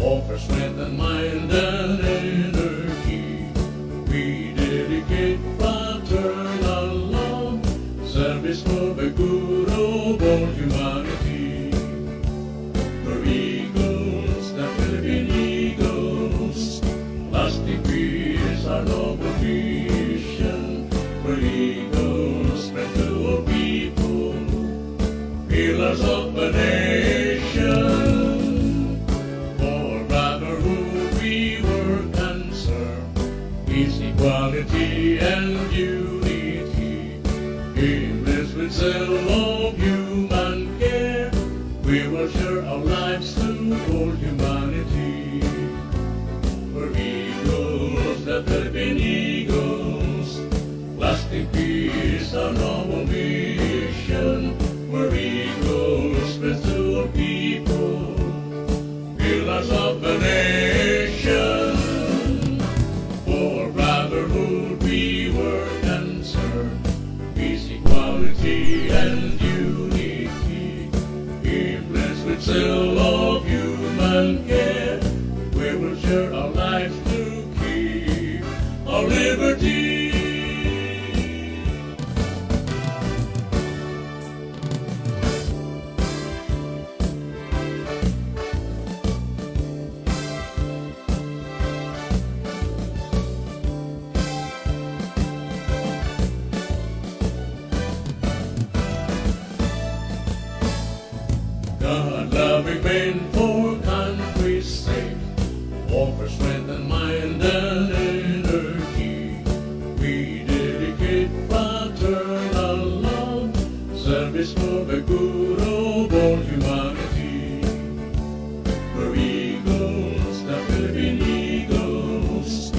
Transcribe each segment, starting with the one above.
offer strength and mind and energy. We dedicate fraternal love, service for the good of all humanity. We're eagles, the Philippine Eagles, lasting peace, our noble mission. We're eagles, spread to all people, pillars of the nation. For brotherhood we work and serve, peace, equality, and unity. Aimless with zeal of human care, we will share our lives to all humanity. We're eagles, the Philippine Eagles, lasting peace, our noble mission. We're eagles, spread to all people, pillars of the nation. For brotherhood we work and serve, peace, equality, and unity. Aimless with zeal of human care, we will share our lives to keep our liberty. God-loving men for country's sake, offer strength and mind and energy. We dedicate fraternal love, service for the good of all humanity. We're eagles, the Philippine Eagles,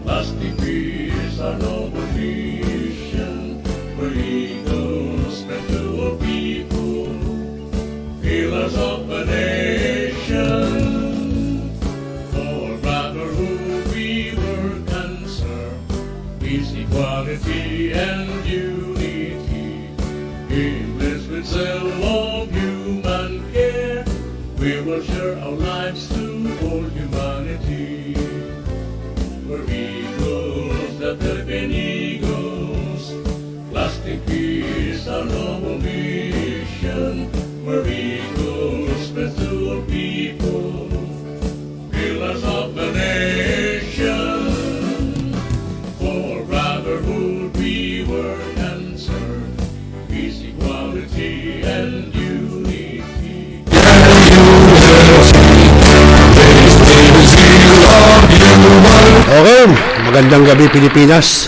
lasting peace, our noble mission. We're eagles, spread to all people, pillars of the nation. For brotherhood we work and serve, peace, equality, and unity. Aimless with zeal of human care, we will share our lives to all humanity. We're eagles, the Philippine Eagles, lasting peace, our noble mission. We're eagles, spread to all people, pillars of the nation. For brotherhood we work and serve, peace, equality, and unity. Okay, magandang gabi Pilipinas.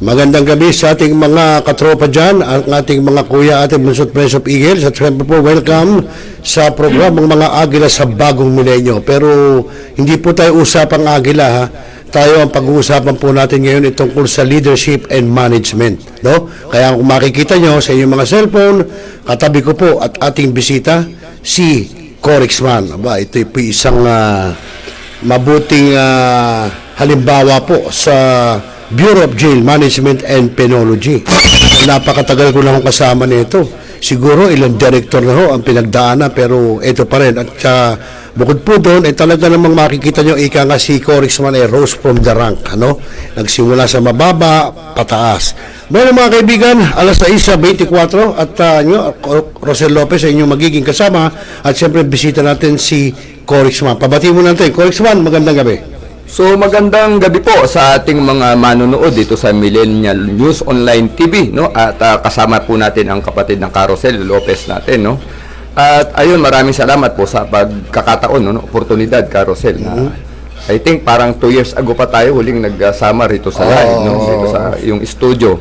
Magandang gabi sa ating mga katropa dyan, ang ating mga kuya, ating Bunsod Prince of Eagles. At siyempre po, welcome sa programang mga Agila sa bagong milenyo. Pero hindi po tayo usapang Agila, ha? Tayo ang pag-uusapan po natin ngayon itungkol sa leadership and management. No? Kaya kung makikita nyo sa inyong mga cellphone, katabi ko po at ating bisita, si Corexman. Aba, ito po isang mabuting halimbawa po sa Bureau of Jail Management and Penology. Napakatagal ko lang akong kasama nito. Siguro ilang director na ho ang pinagdaanan, pero ito pa rin. At bukod po doon, talaga namang makikita nyo, ika nga si Corexman ay rose from the rank. Ano? Nagsimula sa mababa, pataas. Bueno mga kaibigan, alas 6:24 at Rosel Lopez ay inyong magiging kasama. At siyempre bisita natin si Corexman. Pabati mo natin. Corexman, magandang gabi. So magandang gabi po sa ating mga manonood dito sa Millennial News Online TV, no? At kasama po natin ang kapatid ng Carosel Lopez natin, no? At ayun, maraming salamat po sa pagkakataon, no? Oportunidad, Carosel, na I think parang 2 years ago pa tayo huling nagsama rito sa live, no? Dito sa yung studio.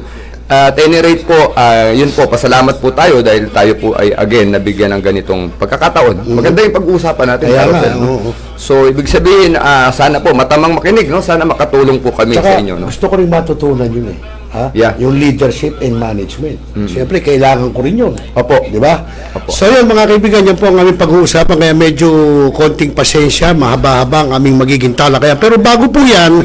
At any rate po, yun po, pasalamat po tayo dahil tayo po ay again nabigyan ng ganitong pagkakataon. Maganda yung pag-uusapan natin, Carosel, no? So, ibig sabihin, sana po, matamang makinig, no? Sana makatulong po kami Tsaka, sa inyo, no? gusto ko rin matutunan yun eh. Ha? Yeah. Yung leadership and management. Siyempre, kailangan ko rin yun. Opo. Di ba? Opo. So yun mga kaibigan, yan po ang aming pag-uusapan. Kaya medyo konting pasensya, mahaba-haba ang aming magiging talakayan. Pero bago po yan,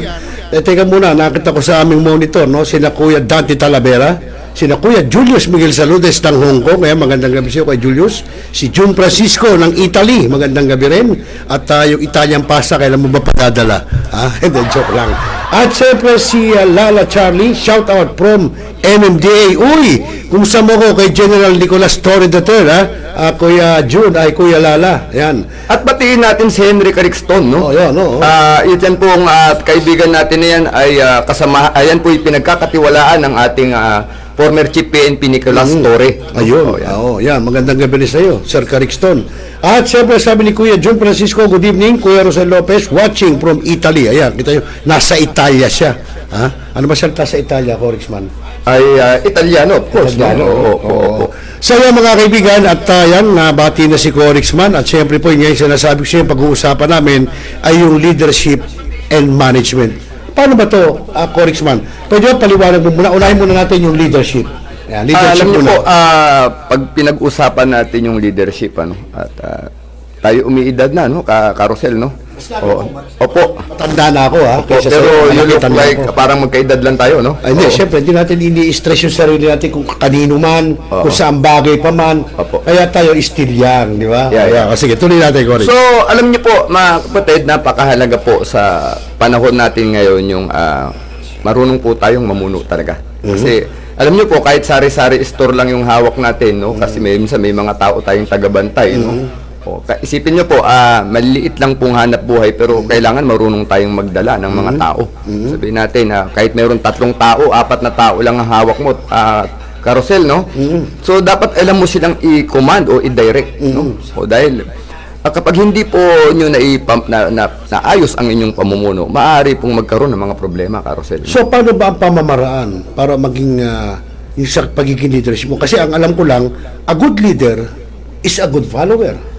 teka muna, nakita ko sa aming monitor, no? Sina Kuya Dante Talavera, sina Kuya Julius Miguel Saludes ng Hong Kong. Kaya magandang gabi sa iyo, Kuya Julius. Si June Francisco ng Italy, magandang gabi rin. At yung Italian pasta, kailan mo ba padadala? Hindi, joke lang. At siyempre si Lala Charlie, shout out from MMDA. Uy, kumusta mo ko kay General Nicolas Torre III, Kuya June, ay Kuya Lala. Yan. At batiin natin si Henry Carixton, no? Yan, no? Yan pong kaibigan natin na yan ay kasama, ayan po yung pinagkakatiwalaan ng ating former Chief PNP Nicolas Torre. Ayun. Yan. Magandang gabi rin sa iyo, Sir Carixton. At siyempre sabi ni Kuya June Francisco, good evening, Kuya Rosel Lopez, watching from Italy. Ayan, kita nyo, nasa Italia siya. Ano ba salita sa Italia, Corixman? Ay Italiano, of course. Italiano, no? Oo. So yan mga kaibigan, at yan, nabati na si Corixman. At siyempre po, ngayon sinasabi ko siya, pag-uusapan namin ay yung leadership and management. Paano ba to, Corixman? Pwede ba paliwanag mo muna? Unahin muna natin yung leadership. Yan, leadership Alam niyo muna. po, pag pinag-usapan natin yung leadership, at tayo umiidad na, no? Karosel, no? Opo. Matanda na ako, kaysa Pero sa'yo, you look matanda like ako. parang magkaedad lang tayo, no? Ay, hindi, syempre, hindi natin ini-stress yung sarili natin kung kanino man, kung saan bagay pa man. Opo. Kaya tayo still young, di ba? Yeah. Sige, tuloy natin, Cory. So, alam niyo po, mga kapatid, napakahalaga po sa panahon natin ngayon yung marunong po tayong mamuno talaga. Kasi, alam niyo po, kahit sari-sari store lang yung hawak natin, no? Kasi minsan may mga tao tayong tagabantay, no? Isipin niyo po, maliit lang pong hanap buhay pero kailangan marunong tayong magdala ng mga tao. Sabihin natin, kahit mayroon 3 tao, 4 na tao lang ang hawak mo, Karosel, no? So, dapat alam mo silang i-command o i-direct, no? O dahil, kapag hindi po nyo naayos ang inyong pamumuno, maaari pong magkaroon ng mga problema, Karosel. So, paano ba ang pamamaraan para maging yung sa pagiging leadership mo? Kasi ang alam ko lang, a good leader is a good follower.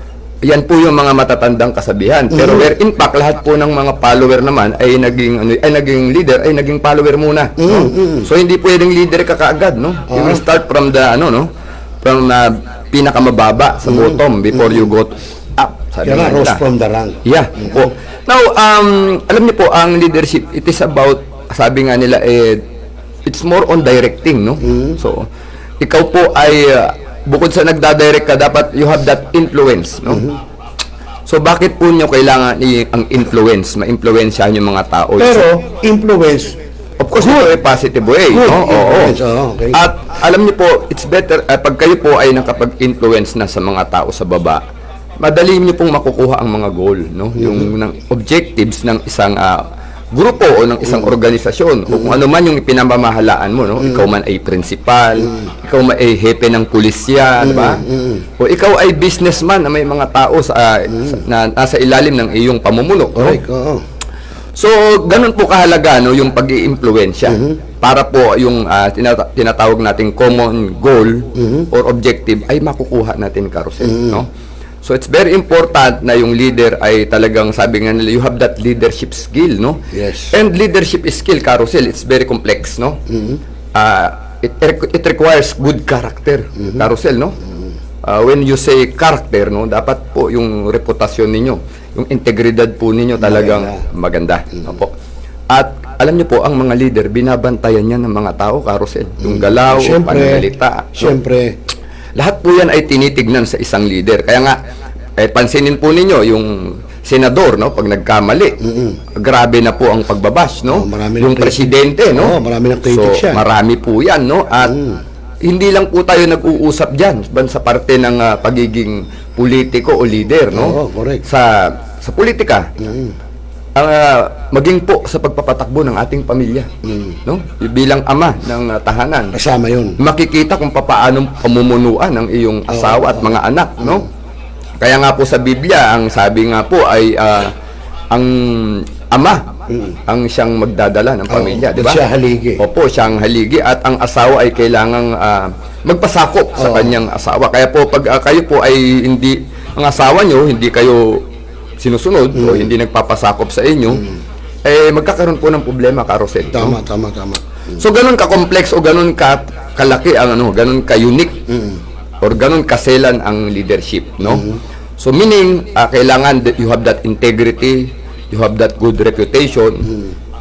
Yan po yung mga matatandang kasabihan. Pero where in fact, lahat po ng mga follower naman ay naging leader, ay naging follower muna. No? So hindi pwedeng leader ka kaagad, no? You will start from the from pinakamababa sa bottom before you go up. Sabi Kaya nga rose nila. from the rank. Yeah. Po. Now, alam niyo po, ang leadership, it is about, sabi nga nila, it's more on directing, no? So, ikaw po ay bukod sa nagdadirect ka, dapat you have that influence, no? So, bakit po nyo kailangan ang influence, ma-influensyahan yung mga tao? Pero, influence, Of course, ito ay positive way, good no? influence. Okay. At alam niyo po, it's better, pag kayo po ay nakapag-influence na sa mga tao sa baba, madali niyo pong makukuha ang mga goal, no? Yung ng objectives ng isang grupo o ng isang organisasyon o kung ano man yung pinamamahalaan mo, no? Ikaw man ay principal, ikaw man ay hepe ng pulisya, di ba? O ikaw ay businessman na may mga tao na nasa ilalim ng iyong pamumuno, no? Correct, oo. So, ganun po kahalaga, no, yung pag-iimpluwensya para po yung tinatawag nating common goal or objective ay makukuha natin, Karosel, no? So, it's very important na yung leader ay talagang, sabi nga nila, you have that leadership skill, no? Yes. And leadership skill, Karosel, it's very complex, no? It requires good character, Karosel, no? When you say character, no, dapat po yung reputasyon ninyo, yung integridad po ninyo talagang maganda. Opo. At alam niyo po, ang mga leader, binabantayan yan ng mga tao, Karosel. Yung galaw, pananalita. Siyempre. Lahat po yan ay tinitignan sa isang leader. Kaya nga, pansinin po ninyo, yung senador, no, pag nagkamali, grabe na po ang pagbabash, no? Yung presidente, no? Marami ng critics yan. Marami po yan, no? At hindi lang po tayo nag-uusap dyan sa parte ng pagiging politiko o leader, no? Oo, correct. Sa politika, maging po sa pagpapatakbo ng ating pamilya, no? Bilang ama ng tahanan. Kasama yun. Makikita kung paano pamumunuan ng iyong asawa at mga anak, no? Kaya nga po sa Biblia, ang sabi nga po ay ang ama ang siyang magdadala ng pamilya, di ba? Siya haligi. Opo, siyang haligi at ang asawa ay kailangang magpasakop sa kanyang asawa. Kaya po pag kayo po ay hindi, ang asawa nyo, hindi kayo sinusunod o hindi nagpapasakop sa inyo, magkakaroon po ng problema, Karosel. Tama. So ganun ka-complex o ganun kalaki ang ganun ka-unique or ganun kaselan ang leadership, no? So meaning kailangan that you have that integrity, you have that good reputation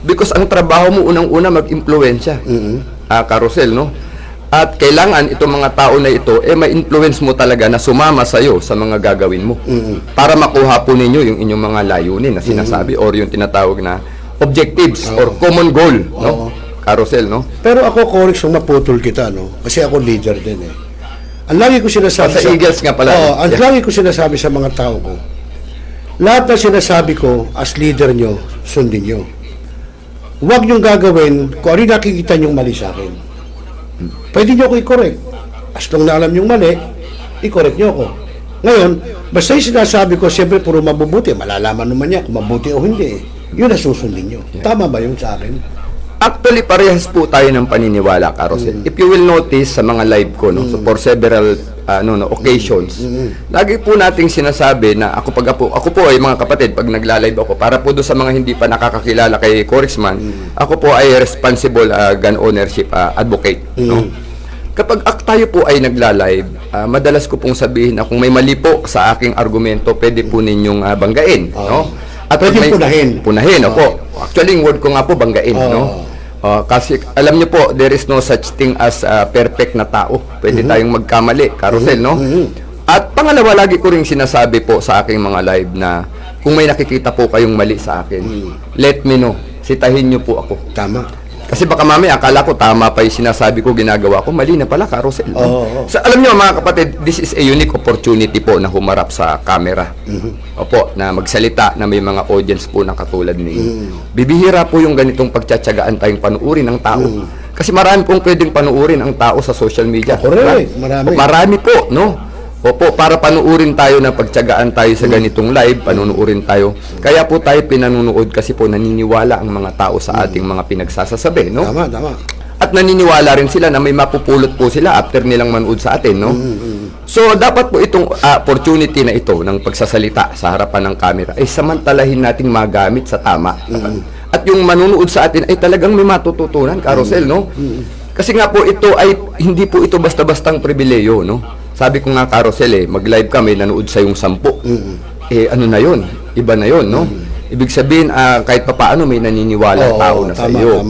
because ang trabaho mo unang-una mag-impluwensya, Karosel, no? At kailangan itong mga tao na ito, ma-influence mo talaga na sumama sa'yo sa mga gagawin mo. Para makuha po ninyo yung inyong mga layunin na sinasabi or yung tinatawag na objectives or common goal, no? Carousel, no? Pero ako, Corix, yung maputol kita, no? Kasi ako leader din eh. Ang lagi ko sinasabi Sa Eagles nga pala. Oo, ang lagi ko sinasabi sa mga tao ko, lahat na sinasabi ko as leader nyo, sundin nyo. Huwag nyo gagawin kung ano yung nakikita nyo mali sa akin. Pwede nyo ako i-correct. As long na alam nyo mali, i-correct nyo ako. Ngayon, basta yung sinasabi ko, siyempre puro mabubuti. Malalaman naman niya kung mabuti o hindi. Yun na susundin nyo. Tama ba yun sa akin? Actually, parehas po tayo ng paniniwala, Carousel. If you will notice sa mga live ko, no, so for several occasions, lagi po nating sinasabi na ako po ay mga kapatid, pag nagla-live ako, para po doon sa mga hindi pa nakakakilala kay Corixman, ako po ay responsible gun ownership advocate. No? Kapag tayo po ay nagla-live, madalas ko pong sabihin na kung may mali po sa aking argumento, pwede po ninyong banggain. No? At Pwede may, punahin. Punahin, opo. Actually, yung word ko nga po, banggain, no? Kasi alam niyo po, there is no such thing as perfect na tao. Pwede tayong magkamali, Carousel, no? At pangalawa, lagi ko rin sinasabi po sa aking mga live na kung may nakikita po kayong mali sa akin, let me know. Sitahin niyo po ako. Tama. Kasi baka mamaya akala ko tama pa yung sinasabi ko, ginagawa ko, mali na pala, Carousel. No? So, alam niyo mga kapatid, this is a unique opportunity po na humarap sa camera. Opo, na magsalita na may mga audience po na katulad ninyo. Bibihira po yung ganitong pagtsatsagaan tayong panuurin ng tao. Kasi marami pong pwedeng panuurin ang tao sa social media. Correct, marami. Marami po, no? Opo, para panuurin tayo na pagtsagaan tayo sa ganitong live, panunuurin tayo. Kaya po tayo pinanunood kasi po naniniwala ang mga tao sa ating mga pinagsasasabi, no? Tama, tama. At naniniwala rin sila na may mapupulot po sila after nilang manood sa atin, no? So, dapat po itong opportunity na ito ng pagsasalita sa harapan ng camera ay samantalahin nating magamit sa tama. At yung manunood sa atin ay talagang may matututunan, Carousel, no? Kasi nga po ito ay, hindi po ito basta-bastang pribileyo, no? Sabi ko nga, Carousel, mag-live ka, may nanood sa yung 10. Ano na yun? Iba na yun, no? Ibig sabihin, kahit papaano may naniniwala tao na sa iyo.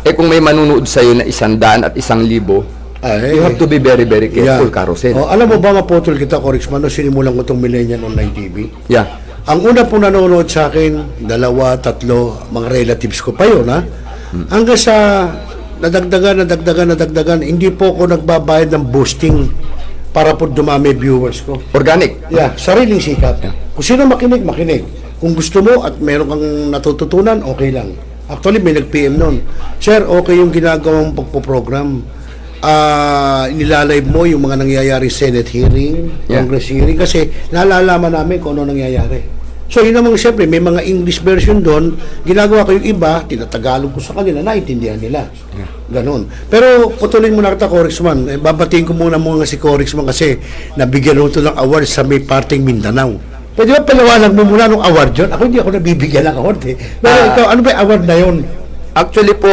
Kung may manunood sa iyo na 100 at 1,000, you have to be very, very careful, Carousel. Alam mo ba, maputol kita, Corixman, no, sinimulan ko itong Millennial Online TV. Yeah. Ang una po nanonood sa akin, 2, 3, mga relatives ko pa yun, ha? Hanggang sa nadagdagan, hindi po ako nagbabayad ng boosting para po dumami viewers ko. Organic. Yeah, sariling sikap. Kung sino makinig. Kung gusto mo at meron kang natututunan, okay lang. Actually, may nag-PM noon. Sir, okay yung ginagawang pagpo-program. Nilalive mo yung mga nangyayari Senate hearing, Congress hearing, kasi nalalaman namin kung ano nangyayari. So, yun namang siyempre, may mga English version doon, ginagawa ko yung iba, tinatagalog ko sa kanila, naintindihan nila. Ganon. Pero, putulin mo na kita, Corixman. Babatiin ko muna si Corixman kasi nabigyan ko ng award sa may parting Mindanao. Pwede ba palawanag mo muna nung award yun? Ako hindi ako nabibigyan ng award eh. Pero ikaw, ano ba yung award na yun? Actually po,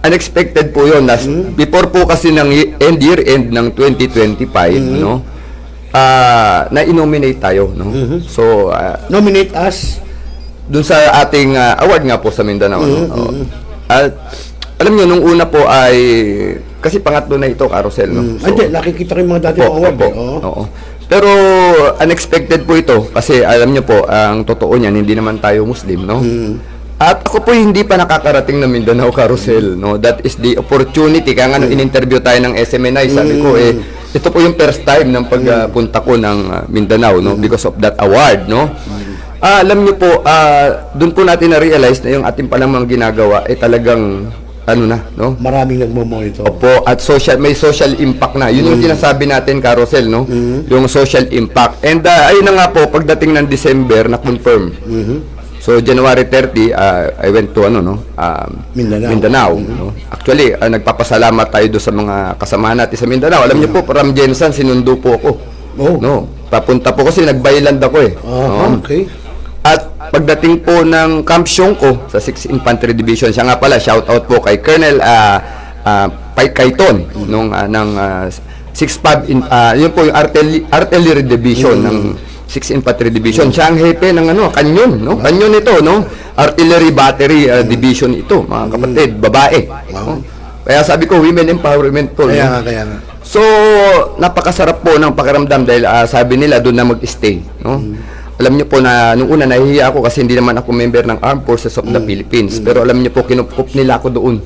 unexpected po yun. Before po kasi ng year end ng 2025, no? Na-nominate tayo, no? So, nominate as? Dun sa ating award nga po sa Mindanao, no? At alam nyo, nung una po ay, kasi pangatlo na ito, Carousel, no? So, hindi, nakikita ko yung mga dati ng award. Oo. Pero, unexpected po ito, kasi alam nyo po, ang totoo niyan, hindi naman tayo Muslim, no? At ako po hindi pa nakakarating na Mindanao, Carousel, no? That is the opportunity. Kaya nga in-interview tayo ng SMNI, sabi ko, ito po yung first time ng pagpunta ko ng Mindanao, no? Because of that award, no? Alam niyo po, doon po natin na-realize na yung ating palang mga ginagawa ay talagang, no? Maraming nagmo-monitor. Opo, at may social impact na. Yun yung sinasabi natin, Carousel, no? Yung social impact. And ayun na nga po, pagdating ng December, na-confirm. So, January 30, I went to, Mindanao. No? Actually, nagpapasalamat tayo doon sa mga kasama natin sa Mindanao. Alam niyo po, from Jensen, sinundo po ako. No? Papunta po kasi nagbayland ako eh. Okay. At pagdating po ng Camp Siongko sa 6th Infantry Division, siya nga pala, shout out po kay Colonel Kaiton ng 6th Pub, yun po yung Artillery Division ng 6th Infantry Division. Siya ang hepe ng kanyon, no? Kanyon ito, no? Artillery Battery Division ito, mga kapatid, babae. No? Kaya sabi ko, women empowerment po. Kaya no? nga, kaya nga. So, napakasarap po ng pakiramdam dahil sabi nila doon na mag-stay. No? Alam niyo po na nung una nahihiya ako kasi hindi naman ako member ng Armed Forces of the Philippines. Pero alam niyo po, kinukup nila ako doon.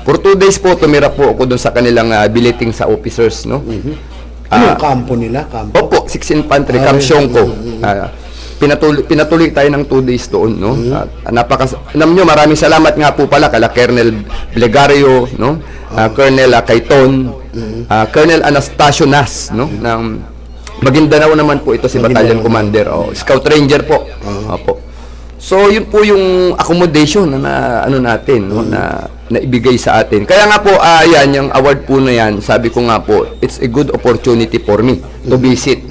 For 2 days po, tumira po ako doon sa kanilang billeting sa officers. No? Ano yung kampo nila? Kampo? Opo, 6 Infantry, Camp Siongko. Pinatuloy tayo ng 2 days doon, no? Alam nyo, maraming salamat nga po pala kala Colonel Blegario, no? Colonel Kaiton, Colonel Anastasio Nas, no? Ng Maguindanao naman po ito si Battalion Commander, Scout Ranger po. Opo. So, yun po yung accommodation na ano natin, no? na ibigay sa atin. Kaya nga po, yan, yung award po na yan, sabi ko nga po, it's a good opportunity for me to visit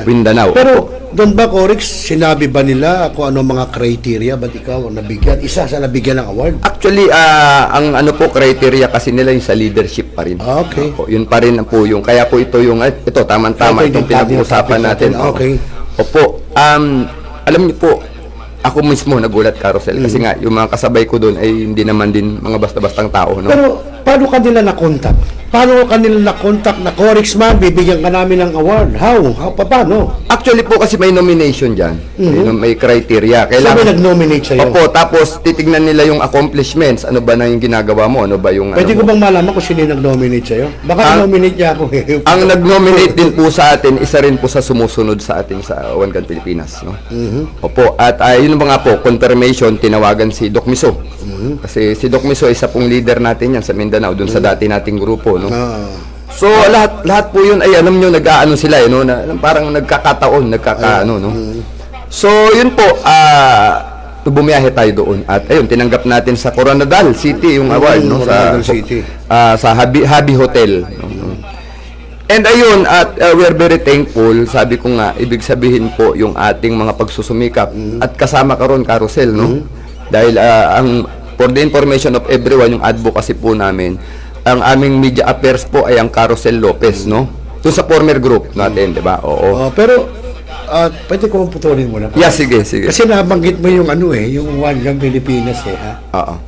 Mindanao. Pero, doon ba, Corix, sinabi ba nila kung ano mga criteria? Ba't ikaw nabigyan? Isa sa nabigyan ng award? Actually, ang ano po, criteria kasi nila yung sa leadership pa rin. Okay. Opo, yun pa rin po yung, kaya po ito yung, ito, tamang-tama itong pinag-uusapan natin. Okay. Opo, alam niyo po, ako mismo nagulat, Carousel, kasi nga, yung mga kasabay ko doon ay hindi naman din mga basta-bastang tao, no? Pero, paano kanila na-contact? Paano kanila na-contact na, Corix man, bibigyan ka namin ng award? How? Paano? Actually po kasi may nomination dyan. May criteria. Sabi nag-nominate sa'yo? Opo, tapos titignan nila yung accomplishments. Ano ba na yung ginagawa mo? Ano ba yung... Pwede ano ko mo? bang malaman kung sino yung nag-nominate sa'yo? Baka nominate niya ako. Ang nag-nominate din po sa atin, isa rin po sa sumusunod sa ating sa One Gun Pilipinas. No? Opo, at yun ba nga po, confirmation, tinawagan si Doc Miso. Kasi si Doc Miso, isa pong leader natin yan sa Mindanao, dun sa dati nating grupo. No? So lahat po 'yun ay alam niyo nag-aano sila no na parang nagkakataon, no. So 'yun po bumiyahe tayo doon at ayun tinanggap natin sa Coronadal City yung award no sa City. Sa Habi Hotel. No? And ayun at we're very thankful, sabi ko nga ibig sabihin po yung ating mga pagsusumikap at kasama ka ron Carousel no. Dahil for the information of everyone yung advocacy po namin ang aming media affairs po ay ang Carousel Lopez, no? Doon sa former group natin, di ba? Oo. Pero, pwede ko putulin mo na. Yeah, sige. Kasi nabanggit mo yung yung One Gun Pilipinas ha? Oo.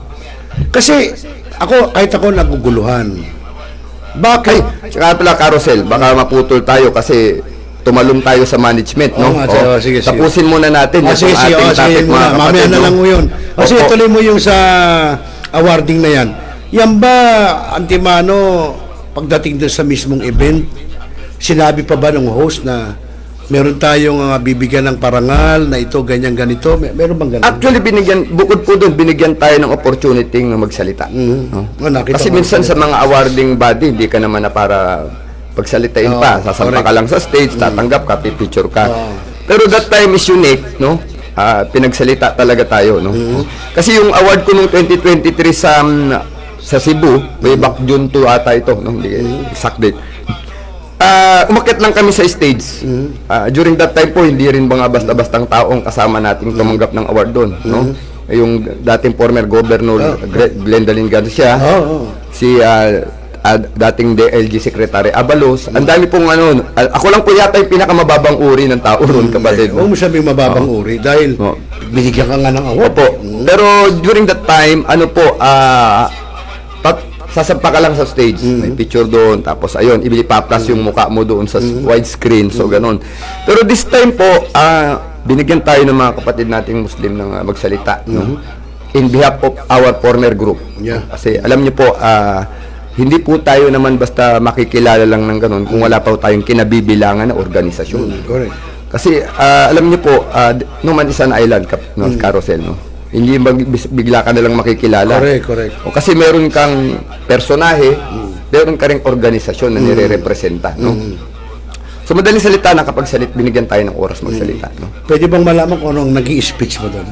Kasi, kahit ako naguguluhan. Bakit? Tsaka pala, Carousel, baka maputol tayo kasi tumalon tayo sa management, no? Sige. Tapusin muna natin yung Sige, ating topic, mga kapatid. Mamaya na lang mo yun. Sige, tuloy mo yung sa awarding na yan. Yan ba, Antimano, pagdating doon sa mismong event, sinabi pa ba ng host na meron tayong bibigyan ng parangal na ito, ganyan-ganito? Meron bang ganun? Actually, bukod po doon, binigyan tayo ng opportunity na magsalita. No? Kasi minsan sa mga awarding body, hindi ka naman na para pagsalitain pa. Sasampa ka lang sa stage, tatanggap ka, pipicture ka. Pero that time is unique, no? Pinagsalita talaga tayo, no? Kasi yung award ko nung 2023 sa Cebu, way back June 2 ata ito, no? Hindi exact date. Umakyat lang kami sa stage. During that time po, hindi rin mga basta-bastang taong kasama nating tumanggap ng award doon, no? Yung dating former governor Glendalyn Garcia, si dating DLG Secretary Abalos, ang dami pong ako lang po yata yung pinakamababang uri ng tao ron, kapatid. Huwag mo sabing mababang uri dahil binigyan ka nga ng award. Opo. Pero during that time, sasampa ka lang sa stage, may picture doon, tapos ayun, ipaplas yung mukha mo doon sa widescreen, so ganun. Pero this time po, binigyan tayo ng mga kapatid nating Muslim ng magsalita, no? In behalf of our former group. Yeah. Kasi alam niyo po, hindi po tayo naman basta makikilala lang ng ganun kung wala pa tayong kinabibilangan na organisasyon. Correct. Kasi alam niyo po, no man is an island, Carousel, no? Hindi bigla ka na lang makikilala. Correct. O kasi meron kang personahe, meron ka ring organisasyon na nire-representa, no? So madaling salita na kapag binigyan tayo ng oras magsalita, no? Pwede bang malaman kung anong nag-i-speech mo doon?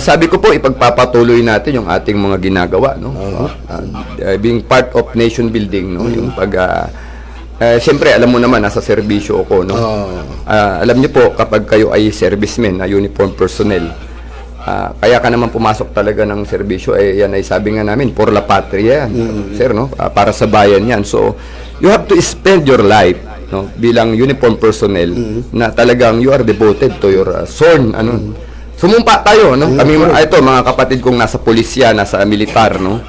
Sabi ko po, ipagpapatuloy natin yung ating mga ginagawa, no? Being part of nation building, no? Yung siyempre, alam mo naman, nasa serbisyo ako, no? Alam niyo po, kapag kayo ay servicemen, uniform personnel, kaya ka naman pumasok talaga ng serbisyo, yan ay sabi nga namin, por la patria yan, sir, no? Para sa bayan yan. So, you have to spend your life, no? Bilang uniform personnel, na talagang you are devoted to your sworn, Sumumpa tayo, no? Kami, ito, mga kapatid kong nasa pulisya, nasa militar, no?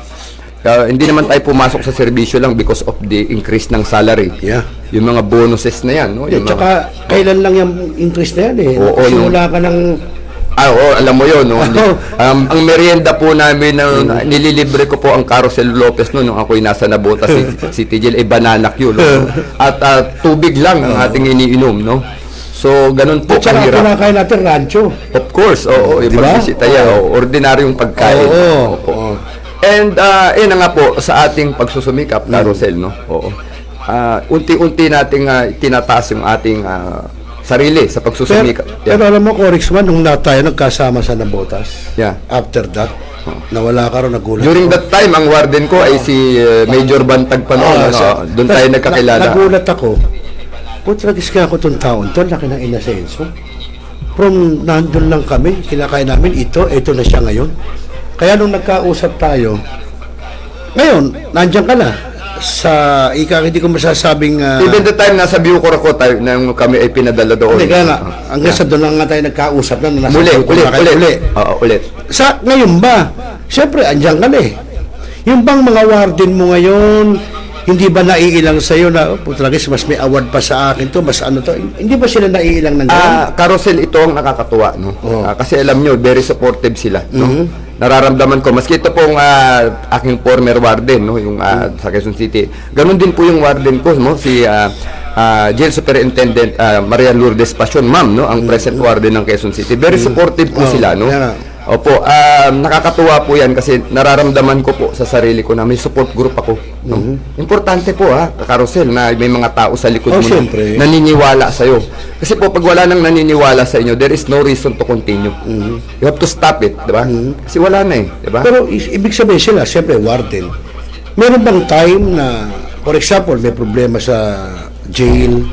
Hindi naman tayo pumasok sa serbisyo lang because of the increase ng salary. Yeah. Yung mga bonuses na yan, no? Yeah, Yung mga- tsaka, kailan lang yung interest na yan eh. Oo, Simula ka ng... oo, alam mo yun, no? Oo. Ang merienda po namin, na nililibre ko po ang Carosel Lopez no, nung ako'y nasa Nabota si TJ, ay banana Q, no? At tubig lang ang ating iniinom, no? So, ganun po Tsaka kahirap. kinakain natin rancho. Of course, oo, yung Diba? pagsisitaya, ordinaryong pagkain. Oo. Opo. And, na nga po, sa ating pagsusumikap, Carosel, no? Oo. Unti-unti nating tinataas yung ating sarili sa pagsusumikap. Pero alam mo, Corexman, nung tayo nagkasama sa Nabotas, Yeah. after that, nawala ka rin, nagulat. During that time, ang warden ko ay si Major Bantag pa noon. Doon tayo nagkakilala. Nagulat ako. Putragis ka ako itong taon to, laki ng inasenso. From nandun lang kami, kinakain namin ito na siya ngayon. Kaya nung nagkausap tayo, ngayon, nandiyan ka na. Hindi ko masasabing... Even the time nasa Bucor ako, nang kami ay pinadala doon. Hindi, kaya nga, hanggang sa doon lang nga tayo nagkausap na. Ulit. Oo, ulit. Sa ngayon ba? Siyempre, andyan ka na eh. Yung bang mga warden mo ngayon, hindi ba naiilang sa'yo na, putragis, mas may award pa sa akin to, mas ano to? Hindi ba sila naiilang ng gano'n? Carosel, ito ang nakakatuwa, no? Oo. Kasi alam nyo, very supportive sila, no? Nararamdaman ko, maski ito pong aking former warden, no? Yung sa Quezon City. Ganon din po yung warden ko, no? Si Jail Superintendent Maria Lourdes Pasion, ma'am, no? Ang present warden ng Quezon City. Very supportive po sila, no? Yeah. Opo, nakakatuwa po yan kasi nararamdaman ko po sa sarili ko na may support group ako. No? Importante po Carosel, na may mga tao sa likod mo siyempre. na naniniwala sa'yo. Kasi po, pag wala nang naniniwala sa inyo, there is no reason to continue. You have to stop it, di ba? Kasi wala na eh, di ba? Pero ibig sabihin sila, siyempre, warden. Meron bang time na, for example, may problema sa jail,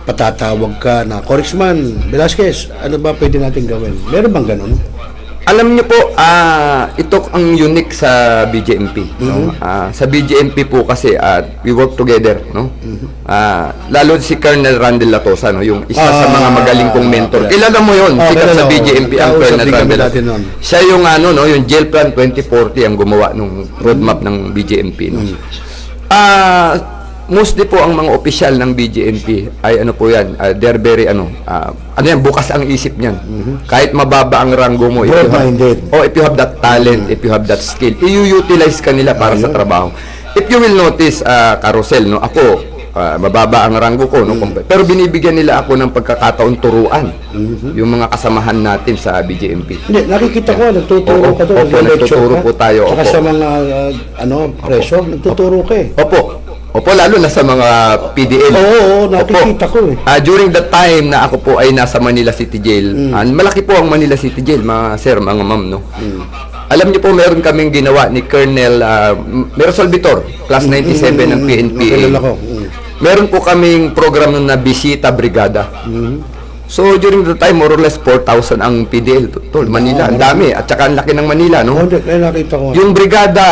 patatawag ka na, Corexman, Velasquez, ano ba pwede natin gawin? Meron bang ganun? Alam niyo po, ito ang unique sa BJMP. No? Sa BJMP po kasi, we work together. No? Lalo si Colonel Randel Latosa, no? Yung isa sa mga magaling kong mentor. Kilala mo yun, sikat kilala sa ko. BJMP ang Kausap Colonel din kami Randel natin nun. Latosa. Siya yung, yung Jail Plan 2040 ang gumawa nung roadmap ng BJMP. No? Mostly po ang mga opisyal ng BJMP ay ano po yan, they're very bukas ang isip niyan. Kahit mababa ang ranggo mo, Broad-minded. if you have that talent, if you have that skill, i-utilize ka nila para sa trabaho. If you will notice, Carosel, no, ako, mababa ang ranggo ko, no, pero binibigyan nila ako ng pagkakataon turuan yung mga kasamahan natin sa BJMP. Hindi, nakikita ko, nagtuturo ka doon. Opo, nagtuturo po tayo. Saka Opo. sa mga, preso, nagtuturo ka eh. Opo, lalo na sa mga PDL. Oo, nakikita ko eh. During the time na ako po ay nasa Manila City Jail, malaki po ang Manila City Jail, mga sir, mga ma'am, no? Alam niyo po, meron kaming ginawa ni Colonel Merosol Vitor, class 97 ng PNPA. Nakilala ko. Meron po kaming program nun na Bisita Brigada. So, during the time, more or less 4,000 ang PDL. Manila, ang dami. At saka ang laki ng Manila, no? Hindi, nakita ko. Yung brigada,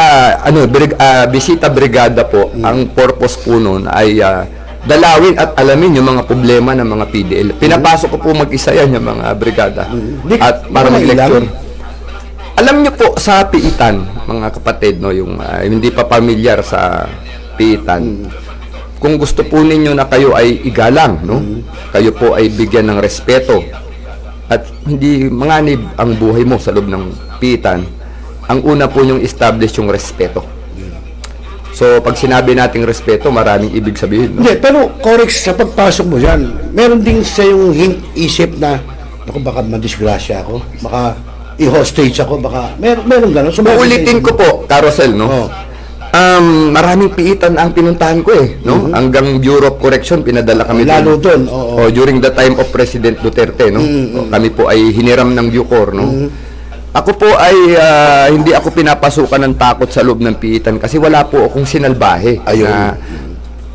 Bisita Brigada po, ang purpose po nun ay dalawin at alamin yung mga problema ng mga PDL. Pinapasok ko po mag-isa yan yung mga brigada. At para mag-lecture. Alam niyo po, sa Piitan, mga kapatid, no, yung hindi pa pamilyar sa Piitan, kung gusto po ninyo na kayo ay igalang, no? Kayo po ay bigyan ng respeto at hindi manganib ang buhay mo sa loob ng Piitan, ang una po yung establish yung respeto. So, pag sinabi nating respeto, maraming ibig sabihin, no? Hindi, pero Corex, sa pagpasok mo dyan, meron din sa yung isip na, naku, baka madisgrasya ako, baka i-hostage ako, baka, meron gano'n. So, Uulitin ko po, Carosel, no? Oh. Maraming Piitan ang pinuntahan ko eh, no? Hanggang Bureau of Correction pinadala kami Lalo doon, oo. during the time of President Duterte, no? Kami po ay hiniram ng Bucor, no? Ako po ay hindi ako pinapasukan ng takot sa loob ng Piitan kasi wala po akong sinalbahe na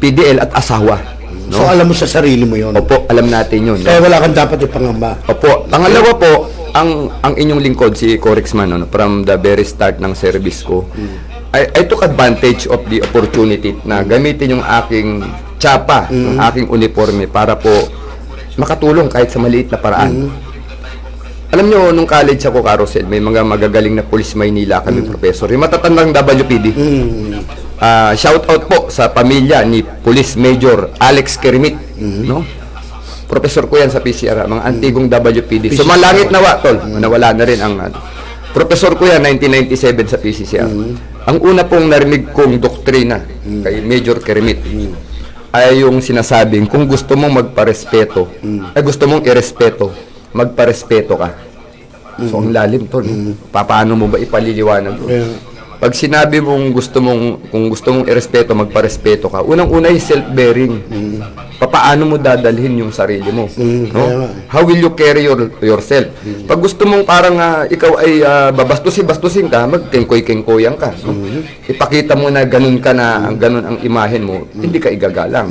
PDL at asawa, no? So, alam mo sa sarili mo yun. Opo, alam natin yun, no? Kaya wala kang dapat ipangamba. Opo. Pangalawa po, ang inyong lingkod, si Corexman, no, from the very start ng service ko, I took advantage of the opportunity na gamitin yung aking tsapa, yung aking uniforme para po makatulong kahit sa maliit na paraan. Alam nyo, nung college ako, Carousel, may mga magagaling na Police Maynila kami professor. Yung matatandang WPD. Shout out po sa pamilya ni Police Major Alex Kermit, no? Professor ko yan sa PCR, mga antigong WPD. So malangit nawa, tol. Nawala na rin ang professor ko yan 1997 sa PCCR. Ang una pong narinig kong doktrina kay Major Kermit ay yung sinasabing kung gusto mong magparespeto, ay gusto mong irespeto, magparespeto ka. So ang lalim, tol. Paano mo ba ipaliliwanag? Pag sinabi mong kung gusto mong irespeto, magparespeto ka, unang-una yung self-bearing. Paano mo dadalhin yung sarili mo? No? How will you carry yourself? Pag gusto mong parang ikaw ay bastusin ka, magkengkoy-kengkoyan ka. No? Ipakita mo na ganun ka na, ganun ang imahen mo, hindi ka igagalang.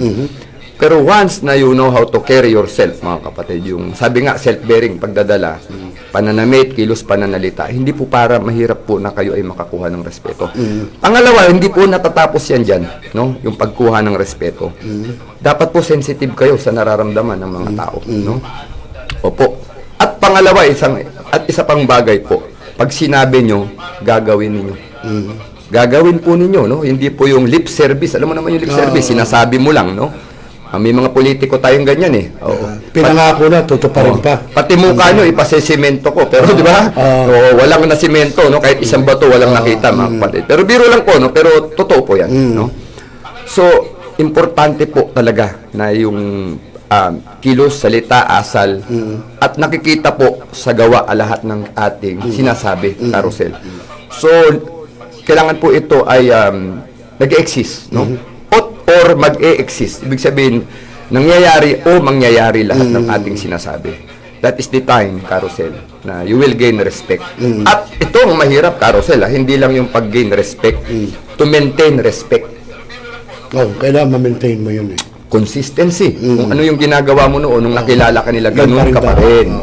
Pero once na you know how to carry yourself, mga kapatid, yung sabi nga, self-bearing, pagdadala, pananamit, kilos, pananalita, hindi po para mahirap po na kayo ay makakuha ng respeto. Pangalawa, hindi po natatapos yan dyan, no? Yung pagkuha ng respeto. Dapat po sensitive kayo sa nararamdaman ng mga tao, no? Opo. At pangalawa, isa pang bagay po, pag sinabi nyo, gagawin ninyo. Gagawin po ninyo, no? Hindi po yung lip service. Alam mo naman yung lip service, sinasabi mo lang, no? May mga politiko tayong ganyan eh. Pinangako na, tutuparin pa. Pati mukha nyo, ipasisemento ko. Pero di ba? Walang nasimento, no? Kahit isang bato, walang nakita, mga kapatid. Pero biro lang po, no? Pero totoo po yan, no? So, importante po talaga na yung kilos, salita, asal, at nakikita po sa gawa lahat ng ating sinasabi, Carousel. So, kailangan po ito ay nag-exist, no? Or mag-e-exist. Ibig sabihin, nangyayari o mangyayari lahat ng ating sinasabi. That is the time, Carousel, na you will gain respect. At ito ang mahirap, Carousel, hindi lang yung pag-gain respect, to maintain respect. Kailangan ma-maintain mo yun eh. Consistency. Kung ano yung ginagawa mo noon, nung nakilala ka nila, ganun ka pa rin.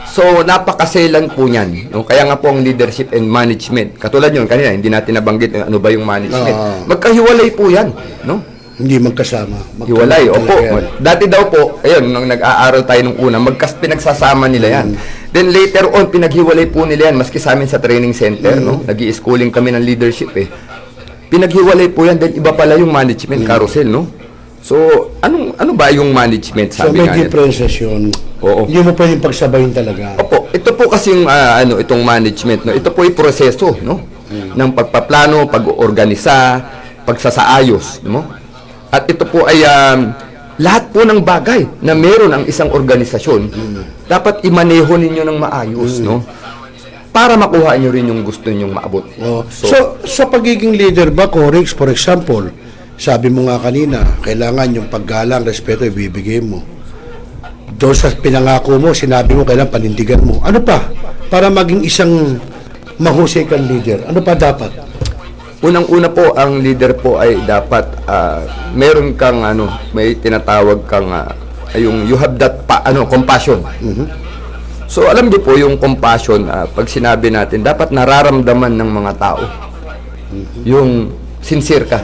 So, napakaselan po niyan. No? Kaya nga po ang leadership and management. Katulad yun, kanina, hindi natin nabanggit ano ba yung management. Magkahiwalay po yan. No? Hindi magkasama. Hiwalay, opo. Dati daw po, ayun, nung nag-aaral tayo nung una, pinagsasama nila yan. Then later on, pinaghiwalay po nila yan, maski sa amin sa training center, no? Nag-i-schooling kami ng leadership eh. Pinaghiwalay po yan, then iba pala yung management, Carousel, no? So, ano ba yung management, sabi may nga differences yun. Oo. Hindi mo pwedeng pagsabayin talaga. Opo, ito po kasi yung itong management, no. Ito po yung proseso, no, ng pagpaplano, pag-organisa, pagsasaayos, no. At ito po ay lahat po ng bagay na meron ang isang organisasyon, dapat imaneho ninyo ng maayos, no, para makuha niyo rin yung gusto ninyong maabot. So, sa pagiging leader ba, Corix, for example, sabi mo nga kanina, kailangan yung paggalang, respeto, ibibigay mo. Doon sa pinangako mo, sinabi mo, kailangan panindigan mo. Ano pa? Para maging isang mahusay kang leader. Ano pa dapat? Unang-una po, ang leader po ay dapat meron kang may tinatawag kang yung you have that compassion. So alam niyo po yung compassion, pag sinabi natin, dapat nararamdaman ng mga tao. Yung sincere ka.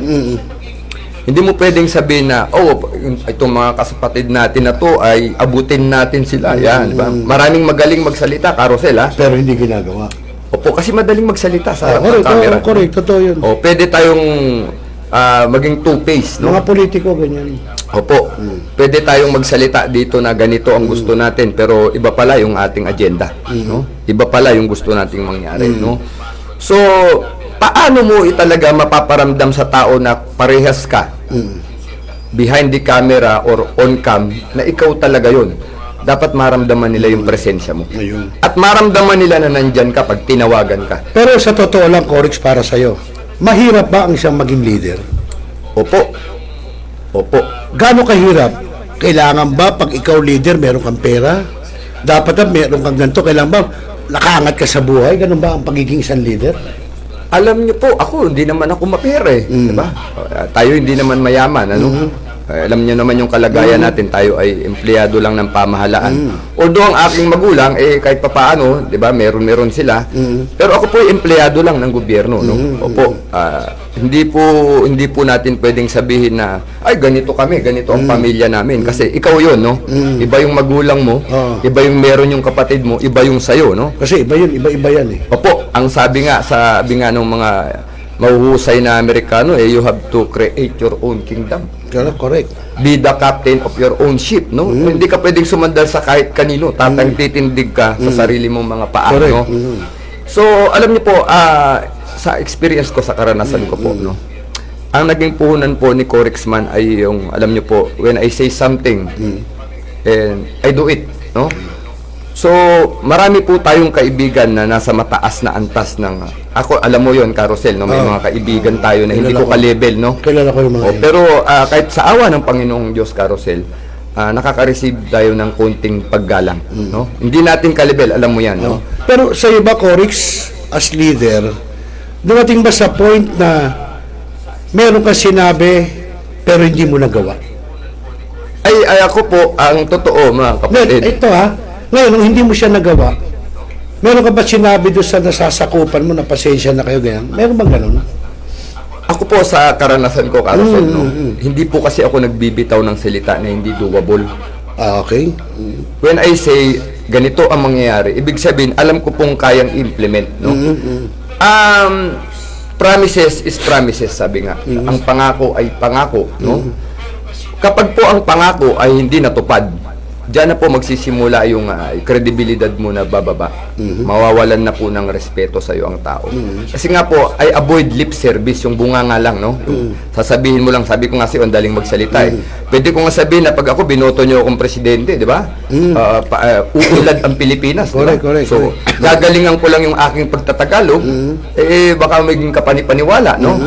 Hindi mo pwedeng sabihin na, itong mga kapatid natin na to ay abutin natin sila. Yan, diba? Maraming magaling magsalita, Carousel, ha? Pero hindi ginagawa. Opo, kasi madaling magsalita sa harap ng camera. Correct, totoo yun. Pwede tayong maging two-faced, no? Mga politiko, ganyan. Opo, pwede tayong magsalita dito na ganito ang gusto natin, pero iba pala yung ating agenda, no? Iba pala yung gusto nating mangyari, no? So, paano mo talaga mapaparamdam sa tao na parehas ka behind the camera or on cam na ikaw talaga yun? Dapat maramdaman nila yung presensya mo. Ayun. At maramdaman nila na nandyan ka pag tinawagan ka. Pero sa totoo lang, Corix, para sa'yo, mahirap ba ang isang maging leader? Opo. Opo. Gaano kahirap? Kailangan ba pag ikaw leader, meron kang pera? Dapat na meron kang ganito? Kailangan ba nakaangat ka sa buhay? Ganun ba ang pagiging isang leader? Alam niyo po, ako, hindi naman ako mapera eh. Diba? Tayo hindi naman mayaman, ano? Alam niyo naman yung kalagayan natin, tayo ay empleyado lang ng pamahalaan. Although ang aking magulang, kahit papaano, di ba, meron sila. Pero ako po ay empleyado lang ng gobyerno, no? Opo, hindi po natin pwedeng sabihin na, ay, ganito kami, ganito ang pamilya namin. Kasi ikaw yun, no? Iba yung magulang mo, iba yung meron yung kapatid mo, iba yung sayo, no? Kasi iba yun, iba-iba yan eh. Opo, ang sabi nga ng mga mahuhusay na Amerikano, you have to create your own kingdom. Correct. Be the captain of your own ship, no? Hindi ka pwedeng sumandal sa kahit kanino, titindig ka sa sarili mong mga paa, Correct. no? So, alam niyo po, sa experience ko, sa karanasan ko po, no? Ang naging puhunan po ni Corexman ay yung, alam niyo po, when I say something, and I do it, no? So, marami po tayong kaibigan na nasa mataas na antas ng, ako, alam mo yon Carosel, no? May mga kaibigan tayo na hindi ko ka-level, no? Kilala ko yung mga yun. Pero kahit sa awa ng Panginoong Diyos, Carosel, nakaka-receive tayo ng konting paggalang, no? Hindi natin ka-level, alam mo yan, no? Pero sa iba, Corix, as leader, dumating ba sa point na meron ka sinabi pero hindi mo nagawa? Ay ako po, ang totoo, mga kapatid. Ito ngayon, nung hindi mo siya nagawa, meron ka ba sinabi doon sa nasasakupan mo na pasensya na kayo ganyan? Meron bang ganun? Ako po sa karanasan ko, Carosel, no? Hindi po kasi ako nagbibitaw ng salita na hindi doable. Okay. When I say ganito ang mangyayari, ibig sabihin, alam ko pong kayang implement, no? Promises is promises, sabi nga. Ang pangako ay pangako, no? Kapag po ang pangako ay hindi natupad, diyan na po magsisimula yung kredibilidad mo na bababa. Mawawalan na po ng respeto sa iyo ang tao. Kasi nga po, I avoid lip service, yung bunga nga lang, no? Yung sasabihin mo lang, sabi ko nga ang daling magsalita eh. Pwede ko nga sabihin na pag ako binoto niyo akong presidente, di ba? Uulad ang Pilipinas, di ba? Correct. So, gagalingan ko lang yung aking pagtatagalog, baka maging kapanipaniwala, no?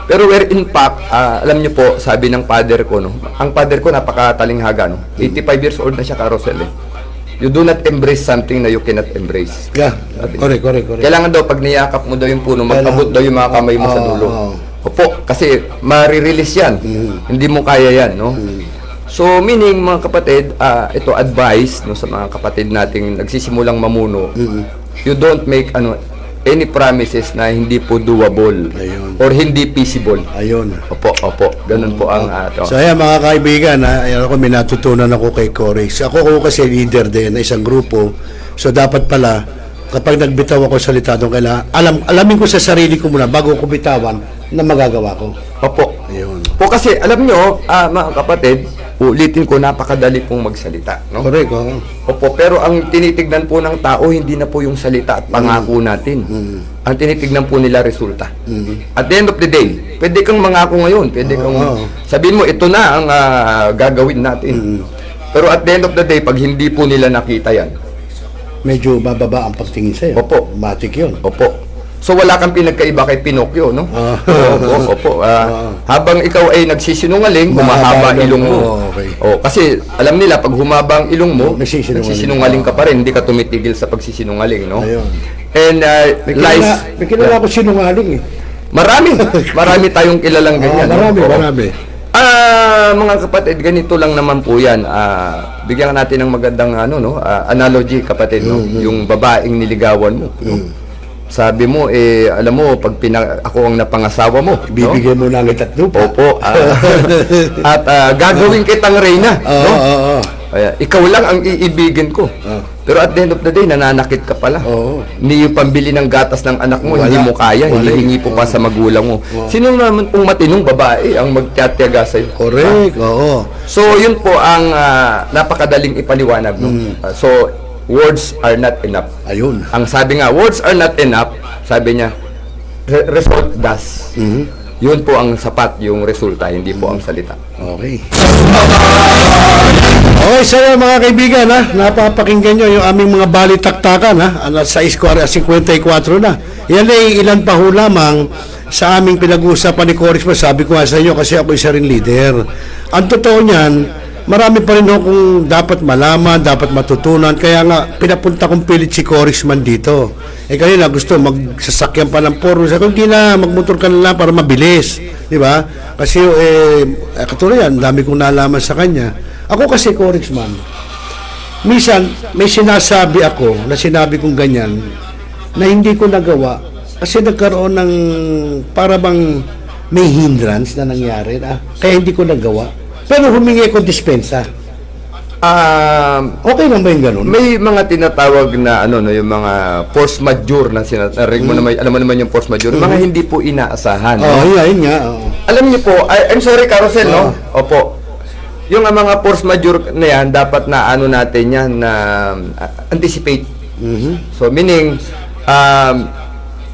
Pero where in fact, alam niyo po, sabi ng father ko, no? Ang father ko napakatalinghaga, no? 85 years old na siya, Carosel, eh. You do not embrace something na you cannot embrace. Yeah. Correct. Kailangan daw, pag niyakap mo daw yung puno, mag-abot daw yung mga kamay mo sa dulo. Opo, kasi marirelease yan. Hindi mo kaya yan, no? So, meaning, mga kapatid, ito advice, no, sa mga kapatid nating nagsisimulang mamuno, you don't make, any promises na hindi po doable. Ayun. Or hindi feasible. Ayun. Opo. Ganun po ang So ayan mga kaibigan, ayan ako, may natutunan ako kay Corix. Ako kasi leader din na isang grupo. So dapat pala, kapag nagbitaw ako salita doon, alamin ko sa sarili ko muna bago ko bitawan na magagawa ko. Opo. Ayun. Po kasi, alam nyo, mga kapatid, ulitin ko, napakadali pong magsalita, no? Correct, oo. Opo, pero ang tinitignan po ng tao, hindi na po yung salita at pangako natin. Ang tinitignan po nila, resulta. At the end of the day, pwede kang mangako ngayon, pwede kang sabihin mo, ito na ang gagawin natin. Pero at the end of the day, pag hindi po nila nakita yan, medyo bababa ang pagtingin sa'yo. Opo. Matik yun. Opo. So wala kang pinagkaiba kay Pinocchio, no? Opo. Habang ikaw ay nagsisinungaling, humahaba ilong mo. Okay. Kasi alam nila, pag humaba ang ilong mo, Nagsisinungaling ka pa rin, hindi ka tumitigil sa pagsisinungaling, no? Ayun. And lies. May kilala ko sinungaling eh. Marami tayong kilalang ganyan. Marami. Mga kapatid, ganito lang naman po yan. Bigyan natin ng magandang analogy, kapatid, no? Yung babaeng niligawan mo, no? Sabi mo, alam mo, pag ako ang napangasawa mo, Bibigyan mo ng at lupa. Opo. At gagawin kitang reyna, no? Ikaw lang ang iibigin ko. Pero at the end of the day, nananakit ka pala. Hindi yung pambili ng gatas ng anak mo, hindi mo kaya, hihingi po pa sa magulang mo. Sino naman pong matinong babae ang magtiyatiyaga sa'yo? Correct, oo. So, yun po ang napakadaling ipaliwanag, no? So, words are not enough. Ayun. Ang sabi nga, words are not enough, sabi niya, result does. Yun po ang sapat, yung resulta, hindi po ang salita. Okay. Okay, so mga kaibigan, napapakinggan nyo yung aming mga balitaktakan, sa 6:54 na. Yan ay ilan pa ho lamang sa aming pinag-uusapan ni Corix. Sabi ko nga sa inyo kasi ako isa rin leader. Ang totoo niyan, marami pa rin akong dapat malaman, dapat matutunan. Kaya nga, pinapunta kong pilit si Congressman dito. Kanina gusto, magsasakyan pa ng poro. Sabi ko, hindi na, magmotor ka na lang para mabilis. Di ba? Kasi, katulad yan, dami kong nalaman sa kanya. Ako kasi, Congressman, minsan, may sinasabi ako, na sinabi kong ganyan, na hindi ko nagawa. Kasi nagkaroon ng, para bang may hindrance na nangyari. Kaya hindi ko nagawa. Pero humingi ko dispensa. Okay lang ba yung ganun? May mga tinatawag na yung mga force majeure na sinatarig mo naman, alam mo naman yung force majeure, mga hindi po inaasahan. Yun nga. Alam niyo po, I'm sorry Carosel, no? Opo. Yung mga force majeure na yan, dapat na natin yan na anticipate. So meaning,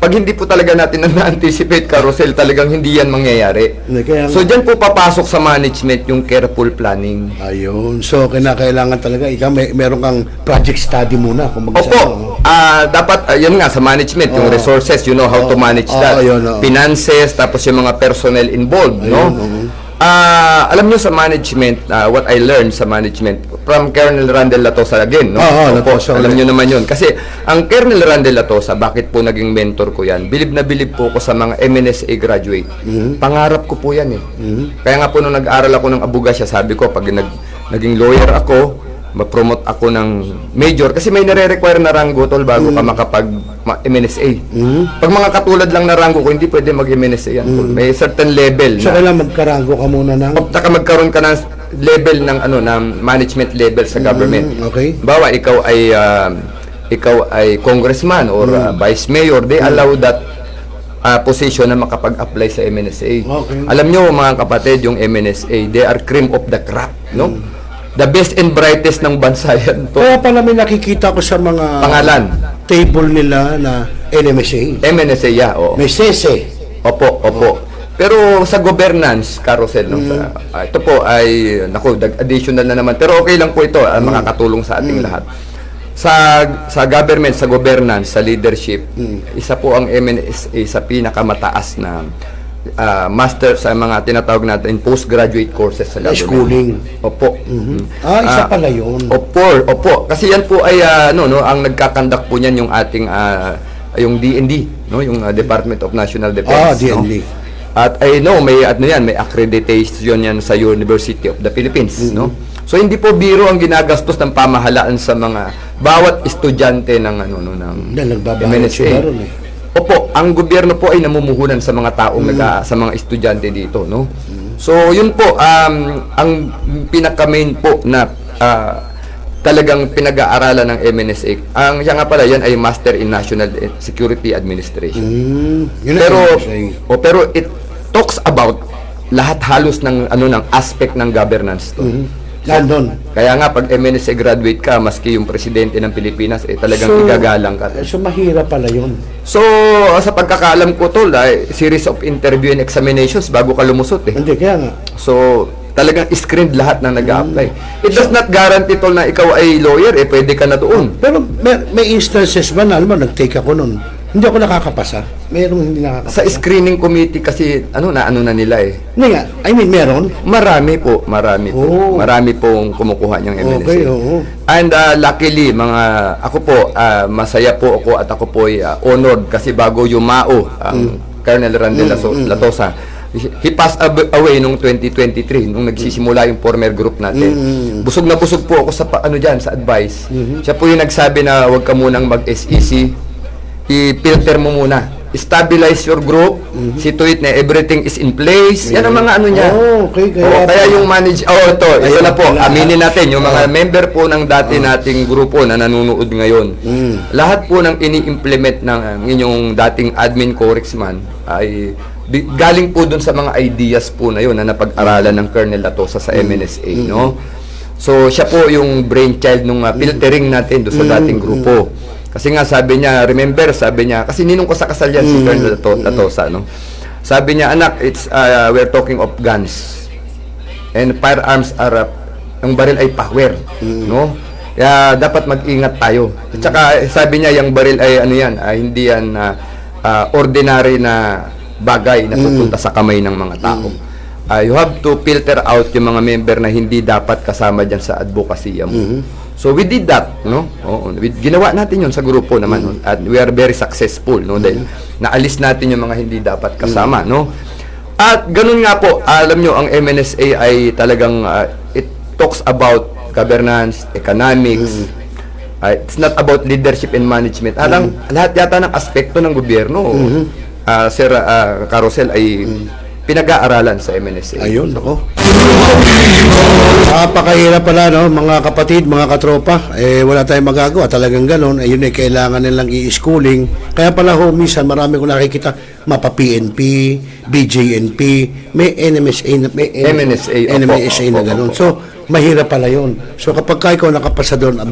pag hindi po talaga natin na-anticipate, Carosel, talagang hindi yan mangyayari. So, dyan po papasok sa management yung careful planning. Ayun. So, kailangan talaga, meron kang project study muna. Opo. Dapat, yan nga, sa management, yung resources, you know how to manage that. Finances, tapos yung mga personnel involved, no? Alam nyo sa management, what I learned sa management, from Colonel Randel Latosa again, no? Latosa, alam nyo naman yun. Kasi, ang Colonel Randel Latosa, bakit po naging mentor ko yan? Bilib na bilib po ko sa mga MNSA graduate. Pangarap ko po yan eh. Kaya nga po nung nag-aral ako ng abogasya, sabi ko, pag naging lawyer ako, ma-promote ako ng major kasi may nare-require na rango tol bago ka makapag MNSA. Pag mga katulad lang na rango ko, hindi pwede mag-MNSA yan. May certain level so, kailangan magkarango ka muna ng magkaroon ka ng level ng ng management level sa government. Okay. Bawa ikaw ay congressman or vice mayor, they allow that position na makapag-apply sa MNSA. Okay. Alam nyo mga kapatid, yung MNSA, they are cream of the crop, no? The best and brightest ng bansa yan po. Kaya pala may nakikita ko sa mga pangalan table nila na NMSA. MNSA, yeah, oo. May sese. Opo. Pero sa governance, Carosel, ito po ay, additional na naman. Pero okay lang po ito, makakatulong sa ating lahat. Sa government, sa governance, sa leadership, isa po ang MNSA sa pinakamataas na master sa mga tinatawag natin postgraduate courses sa government. Schooling. Opo. Isa pala yun. Opo. Kasi yan po ay ang nagkakandak po niyan yung ating yung DND, no, yung Department of National Defense. DND. No? At may may accreditation yan sa University of the Philippines, no? So hindi po biro ang ginagastos ng pamahalaan sa mga bawat estudyante ng MNSA. Opo, ang gobyerno po ay namumuhunan sa mga taong sa mga estudyante dito, no? So, yun po ang pinaka-main po na talagang pinag-aaralan ng MNSA. Siya nga pala yan ay Master in National Security Administration. Pero it talks about lahat halos ng ng aspect ng governance to. Nandun. Kaya nga, pag MNSA graduate ka, maski yung presidente ng Pilipinas, talagang igagalang ka. So, mahirap pala yun. So, sa pagkakaalam ko, tol, series of interview and examinations bago ka lumusot eh. Hindi, kaya nga. So, talagang screened lahat na nag-a-apply. It does not guarantee, tol, na ikaw ay lawyer, pwede ka na doon. Pero may instances ba na, nag-take ako nun, hindi ako nakakapasa. Merong hindi nakakapasa. Sa screening committee kasi, na nila eh. Hindi nga, meron. Marami po. Marami pong kumukuha niyang MNSA. Okay, oo. And luckily, ako po, masaya po ako at ako po ay honored kasi bago yumao ang Colonel Randel Latosa, he passed away noong 2023 nung nagsisimula yung former group natin. Busog na busog po ako sa sa advice. Siya po yung nagsabi na huwag ka munang mag-SEC, i-filter mo muna. Stabilize your group, see to it na everything is in place. Yan ang mga niya. Okay. Kaya yung ito na po, aminin natin, yung mga member po ng dati nating grupo na nanonood ngayon, lahat po ng ini-implement ng inyong dating admin congressman ay galing po dun sa mga ideas po na yun na napag-aralan ng Colonel Latosa sa MNSA, no? So, siya po yung brainchild nung filtering natin doon sa dating grupo. Kasi nga sabi niya, kasi ninong ko sa kasal yan si Colonel Latosa, no? Sabi niya, anak, we're talking of guns. And firearms are, ang baril ay power, no? Kaya dapat mag-ingat tayo. At saka sabi niya, yung baril ay hindi yan ordinary na bagay na pupunta sa kamay ng mga tao. you have to filter out yung mga member na hindi dapat kasama dyan sa advokasya mo. So we did that, no? Oo, ginawa natin yun sa grupo naman, no? At we are very successful, no? Dahil naalis natin yung mga hindi dapat kasama, no? At ganun nga po, alam nyo, ang MNSA ay talagang, it talks about governance, economics, it's not about leadership and management. Lahat yata ng aspekto ng gobyerno, Sir Carosel, ay pinag-aaralan sa MNSA. Ayun, ako. Napakahirap pala, no, mga kapatid, mga katropa. Wala tayong magagawa. Talagang ganun. Yun ay kailangan nilang i-schooling. Kaya pala ho, minsan marami ko nakikita, mapa-PNP, BJNP, may NMSA, may NMSA na ganun. So, mahirap pala yun. So, kapag ikaw nakapasa doon,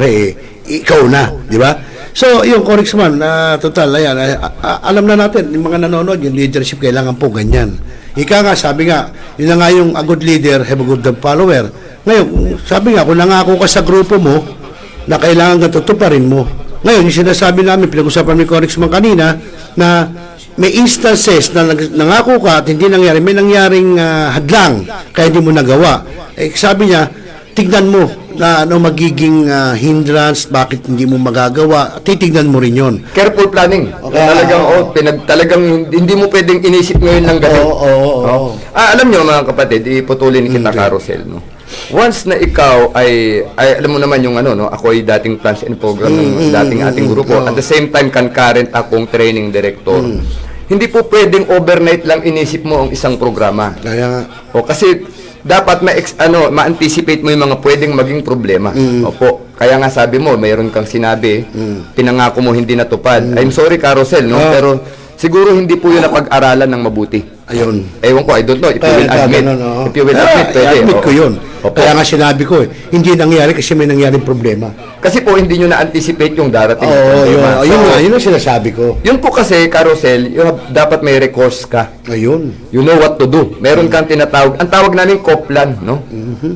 ikaw na, di ba? So, yung Congressman, total, ayan, alam na natin, yung mga nanonood, yung leadership, kailangan po ganyan. Ika nga, sabi nga, yun na nga yung a good leader, have a good follower. Ngayon, sabi nga, kung nangako ka sa grupo mo, na kailangan ka tutuparin mo. Ngayon, yung sinasabi namin, pinag-usapan ni Congressman kanina, na may instances na nangako ka at hindi nangyari, may nangyaring hadlang, kaya hindi mo nagawa. Sabi niya, tignan mo na ano magiging hindrance, bakit hindi mo magagawa, titignan mo rin yon. Careful planning. Okay. Talagang hindi mo pwedeng inisip ngayon ng gabi. Alam nyo mga kapatid, iputulin kita Carosel, no? Once na ikaw ay alam mo naman yung ano, no, ako ay dating plans and program ng dating ating grupo, at the same time concurrent akong training director. Hindi po pwedeng overnight lang inisip mo ang isang programa. Kaya nga. Kasi dapat ma-anticipate mo yung mga pwedeng maging problema. Opo. Kaya nga sabi mo, mayroon kang sinabi, pinangako mo hindi natupad. I'm sorry, Carosel, no? Pero siguro hindi po yun napag-aralan ng mabuti. Ayun. Ewan ko, I don't know. If you will admit. If you will admit, pwede. I-admit ko yun. Kaya nga sinabi ko, hindi nangyari kasi may nangyaring problema. Kasi po, hindi nyo na-anticipate yung darating. Yun ang sinasabi ko. Yun po kasi, Carosel, dapat may recourse ka. Ayun. You know what to do. Meron kang tinatawag. Ang tawag namin co-plan, no?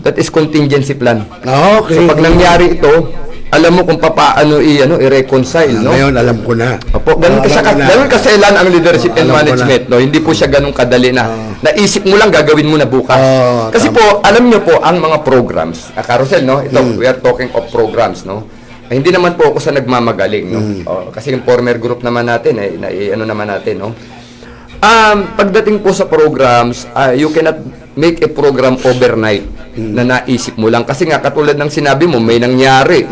That is contingency plan. Okay. So, pag nangyari ito, alam mo kung paano i-reconcile, no? Ngayon, alam ko na. Opo, ganun kasailan ang leadership and management, no? Hindi po siya ganun kadali na naisip mo lang, gagawin mo na bukas. Kasi po, alam nyo po, ang mga programs, Carosel, no? Ito, we are talking of programs, no? Hindi naman po ako sa nagmamagaling, no? Kasi yung former group naman natin, naman natin, no? Pagdating po sa programs, you cannot make a program overnight na naisip mo lang. Kasi nga, katulad ng sinabi mo, may nangyari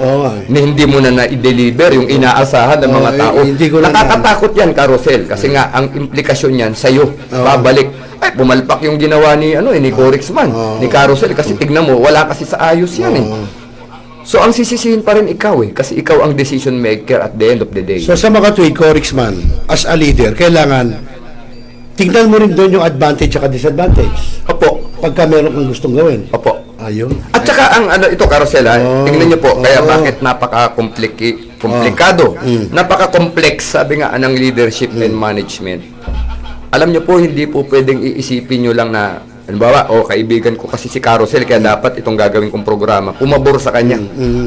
na hindi mo na na-deliver yung inaasahan ng mga tao. Nakakatakot yan, Carosel. Kasi nga, ang implikasyon yan sa'yo, babalik. Ay, pumalpak yung ginawa ni Congressman, ni Carosel. Kasi tignan mo, wala kasi sa ayos yan So, ang sisisihin pa rin ikaw kasi ikaw ang decision maker at the end of the day. So, sa mga tuwing Congressman, as a leader, kailangan tignan mo rin doon yung advantage at disadvantage. Opo. Pagka meron kang gustong gawin. Opo. Ayun. At saka ang ito, Carosel, tingnan niyo po, kaya bakit napaka-komplikado, napaka-complex, sabi nga ng leadership and management. Alam niyo po, hindi po pwedeng iisipin niyo lang na, halimbawa, kaibigan ko kasi si Carosel, kaya dapat itong gagawin kong programa, pumabor sa kanya.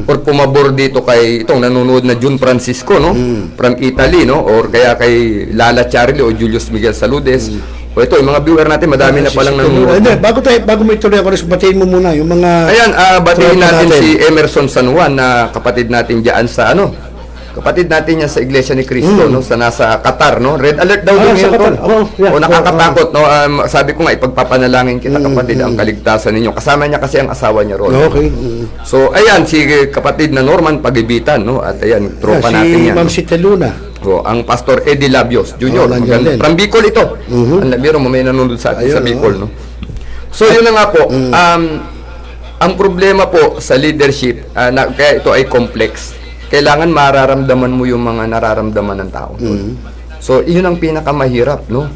Or pumabor dito kay itong nanonood na Jun Francisco, no? From Italy, no? Or kaya kay Lala Charlie o Julius Miguel Saludes. O ito, yung mga viewer natin, madami na palang nanonood. Bago mo ituloy ako, batiin mo muna yung mga... Ayan, batiin natin si Emerson San Juan na kapatid natin diyan sa kapatid natin yan sa Iglesia ni Cristo, no? Sa nasa Qatar, no? Red alert daw yung ngayon. Nakakatakot, no? Sabi ko nga, ipagpapanalangin kita, kapatid, ang kaligtasan ninyo. Kasama niya kasi ang asawa niya ron. Okay. So, ayan, si kapatid na Norman Pagibitan, no? At ayan, tropa natin yan. Si Ma'am Sita Luna. Ang Pastor Eddie Labios Jr. From Bicol ito. Ang labiro mo, may nanonood sa atin sa Bicol, no? So, yun na nga po. Ang problema po sa leadership, kaya ito ay complex. Kailangan mararamdaman mo yung mga nararamdaman ng tao. So, yun ang pinakamahirap, no?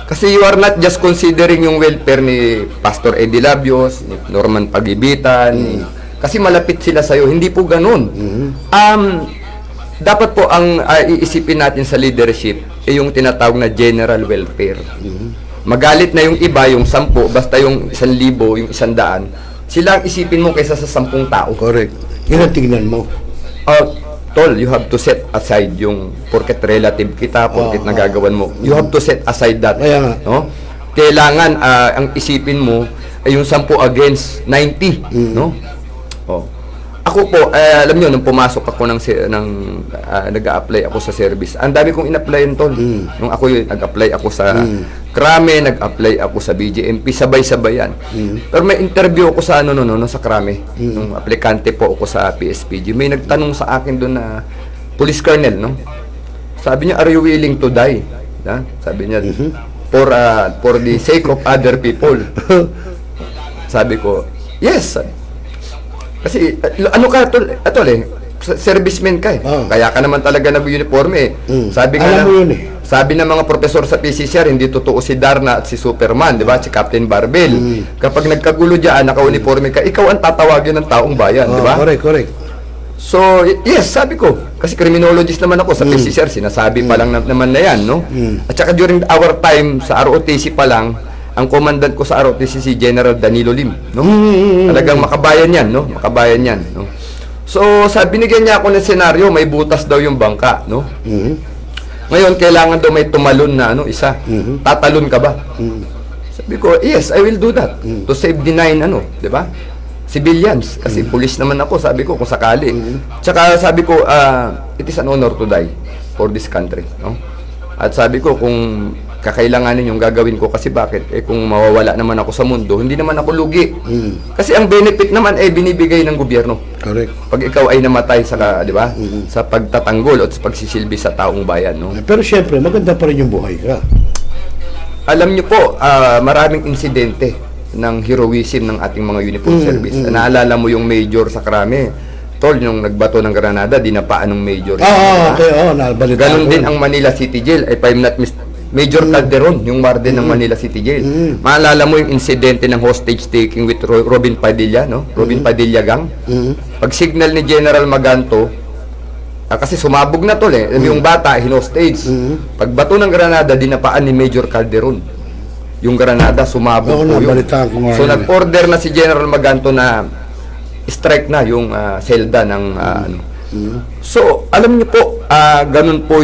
Kasi you are not just considering yung welfare ni Pastor Eddie Labios, ni Norman Pagibitan, kasi malapit sila sa'yo. Hindi po ganun. Dapat po ang iisipin natin sa leadership yung tinatawag na general welfare. Magalit na yung iba, yung 10, basta yung 1,000, yung 100, sila ang isipin mo kaysa sa 10 tao. Correct. Yun ang tingnan mo. Tol, you have to set aside yung porket relative kita, porket nagagawan mo. You have to set aside that. Kaya nga. No? kailangan ang isipin mo ay yung 10 against 90, no? Oh. Ako po, alam niyo nung pumasok ako nag-a-apply ako sa service. Ang dami kong in-applyan tol. Nung ako nag-apply ako sa Krame, nag-apply ako sa BJMP, sabay-sabay yan. Pero may interview ako sa sa Krame. Nung aplikante po ako sa PSPG. May nagtanong sa akin doon na police colonel, no? Sabi niya, "Are you willing to die?" Sabi niya, for the sake of other people. Sabi ko, "Yes." Kasi, ano ka, serviceman ka eh. Kaya ka naman talaga nag-uniforme eh. Sabi nga Alam mo yun eh. Sabi ng mga profesor sa PCCR, hindi totoo si Darna at si Superman, di ba? Si Captain Barbell. Kapag nagkagulo dyan, naka-uniforme ka, ikaw ang tatawagin ng taong bayan, di ba? Correct. So, yes, sabi ko. Kasi criminologist naman ako sa PCCR, sinasabi pa lang naman na yan, no? At saka during our time, sa ROTC pa lang, ang commandant ko sa ROTC si General Danilo Lim, no? Talagang makabayan yan, no? Makabayan yan, no? So, binigyan niya ako ng senaryo, may butas daw yung bangka, no? Ngayon, kailangan daw may tumalon na, isa. Tatalon ka ba? Sabi ko, yes, I will do that. To save the 9, di ba? Civilians. Kasi police naman ako, sabi ko, kung sakali. Tsaka sabi ko, it is an honor to die for this country, no? At sabi ko, kung kakailanganin yung gagawin ko, kasi bakit? Kung mawawala naman ako sa mundo, hindi naman ako lugi. Kasi ang benefit naman binibigay ng gobyerno. Correct. Pag ikaw ay namatay sa, di ba? Sa pagtatanggol at sa pagsisilbi sa taong bayan, no? Pero syempre, maganda pa rin yung buhay ka. Alam niyo po, maraming insidente ng heroism ng ating mga uniform service. Naalala mo yung major sa Krame, tol, yung nagbato ng Granada, dinapaan ng major. Nabalita Ganon ko. din ang Manila City Jail, if I'm not Major Calderon, yung warden ng Manila City Jail. Maalala mo yung insidente ng hostage taking with Robin Padilla, no? Robin Padilla gang. Pag signal ni General Maganto, kasi sumabog na tol yung bata, hinostage. Pag bato ng Granada, dinapaan ni Major Calderon. Yung Granada, sumabog po yun. So nag-order na si General Maganto na strike na yung selda ng So, alam niyo po, ganun po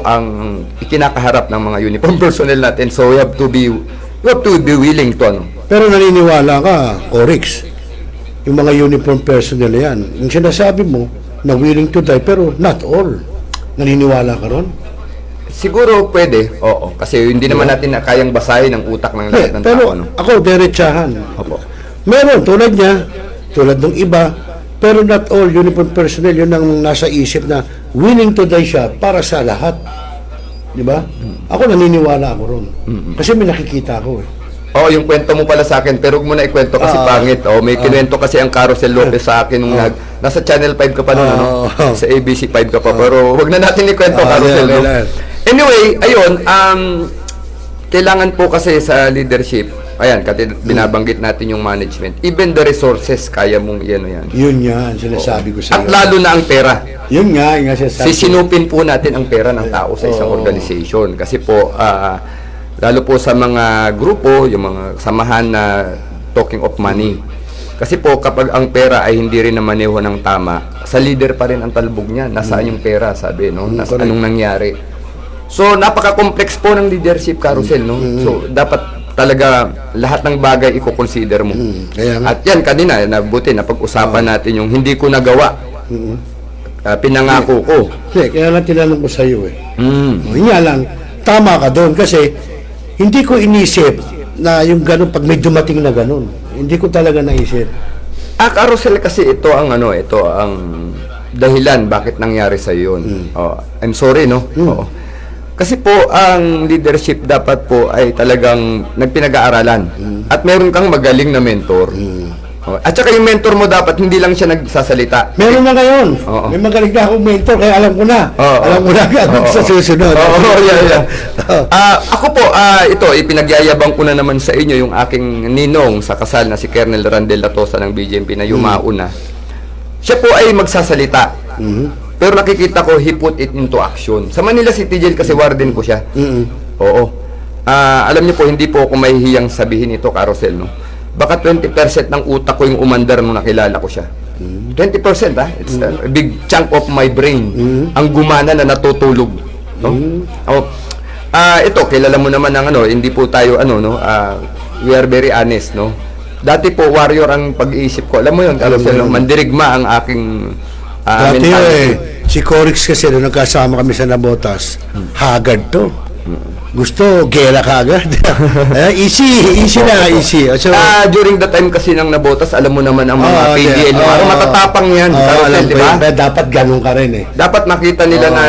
ang ikinakaharap ng mga uniform personnel natin. So, you have to be willing to Pero naniniwala ka, Corix, yung mga uniform personnel yan, yung sinasabi mo, na willing to die, pero not all. Naniniwala ka ron? Siguro pwede, oo. Kasi hindi naman natin na kayang basahin ang utak ng lahat ng pero tao. ako, derechahan. Opo. Meron, tulad niya, tulad ng iba, pero not all uniform personnel, yun ang nasa isip na willing to die siya para sa lahat. Di ba? Ako naniniwala ako ron. Kasi may nakikita ako eh. Oo, yung kwento mo pala sa akin, pero huwag mo na ikwento kasi pangit. May kinuwento kasi ang Carousel Lopez sa akin nung nasa Channel 5 ka pa noon, sa ABC 5 ka pa. Pero huwag na natin ikwento, Carousel. No? Anyway, ayun, kailangan po kasi sa leadership, ayan, binabanggit natin yung management. Even the resources, kaya mong yan. Yun nga, sinasabi ko sa At lalo na ang pera. Yun nga, yung sinasabi ko. Sisinupin po natin ang pera ng tao sa isang organization. Kasi po, lalo po sa mga grupo, yung mga samahan na talking of money. Kasi po, kapag ang pera ay hindi rin namaneho ng tama, sa leader pa rin ang talbog niya. Nasaan yung pera, sabi, no? Anong nangyari? So, napaka-complex po ng leadership, Carousel, no? So, dapat talaga lahat ng bagay i-consider mo. At yan, kanina, buti na pag-usapan natin yung hindi ko nagawa. Pinangako ko. Kaya lang tinanong ko sa iyo eh. Yun nga lang, tama ka doon kasi hindi ko inisip na yung ganun, pag may dumating na ganun. Hindi ko talaga naisip. Carousel kasi ito ang dahilan bakit nangyari sa yun. I'm sorry, no? Oo. Kasi po, ang leadership dapat po ay talagang nagpinag-aaralan. At meron kang magaling na mentor. At saka yung mentor mo dapat hindi lang siya nagsasalita. Meron na ngayon. May magaling na akong mentor, kaya alam ko na. Alam ko na agad sa susunod. Ako po, ito, ipinagyayabang ko na naman sa inyo yung aking ninong sa kasal na si Colonel Randel Latosa ng BJMP na yumauna. Siya po ay magsasalita. Pero nakikita ko, he put it into action. Sa Manila City Jail kasi warden ko siya. Oo. Alam niyo po, hindi po ako mahihiyang sabihin ito, Carousel, no? Baka 20% ng utak ko yung umandar nung nakilala ko siya. 20%, It's a big chunk of my brain ang gumana na natutulog. No? Ito, kilala mo naman ng ano, hindi po tayo we are very honest, no? Dati po warrior ang pag-iisip ko. Alam mo 'yun, Carosel, no? Mandirigma ang aking Dati mentality. si Corix kasi nung nagkasama kami sa Nabotas, haggard to. Gusto, gera ka agad. Easy na. So, During the time kasi ng Nabotas, alam mo naman ang mga PDL. Matatapang yan, Carosel, alam di ko ba? yun. Dapat ganun ka rin eh. Dapat makita nila na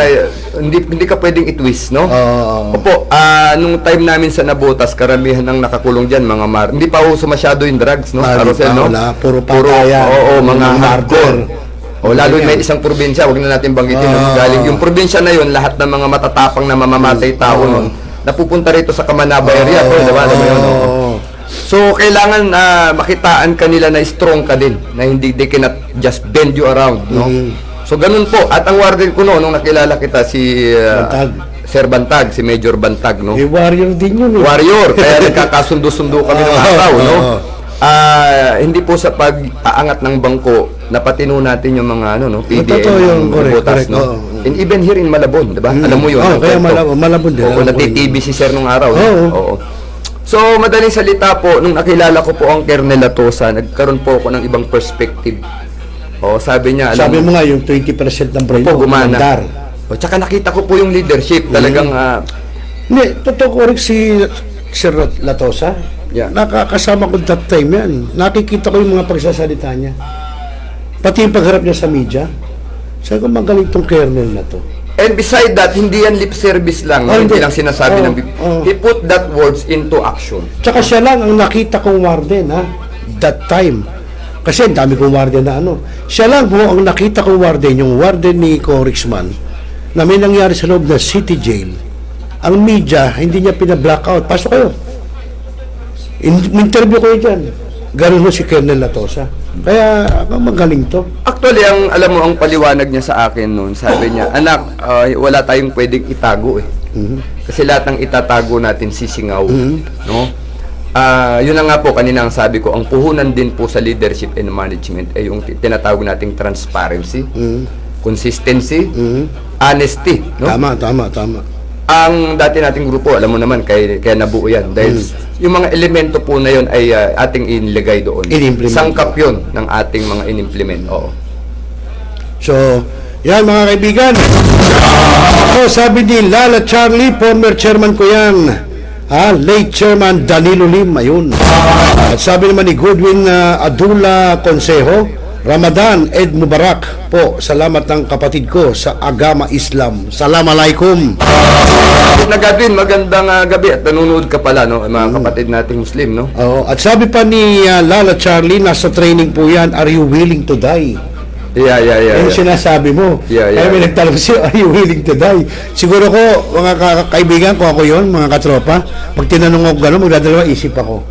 hindi ka pwedeng i-twist, no? Oo. Opo, nung time namin sa Nabotas, karamihan ng nakakulong dyan, mga hindi pa uso masyado yung drugs, no? Carosel, no? Puro patayan. Oo, mga Mga hardcore. O lalo Ganyan. may isang probinsya, wag na natin banggitin. no? Galing yung probinsya na yun, lahat ng mga matatapang na mamamatay tao nun, napupunta rito sa Kamanaba area. Diba? Alam mo yun, no? So, kailangan makitaan kanila na strong ka din, na hindi they cannot just bend you around, no? So, ganun po. At ang warden ko nung nakilala kita, si Bantag. Sir Bantag, si Major Bantag, no? Warrior din yun eh. Warrior, kaya nagkakasundo-sundo kami ng araw, no? Hindi po sa pag-aangat ng bangko, napatino natin yung mga PDL, Totoo yung Nabotas, correct. no? And even here in Malabon, diba? Alam mo yun. ang kaya kwento. Malabon din. Oo, alam ko nati-TV si Sir nung araw. Oo. Oo. So, madaling salita po, nung nakilala ko po ang Kernel Latosa, nagkaroon po ako ng ibang perspective. Sabi niya, alam Sabi mo nga yung 20% ng brain po, mo, gumana. mandar. Tsaka nakita ko po yung leadership, talagang, Hindi, totoo correct si Sir Latosa. Yeah. Nakakasama ko that time yan. Nakikita ko yung mga pagsasalita niya. Pati yung pagharap niya sa media. Sabi ko, magaling tong kernel na to. and beside that, hindi yan lip service lang, no? Hindi Hindi. lang sinasabi ng he put that words into action. Tsaka siya lang ang nakita kong warden, ha? That time. Kasi ang dami kong warden na ano. Siya lang po ang nakita kong warden, yung warden ni Corixman, na may nangyari sa loob ng city jail. Ang media, hindi niya pina-blackout. Pasok kayo. Interview kayo dyan. Ganun mo si Colonel Latosa. Kaya, magaling to. Actually, alam mo, ang paliwanag niya sa akin noon, sabi niya, anak, wala tayong pwedeng itago eh. Kasi lahat ng itatago natin sisingaw. No? Yun na nga po, kanina ang sabi ko, ang puhunan din po sa leadership and management ay yung tinatawag nating transparency, consistency, honesty. No? Tama. Ang dati nating grupo, alam mo naman, kaya nabuo yan. Dahil yung mga elemento po na yun ay ating inilagay doon. In-implement. Sangkap yun ng ating mga in-implement. Oo. So, yan mga kaibigan. Sabi ni Lala Charlie, former chairman ko yan. Late chairman Danilo Lim, ayun. At sabi naman ni Goodwin Adula Consejo, Ramadan Ed Mubarak po, salamat ng kapatid ko sa Agama Islam. Assalamualaikum. Nagadwin, magandang gabi at nanonood ka pala, no, mga kapatid nating Muslim, no? At sabi pa ni Lala Charlie, nasa training po yan, are you willing to die? Yeah. Yung sinasabi mo. Yeah. Kaya may nagtanong siya, are you willing to die? Siguro ko, mga kaibigan ko, ako yon, mga katropa, pag tinanong ako gano'n, magdadalawa isip ako.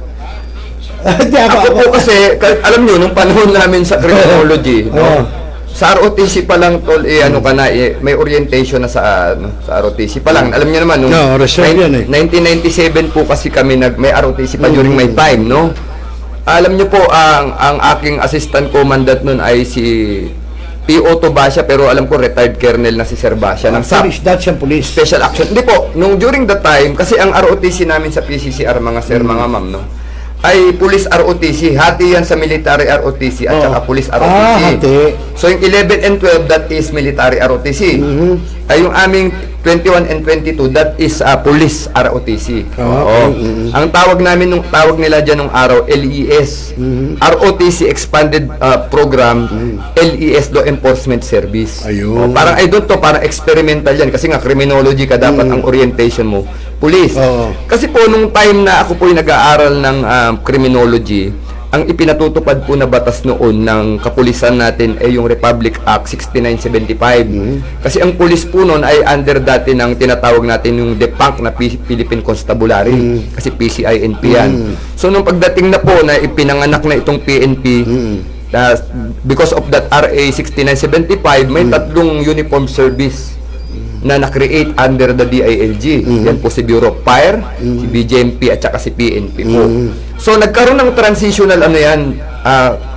Ako po kasi, alam nyo, nung panahon namin sa criminology, no, sa ROTC pa lang, tol, may orientation na sa ROTC pa lang. Alam nyo naman, nung 1997 po kasi kami may ROTC pa during my time, no? Alam nyo po, ang aking assistant commandant nun ay si P.O. Basha, pero alam ko retired colonel na si Sir Basha ng SAP. Dutch and police. Special Action. Hindi po, during the time, kasi ang ROTC namin sa PCCR, mga sir, mga ma'am, no, ay police ROTC. Hati yan sa military ROTC at saka police ROTC. Hati. So yung 11 and 12, that is military ROTC. Ay yung aming 21 and 22, that is police ROTC. Ang tawag nila dyan nung araw, LES. ROTC Expanded Program, LES Law Enforcement Service. Ayun. Parang experimental yan. Kasi nga, criminology ka, dapat ang orientation mo, police. Kasi po, nung time na ako po yung nag-aaral ng criminology, ang ipinatutupad po na batas noon ng kapulisan natin ay yung Republic Act 6975. Kasi ang pulis po noon ay under dati ng tinatawag natin yung DEPANC na Philippine Constabulary. Kasi PCINP yan. So nung pagdating na po na ipinanganak na itong PNP, because of that RA 6975, may tatlong uniform service na na-create under the DILG. Yan po si Bureau of Fire, si BJMP at saka si PNP po. So nagkaroon ng transitional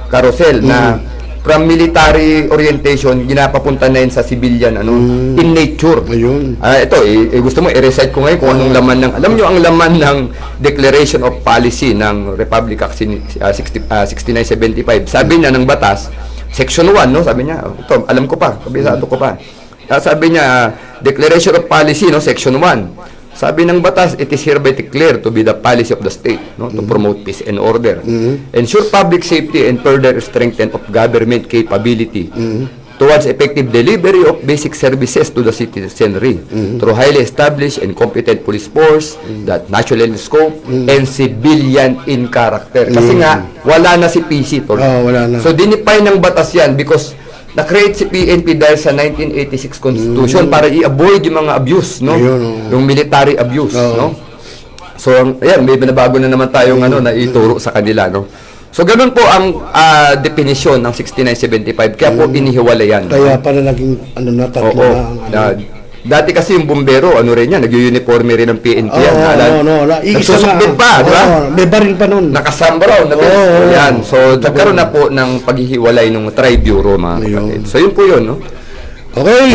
carousel na from military orientation, ginapapunta na yun sa civilian, in nature. Ayun. Ito, gusto mo, i-recite ko ngayon kung anong laman ng, alam nyo ang laman ng Declaration of Policy ng Republic Act 6975. Sabi niya ng batas, Section 1, no? Sabi niya, ito, alam ko pa, kabisado ko pa. Sabi niya, Declaration of Policy, no? Section 1. Sabi ng batas, it is hereby declared to be the policy of the state, no, to promote peace and order, ensure public safety, and further strengthen of government capability towards effective delivery of basic services to the citizenry through highly established and competent police force that national in scope and civilian in character. Kasi nga, wala na si PC, tol. Wala na. So, dinipay ng batas yan because na-create si PNP dahil sa 1986 Constitution para i-avoid yung mga abuse, no? Ayun, Yung military abuse, no? So, ayan, may binabago na naman tayong na ituro sa kanila, no? So, ganun po ang definisyon ng 6975. Kaya po inihiwalayan. Kaya pala naging tatlo Oo. na ang Dati kasi yung bumbero, rin yan, nag-uniforme rin ng PNP yan. Igisa Nagsusukbit pa, di ba? May baril pa nun. Nakasambaraw na yan. So, nagkaroon na po ng paghihiwalay ng tri-bureau, mga kapatid. So, yun po yun, no? Okay.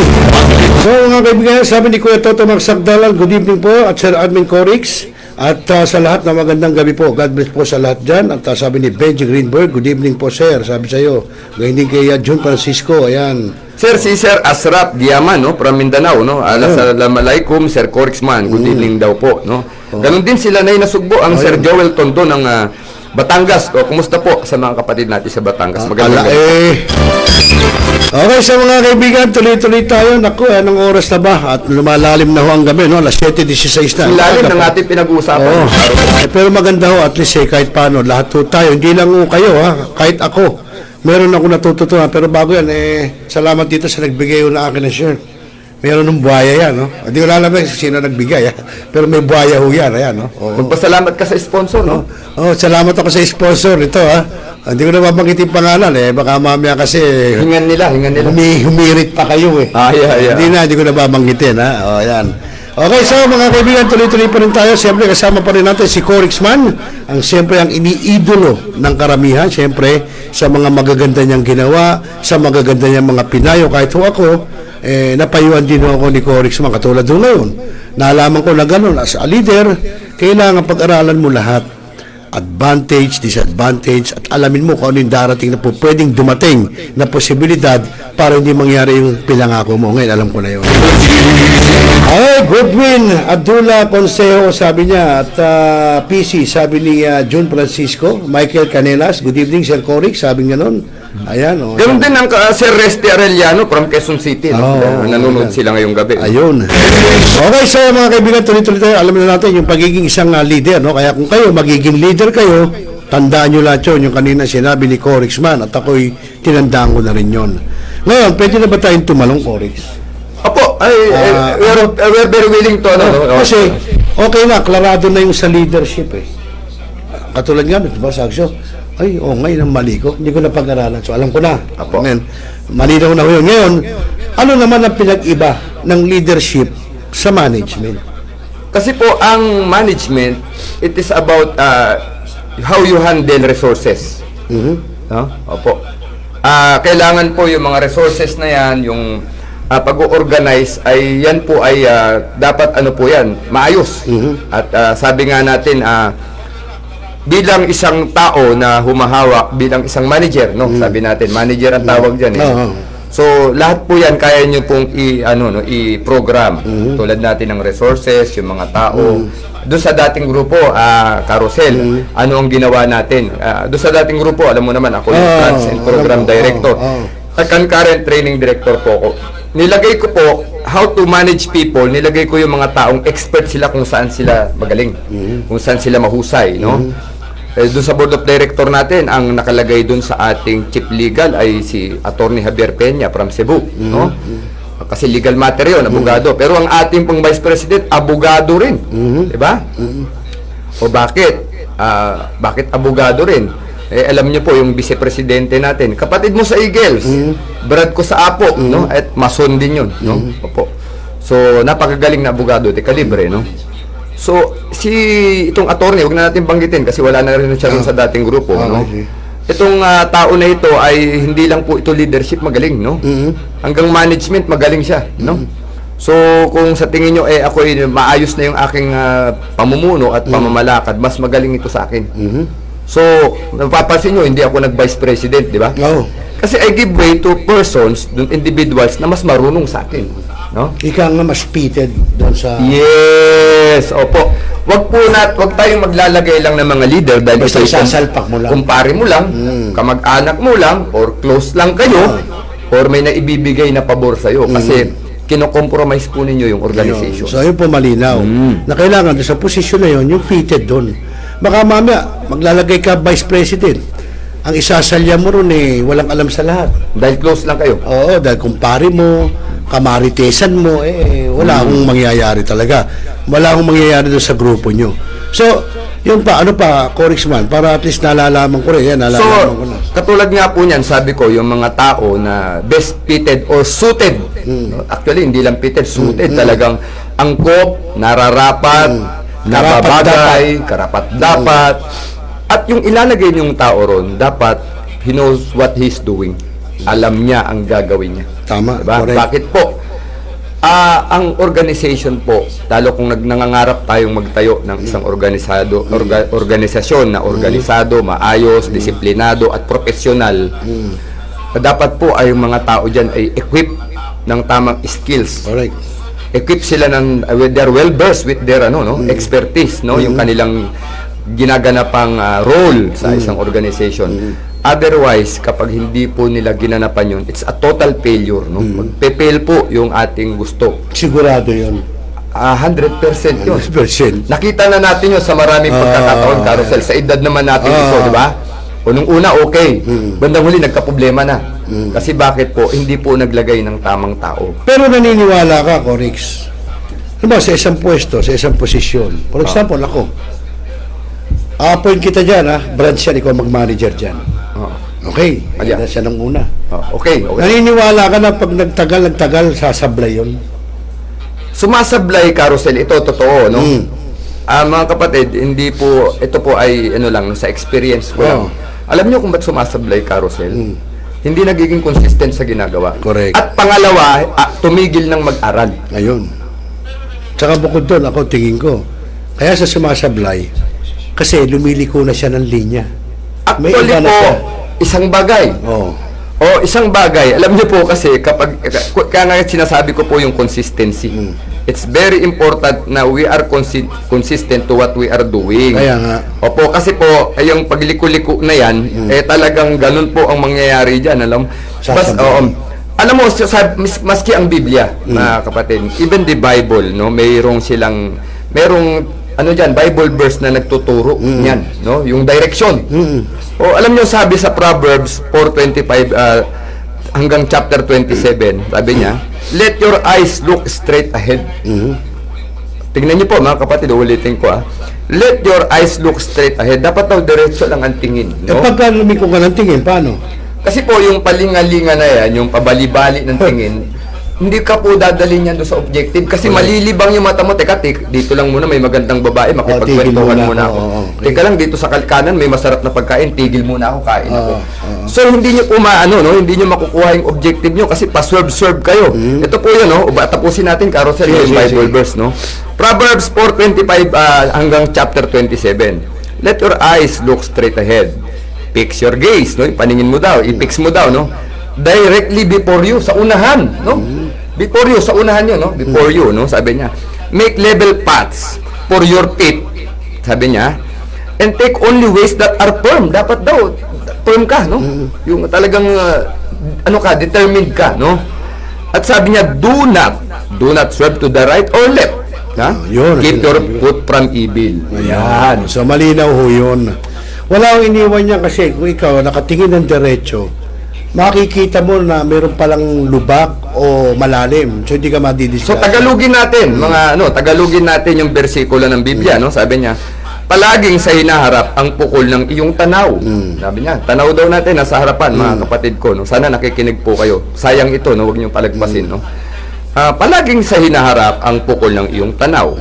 So, mga kaibigan, sabi ni Kuya Toto Magsagdalan, good evening po, at Sir Admin Corix. At sa lahat na magandang gabi po. God bless po sa lahat dyan. At sabi ni Benji Greenberg, good evening po, sir. Sabi sa'yo, good evening kay June Francisco. Ayan. Sir, si Sir Asrap Diaman, no, from Mindanao, no. Assalamualaikum, Sir Corixman. Good evening daw po, no. Ganon din sila na nasugbo ang Sir Joel Tondo ng Batangas. O, kumusta po sa mga kapatid natin sa Batangas? Magandang gabi. Okay, sa mga kaibigan, tuloy-tuloy tayo. Naku, anong oras na ba? At lumalalim na ho ang gabi, no? Alas 7:16 na. Ang lalim ng ating pinag-uusapan. Pero maganda ho, at least kahit paano, lahat ho tayo. Hindi lang ho kayo, ha? Kahit ako. Meron ako natututunan. Pero bago yan, salamat dito sa nagbigay ho na akin ng shirt. Meron ng buhaya yan, no? Hindi ko alam sino nagbigay, ha? Pero may buhaya ho yan, ayan, no? Magpasalamat ka sa sponsor, no? Salamat ako sa sponsor ito, ha? Hindi ko na mabanggit yung pangalan, baka mamaya kasi Hingan nila. humirit pa kayo, Yeah. Hindi ko na babanggitin, ha? Yan. Okay, so mga kaibigan, tuloy-tuloy pa rin tayo. Siyempre, kasama pa rin natin si Corixman, siyempre ang iniidolo ng karamihan, siyempre, sa mga magaganda niyang ginawa, sa magaganda niyang mga pinayo. Kahit ho ako, napayuan din ako ni Corixman, katulad ho ngayon. Naalaman ko na gano'n, as a leader, kailangan pag-aralan mo lahat. Advantage, disadvantage, at alamin mo kung ano yung darating na po pwedeng dumating na posibilidad para hindi mangyari yung pinangako mo. Ngayon, alam ko na yun. Ay, Goodwin Abdullah Consejo, sabi niya, at PC, sabi ni June Francisco, Michael Canelas, good evening, Sir Corix, sabi nga nun. Ayan, Ganun din ang Sir Resty Arellano from Quezon City, no? Nanonood sila ngayong gabi. Ayun. Okay, so mga kaibigan, tuloy-tuloy tayo. Alam na natin yung pagiging isang leader, no? Kaya kung kayo, magiging leader kayo, tandaan nyo lahat yun, yung kanina sinabi ni Corixman, at ako'y tinandaan ko na rin yun. Ngayon, pwede na ba tayong tumalong, Corix? Opo, we're very willing to, no? Kasi, okay na, klarado na yung sa leadership, Katulad nga, diba, Sagsyo? Ay, ngayon ang mali ko. Hindi ko na pag-aralan. So, alam ko na. Apo. Ngayon, malinaw na ko yun. Ngayon, ano naman ang pinag-iba ng leadership sa management? Kasi po, ang management, it is about how you handle resources. No? Opo. Kailangan po yung mga resources na yan, yung pag-organize ay yan po ay dapat ano po yan, maayos. At sabi nga natin, bilang isang tao na humahawak, bilang isang manager, no? Sabi natin, manager ang tawag diyan, So, lahat po yan kaya niyo pong i-program. Tulad natin ng resources, yung mga tao. Doon sa dating grupo, Carousel, ano ang ginawa natin? Doon sa dating grupo, alam mo naman, ako yung Plans and Program Director. At concurrent training director po ako. Nilagay ko po how to manage people, nilagay ko yung mga taong expert sila kung saan sila magaling, kung saan sila mahusay, no? Doon sa board of director natin, ang nakalagay doon sa ating chief legal ay si Attorney Javier Peña from Cebu, no? Kasi legal matter yun, abogado. Pero ang ating pong vice president, abogado rin, di ba? O bakit? Bakit abogado rin? Alam niyo po yung vice-presidente natin, kapatid mo sa Eagles, brad ko sa Apo, no? At mason din yun, no? Opo. So, napakagaling na abogado, de kalibre, no? So, itong attorney, huwag na natin banggitin kasi wala na rin siya sa dating grupo, no? itong tao na ito ay hindi lang po ito leadership magaling, no? Hanggang management magaling siya, no? So, kung sa tingin nyo, ako maayos na yung aking pamumuno at pamamalakad, mas magaling ito sa akin. So, napapansin nyo, hindi ako nag-vice president, di ba? Oo. Kasi I give way to persons, individuals na mas marunong sa akin, no? Ika nga mas pitted doon sa... Yes, opo. Wag tayong maglalagay lang ng mga leader dahil Basta ito'y isasalpak mo lang. kumpare mo lang, kamag-anak mo lang, or close lang kayo, or may naibibigay na pabor sa'yo. Kasi kino-compromise po ninyo yung organization. So, ayun po malinaw. Na kailangan doon sa posisyon na yun, yung fitted doon. Baka mamaya, maglalagay ka vice president. Ang isasalya mo ron walang alam sa lahat. Dahil close lang kayo. Oo, dahil kumpare mo, kamaritesan mo, wala akong mangyayari talaga. Wala akong mangyayari doon sa grupo nyo. So, yung pa, ano pa, Corixman, para at least nalalaman ko rin. Yan, So, nalalaman ko na. katulad nga po niyan, sabi ko, yung mga tao na best fitted or suited. No? Actually, hindi lang fitted, suited. Talagang angkop, nararapat, nababagay, karapat-dapat. At yung ilalagay niyong tao ron, dapat he knows what he's doing. Alam niya ang gagawin niya. Tama, Diba? correct. Bakit po? Ang organization po, lalo kung nangangarap tayong magtayo ng isang organisasyon na organisado, maayos, disiplinado at profesional, dapat po ay yung mga tao dyan ay equip ng tamang skills. Correct. Equip sila they're well versed with their expertise, no, yung kanilang ginaganapang role sa isang organization. Otherwise, kapag hindi po nila ginanapan yun, it's a total failure, no? Magpe-fail po yung ating gusto. Sigurado yun. 100% yun. 100%. Nakita na natin yun sa maraming pagkakataon, Carousel. Sa edad naman natin ito, di ba? O nung una, okay. Bandang huli, nagka-problema na. Kasi bakit po? Hindi po naglagay ng tamang tao. Pero naniniwala ka, Corix. Ano ba, sa isang pwesto, sa isang posisyon. For example, ako. A-appoint kita dyan, branch yan, ikaw mag-manager dyan. Okay, Ayan. yan siya nung una. Okay. Naniniwala ka na pag nagtagal, sasablay yun? Sumasablay, Carousel, ito totoo, no? Mga kapatid, hindi po, ito po ay lang, sa experience ko lang. Alam niyo kung ba't sumasablay, Carousel? Hindi nagiging consistent sa ginagawa. Correct. At pangalawa, tumigil ng mag-aral. Ayun. Tsaka bukod doon, ako tingin ko, kaya sa sumasablay, kasi lumiliko na siya ng linya. May Actually iba na po, siya. isang bagay. Isang bagay. Alam niyo po kasi, kaya nga sinasabi ko po yung consistency. It's very important na we are consistent to what we are doing. Kaya nga. Opo, kasi po, yung pagliko-liko na yan, talagang ganun po ang mangyayari dyan. Alam mo, maski ang Biblia, mga kapatid, even the Bible, no, mayroong Bible verse na nagtuturo niyan, no, yung direction. Alam niyo, sabi sa Proverbs 4:25 hanggang chapter 27, sabi niya, let your eyes look straight ahead. Tingnan niyo po, mga kapatid, ulitin ko let your eyes look straight ahead. Dapat daw diretso lang ang tingin, no? Pagka lumiko ka ng tingin, paano? Kasi po, yung palingalinga na yan, yung pabali-bali ng tingin, hindi ka po dadalhin yan doon sa objective kasi malilibang yung mata mo. Teka, dito lang muna may magandang babae, makipagkwentuhan muna ako. Okay. Teka lang, dito sa kanan may masarap na pagkain, tigil muna ako, kain ako. So, hindi nyo po hindi nyo makukuha yung objective nyo kasi pa-serve kayo. Ito po yun, tapusin natin, Carousel, yung Bible verse, no? Proverbs 4:25 hanggang chapter 27. Let your eyes look straight ahead. Fix your gaze, no? Paningin mo daw, i-fix mo daw, no? Directly before you, sa unahan, no? Before you, sa unahan yun, no? Before you, no? Sabi niya, make level paths for your feet, sabi niya, and take only ways that are firm. Dapat daw, firm ka, no? Yung talagang, determined ka, no? At sabi niya, do not swerve to the right or left. Yun. Keep your foot from evil. Ayan. So, malinaw ho yun. Wala akong iniwan niya kasi kung ikaw nakatingin ng diretso, makikita mo na meron palang lubak o malalim. So, hindi ka madidiscuss. So, tagalugin natin, tagalugin natin yung bersikulo ng Biblia, no? Sabi niya, palaging sa hinaharap ang pukol ng iyong tanaw. Sabi niya, tanaw daw natin nasa harapan, mga kapatid ko, no? Sana nakikinig po kayo. Sayang ito, no? Huwag niyong palagpasin, no? Palaging sa hinaharap ang pukol ng iyong tanaw.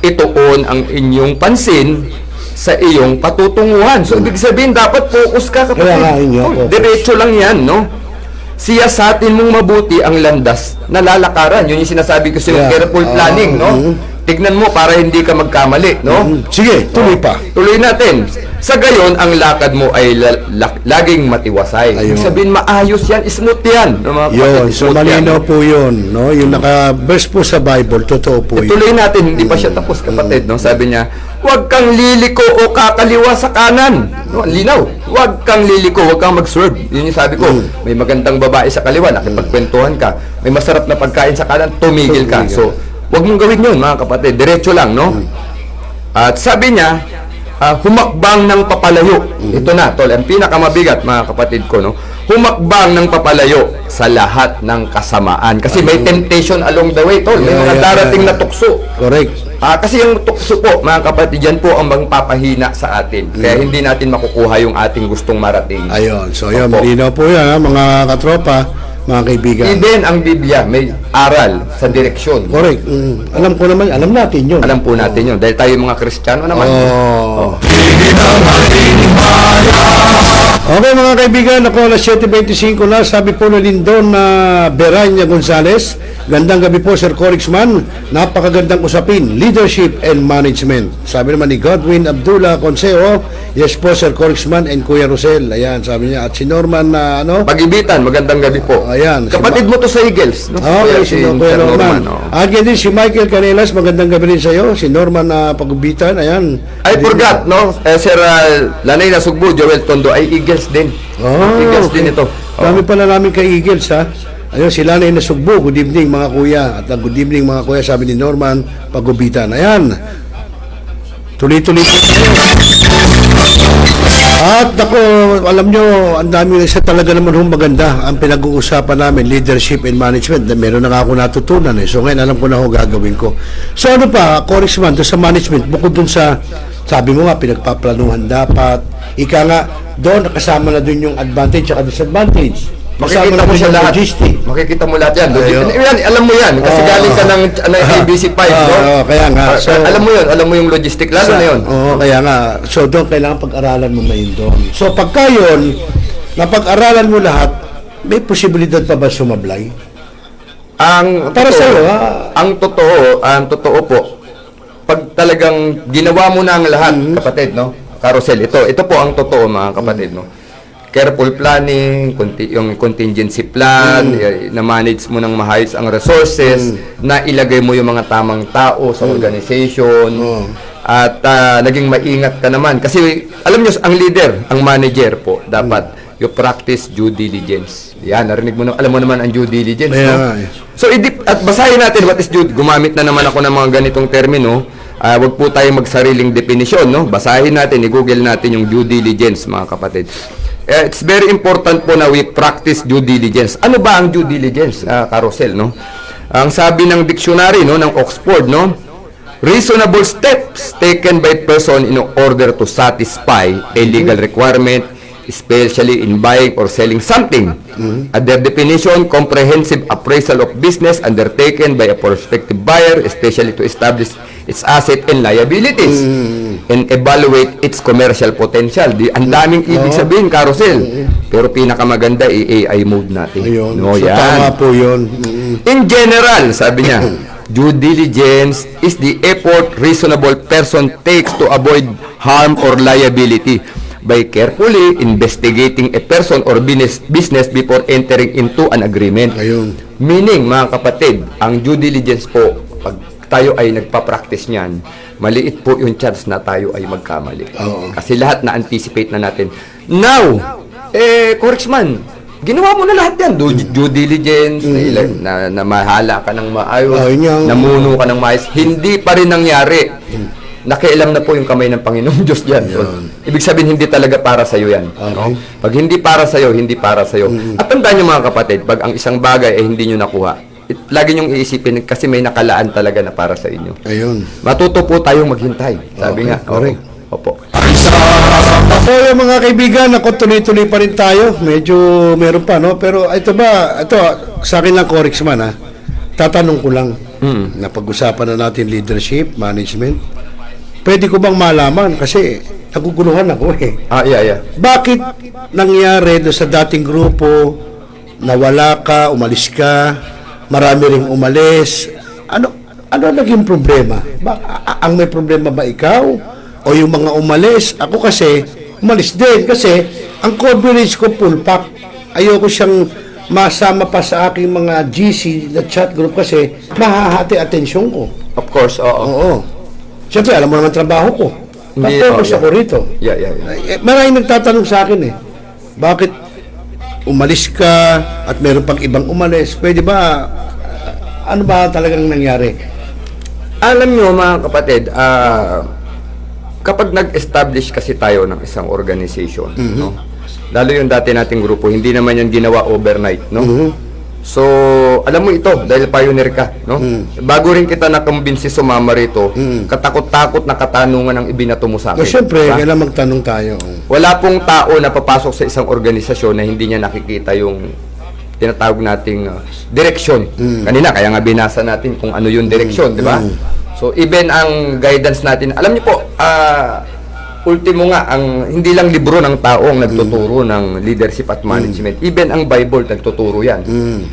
Ituon ang inyong pansin sa iyong patutunguhan. So, ibig sabihin, dapat focus ka, kapatid. Kaya nga, yun yung focus. Diretso lang yan, no? Siyasatin mong mabuti ang landas na lalakaran. Yun yung sinasabi ko sa iyo, Yeah. careful planning, no? Tignan mo para hindi ka magkamali, no? Sige, tuloy pa. Tuloy natin. Sa gayon, ang lakad mo ay laging matiwasay. Ayun. Ibig sabihin, maayos yan, smooth yan. No, mga Yun, kapatid, so smooth yan. malinaw po yun, no? Yung naka-verse po sa Bible, totoo po yun. Tuloy natin, hindi pa siya tapos, kapatid, no? Sabi niya, huwag kang liliko o kakaliwa sa kanan. No, linaw. Huwag kang liliko, huwag kang mag-swerve. Yun yung sabi ko, may magandang babae sa kaliwa, nakipagkwentuhan ka. May masarap na pagkain sa kanan, tumigil ka. So, huwag mong gawin yun, mga kapatid. Diretso lang, no? At sabi niya, humakbang ng papalayo. Ito na, tol, ang pinakamabigat, mga kapatid ko, no? Humakbang ng papalayo sa lahat ng kasamaan. Kasi may temptation along the way, tol. May mga darating na tukso. Correct. Kasi yung tukso po, mga kapatid, yan po ang magpapahina sa atin. Kaya hindi natin makukuha yung ating gustong marating. Ayun, so yun, Opo. malinaw po yan, ha, mga katropa, mga kaibigan. Even ang Biblia, may aral sa direksyon. Correct. Alam ko naman, alam natin yun. Alam po natin yun. Dahil tayo mga Kristiyano naman. Oh. Okay mga kaibigan, ako alas 7:25 na, sabi po na Lindon na Beranya Gonzales. Gandang gabi po Sir Corixman, napakagandang usapin, leadership and management. Sabi naman ni Godwin Abdullah Conseo, yes po Sir Corixman and Kuya Rosel. Ayan, sabi niya. At si Norman na Pag-ibitan, magandang gabi po. Ayan. Kapatid mo to sa Eagles. No? Okay, si Kuya Norman. oh. At yan din si Michael Canelas, magandang gabi rin sa iyo. Si Norman na Pag-ubitan, ayan. I forgot, no? Sir Lanay Nasugbo, Joel Tondo, ay Eagles din. Eagles din ito. Dami pala namin kay Eagles, ha? Ayun, sila na Nasugbo. Good evening, mga kuya. At good evening, mga kuya, sabi ni Norman Pag-ubitan. Ayan. Tuloy-tuloy po. At ako, alam nyo, ang dami sa talaga naman maganda ang pinag-uusapan namin, leadership and management. Meron na nga ako natutunan So ngayon, alam ko na ako gagawin ko. So ano pa, Corixman, doon sa management, bukod doon sa, sabi mo nga, pinagpaplanuhan dapat. Ika nga, doon, nakasama na doon yung advantage at disadvantage. Kasama Makikita na mo doon siya yung lahat. logistic. Makikita mo lahat yan. Ayun. Yan, alam mo yan. Kasi galing ka ng ABC5, no? Kaya nga. So, alam mo yun. Alam mo yung logistic. Lalo na yun. Oo, kaya nga. So, doon kailangan pag-aralan mo na yun doon. So, pagka yun, napag-aralan mo lahat, may posibilidad pa ba sumablay? Para Totoo, sa'yo, ang totoo po, pag talagang ginawa mo na ang lahat, kapatid, no? Carousel, ito po ang totoo, mga kapatid, no? Careful planning, yung contingency plan, na-manage mo ng maayos ang resources, na ilagay mo yung mga tamang tao sa organization, at naging maingat ka naman. Kasi, alam nyo, ang leader, ang manager po, dapat you practice due diligence. Yan, narinig mo na, alam mo naman ang due diligence, Kaya no? nga, So, at basahin natin what is due. Gumamit na naman ako ng mga ganitong termino. Wag po tayong magsariling definisyon, no? Basahin natin, i-google natin yung due diligence, mga kapatid. It's very important po na we practice due diligence. Ano ba ang due diligence, Carousel, no? Ang sabi ng dictionary, no, ng Oxford, no? Reasonable steps taken by person in order to satisfy a legal requirement, especially in buying or selling something. At their definition, comprehensive appraisal of business undertaken by a prospective buyer, especially to establish its asset and liabilities and evaluate its commercial potential. Ang daming ibig sabihin, Carousel. Pero pinakamaganda, AI mode natin. Ayun. No, So, yan. tama po yun. In general, sabi niya, due diligence is the effort reasonable person takes to avoid harm or liability by carefully investigating a person or business before entering into an agreement. Ayun. Meaning, mga kapatid, ang due diligence po, pag tayo ay nagpa-practice niyan, maliit po yung chance na tayo ay magkamali. Oo. Kasi lahat na-anticipate na natin. Now, Corixman, ginawa mo na lahat yan. Due diligence, na mahala ka ng maayos, namuno ka ng maayos. Hindi pa rin nangyari. Nakialam na po yung kamay ng Panginoong Diyos dyan. So, ibig sabihin, hindi talaga para sa'yo yan. No? Pag hindi para sa'yo, hindi para sa'yo. At tandaan nyo, mga kapatid, pag ang isang bagay ay hindi nyo nakuha, lagi niyong iisipin kasi may nakalaan talaga na para sa inyo. Ayun. Matuto po tayong maghintay. Sabi nga. Correct. Opo. So, yung mga kaibigan, ako tuloy-tuloy pa rin tayo. Medyo meron pa, no? Pero ito sa akin lang, Corixman, ha? Tatanong ko lang. Napag-usapan na natin leadership, management. pwede ko bang malaman? Kasi naguguluhan ako eh. Yeah. Bakit nangyari doon sa dating grupo, nawala ka, umalis ka, marami ring umalis? Ano naging problema? Ang may problema ba ikaw? O yung mga umalis? Ako kasi, umalis din. Kasi, ang coverage ko full pack. Ayoko siyang masama pa sa aking mga GC na chat group kasi mahahati atensyon ko. Of course, oo. Oo. Siyempre, alam mo naman trabaho ko. Hindi, Pag-focus yeah. ako rito. Yeah. Maraming nagtatanong sa akin eh. Bakit umalis ka at meron pang ibang umalis? Pwede ba, ano ba talagang nangyari? Alam nyo mga kapatid, kapag nag-establish kasi tayo ng isang organization, no? Lalo yung dati nating grupo, hindi naman yan ginawa overnight, no? So, alam mo ito, dahil pioneer ka, no? Bago rin kita nakumbinsi sumama rito, katakot-takot na katanungan ang ibinato mo sa akin. Siyempre, Diba? kailangan magtanong tayo. Wala pong tao na papasok sa isang organisasyon na hindi niya nakikita yung tinatawag nating direksyon. Kanina, kaya nga binasa natin kung ano yung direksyon, di ba? So, even ang guidance natin, alam niyo po, ultimo nga, hindi lang libro ng tao ang nagtuturo ng leadership at management. Even ang Bible nagtuturo yan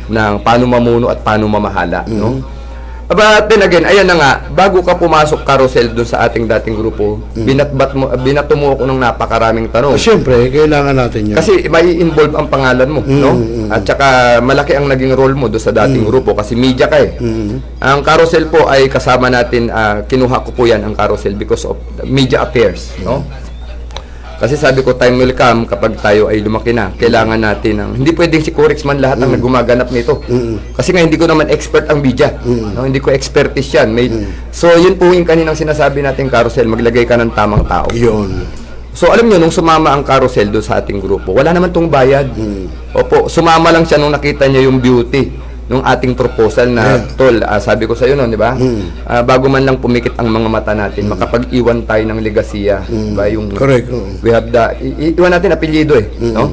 ng paano mamuno at paano mamahala. No? But then again, ayan na nga, bago ka pumasok, Carousel, doon sa ating dating grupo, binato mo ako ng napakaraming tanong. Siyempre, kailangan natin yan. Kasi may involve ang pangalan mo, no? At saka malaki ang naging role mo doon sa dating grupo kasi media ka eh. Ang Carousel po ay kasama natin, kinuha ko po yan ang Carousel because of media affairs, no? Kasi sabi ko, time will come kapag tayo ay lumaki na, kailangan natin ng, hindi pwedeng si Corix man lahat ang gumaganap nito. Kasi nga hindi ko naman expert ang media. No? Hindi ko expertise yan. So yun po yung kaninang sinasabi natin, Carousel, maglagay ka ng tamang tao. Yun. So alam nyo, nung sumama ang Carousel doon sa ating grupo, wala naman tong bayad. Opo, sumama lang siya nung nakita niya yung beauty nung ating proposal na, tol, sabi ko sa iyo noon, di ba? Bago man lang pumikit ang mga mata natin, makapag-iwan tayo ng legasiya. Diba? Yung, Correct. we have the, iwan natin apelyido eh, no?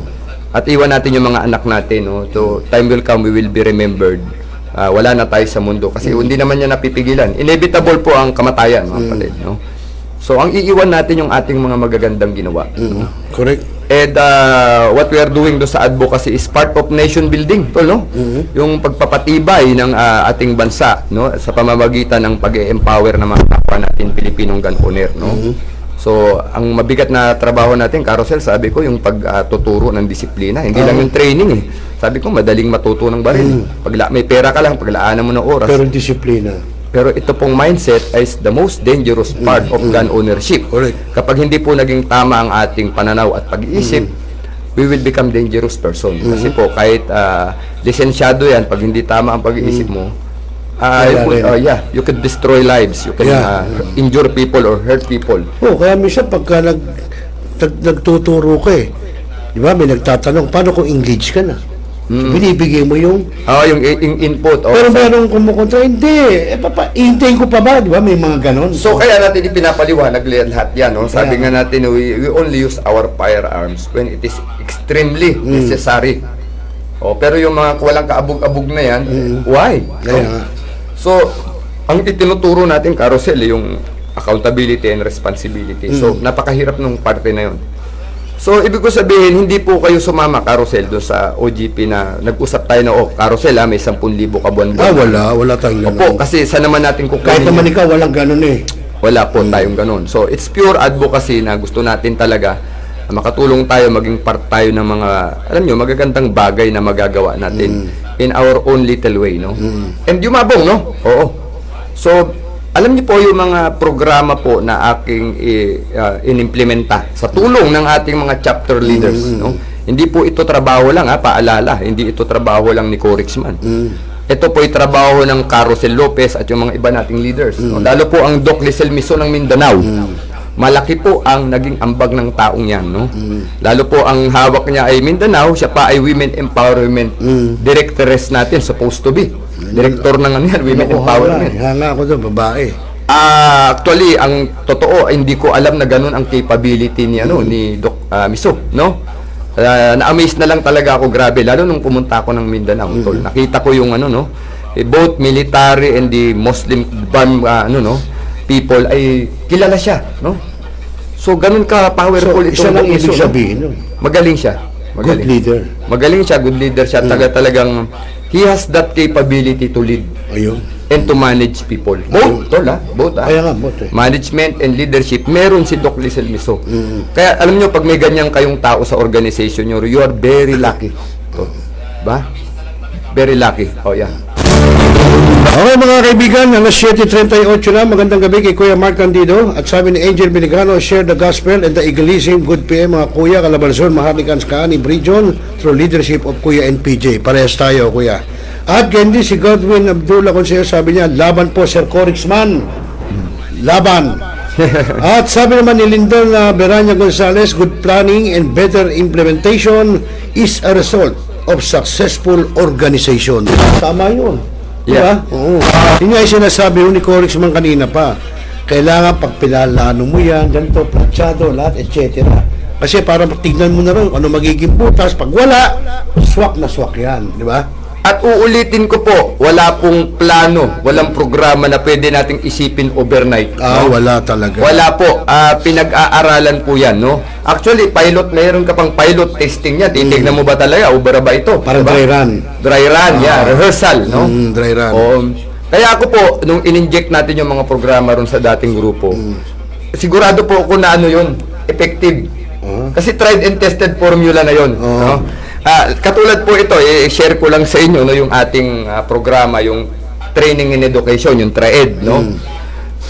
At iwan natin yung mga anak natin, no? So, time will come, we will be remembered. Wala na tayo sa mundo kasi hindi naman niya napipigilan. Inevitable po ang kamatayan, mga kapatid, no? So, ang iiwan natin yung ating mga magagandang ginawa. No? Correct. And what we are doing do sa advocacy is part of nation building, tol, no? Yung pagpapatibay ng ating bansa, no, sa pamamagitan ng pag-empower ng mga kapwa natin Pilipinong gun owner, no? So, ang mabigat na trabaho natin, Carousel, sabi ko, yung pagtuturo ng disiplina, hindi lang yung training eh. Sabi ko, madaling matuto ng baril. May pera ka lang, paglaanan mo ng oras. Pero disiplina. Pero ito pong mindset is the most dangerous part of gun ownership. Correct. Kapag hindi po naging tama ang ating pananaw at pag-iisip, we will become dangerous person. Kasi po, kahit lisensyado yan, pag hindi tama ang pag-iisip mo, you could destroy lives. You can injure people or hurt people. Kaya minsan pagka nagtuturo ka eh, di ba, may nagtatanong, paano kung engage ka na? Binibigay mo yung Yung input. pero merong kumukontra, hindi. Iintayin ko pa ba? Di ba? May mga ganon. So, kaya natin ipinapaliwanag lahat yan. No? Sabi nga natin, we only use our firearms when it is extremely necessary. Pero yung mga walang kaabog-abog na yan, why? So, ang itinuturo natin, Carousel, yung accountability and responsibility. So, napakahirap ng parte na yun. So, ibig ko sabihin, hindi po kayo sumama, Carousel, doon sa OGP na nag-usap tayo na, Carousel, may 10,000 ka buwan-buwan. Wala tayong ganon. Opo, kasi saan naman natin kukunin? Kahit naman ikaw, walang ganon eh. Wala po tayong ganon. So, it's pure advocacy na gusto natin talaga makatulong tayo, maging part tayo ng mga, alam nyo, magagandang bagay na magagawa natin in our own little way, no? And yumabong, no? Oo. So, alam niyo po yung mga programa po na aking inimplementa sa tulong ng ating mga chapter leaders, no? Hindi po ito trabaho lang, paalala, hindi ito trabaho lang ni Corix man. Ito po ay trabaho ng Carousel Lopez at yung mga iba nating leaders, no? Lalo po ang Doc Lisel Miso ng Mindanao. Malaki po ang naging ambag ng taong yan, no? Lalo po ang hawak niya ay Mindanao, siya pa ay Women Empowerment Directoress natin, supposed to be. Director ng ano yan, Women Empowerment. Hanga ako doon, babae. Actually, ang totoo, hindi ko alam na ganun ang capability ni, ni Doc Miso, no? Na-amaze na lang talaga ako, grabe, lalo nung pumunta ako ng Mindanao, tol. Nakita ko yung both military and the Muslim people ay kilala siya, no? So, ganun ka powerful So, isa lang ibig no? sabihin, no? Magaling siya. Good leader. Magaling siya, good leader siya. Talagang, he has that capability to lead Ayun. and to manage people. Both, tol, ha? Both, ha? Kaya nga, both, eh. Management and leadership, meron si Doc Lisel Miso. Kaya, alam nyo, pag may ganyan kayong tao sa organization nyo, you are very lucky. Ba? Very lucky. Oh, yeah. Okay mga kaibigan, alas 7:38 na, magandang gabi kay Kuya Mark Candido at sabi ni Angel Biligano, share the gospel and the evangelism, good PM mga Kuya, Calabarzon, Maharlikan, Kaanib Region through leadership of Kuya NPJ. Parehas tayo Kuya. At ganyan si Godwin Abdullah Consejo, sabi niya, laban po Sir Corixman. Laban. At sabi naman ni Lindon Beranya Gonzalez, good planning and better implementation is a result of successful organization. Tama yun. Yeah. Oo. Yun nga yung sinasabi ni Corixman kanina pa. Kailangan pag pinalano mo yan, ganito, planchado, lahat, etc. Kasi para tignan mo na rin ano magiging butas. Pag wala, swak na swak yan. Di ba? At uulitin ko po, wala pong plano, walang programa na pwede nating isipin overnight. Wala talaga. Wala po. Pinag-aaralan po yan, no? Actually, mayroon ka pang pilot testing niya. Titignan mo ba talaga? Ubara ba ito? Parang diba? dry run. Dry run, yeah. Rehearsal, no? Dry run. Kaya ako po, nung in-inject natin yung mga programa ron sa dating grupo, sigurado po ako na ano yun, effective. Kasi tried and tested formula na yun, no? Katulad po ito, i-share ko lang sa inyo no, yung ating programa, yung Training in Education, yung TRAED, no?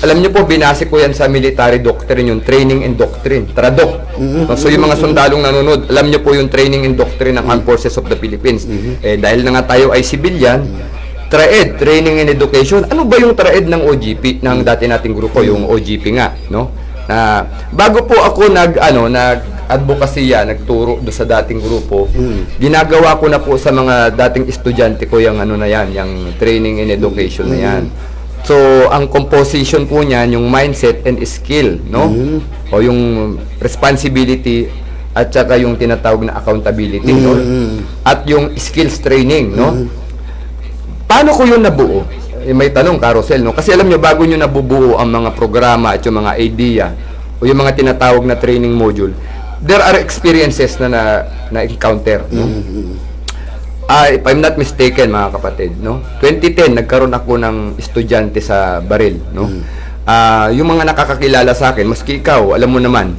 Alam niyo po, binase ko yan sa military doctrine, yung Training and Doctrine, TRADOC. So yung mga sundalong nanonood, alam niyo po yung Training and Doctrine ng Armed Forces of the Philippines. Dahil na nga tayo ay civilian, TRAED, Training and Education. Ano ba yung TRAED ng OGP, ng dati nating grupo, yung OGP nga, no? Bago po ako nag-advokasya, nagturo do sa dating grupo, ginagawa ko na po sa mga dating estudyante ko yung ano na yan, yung training and education na yan. So, ang composition po niyan, yung mindset and skill, no? O yung responsibility at saka yung tinatawag na accountability, no? At yung skills training, no? Paano ko yun nabuo? May tanong, Carousel, no? Kasi alam nyo, bago nyo nabubuo ang mga programa at yung mga idea o yung mga tinatawag na training module, there are experiences na encounter, no? If I'm not mistaken, mga kapatid, no? 2010, nagkaroon ako ng estudyante sa Baril, no? Yung mga nakakakilala sa akin, maski ikaw, alam mo naman,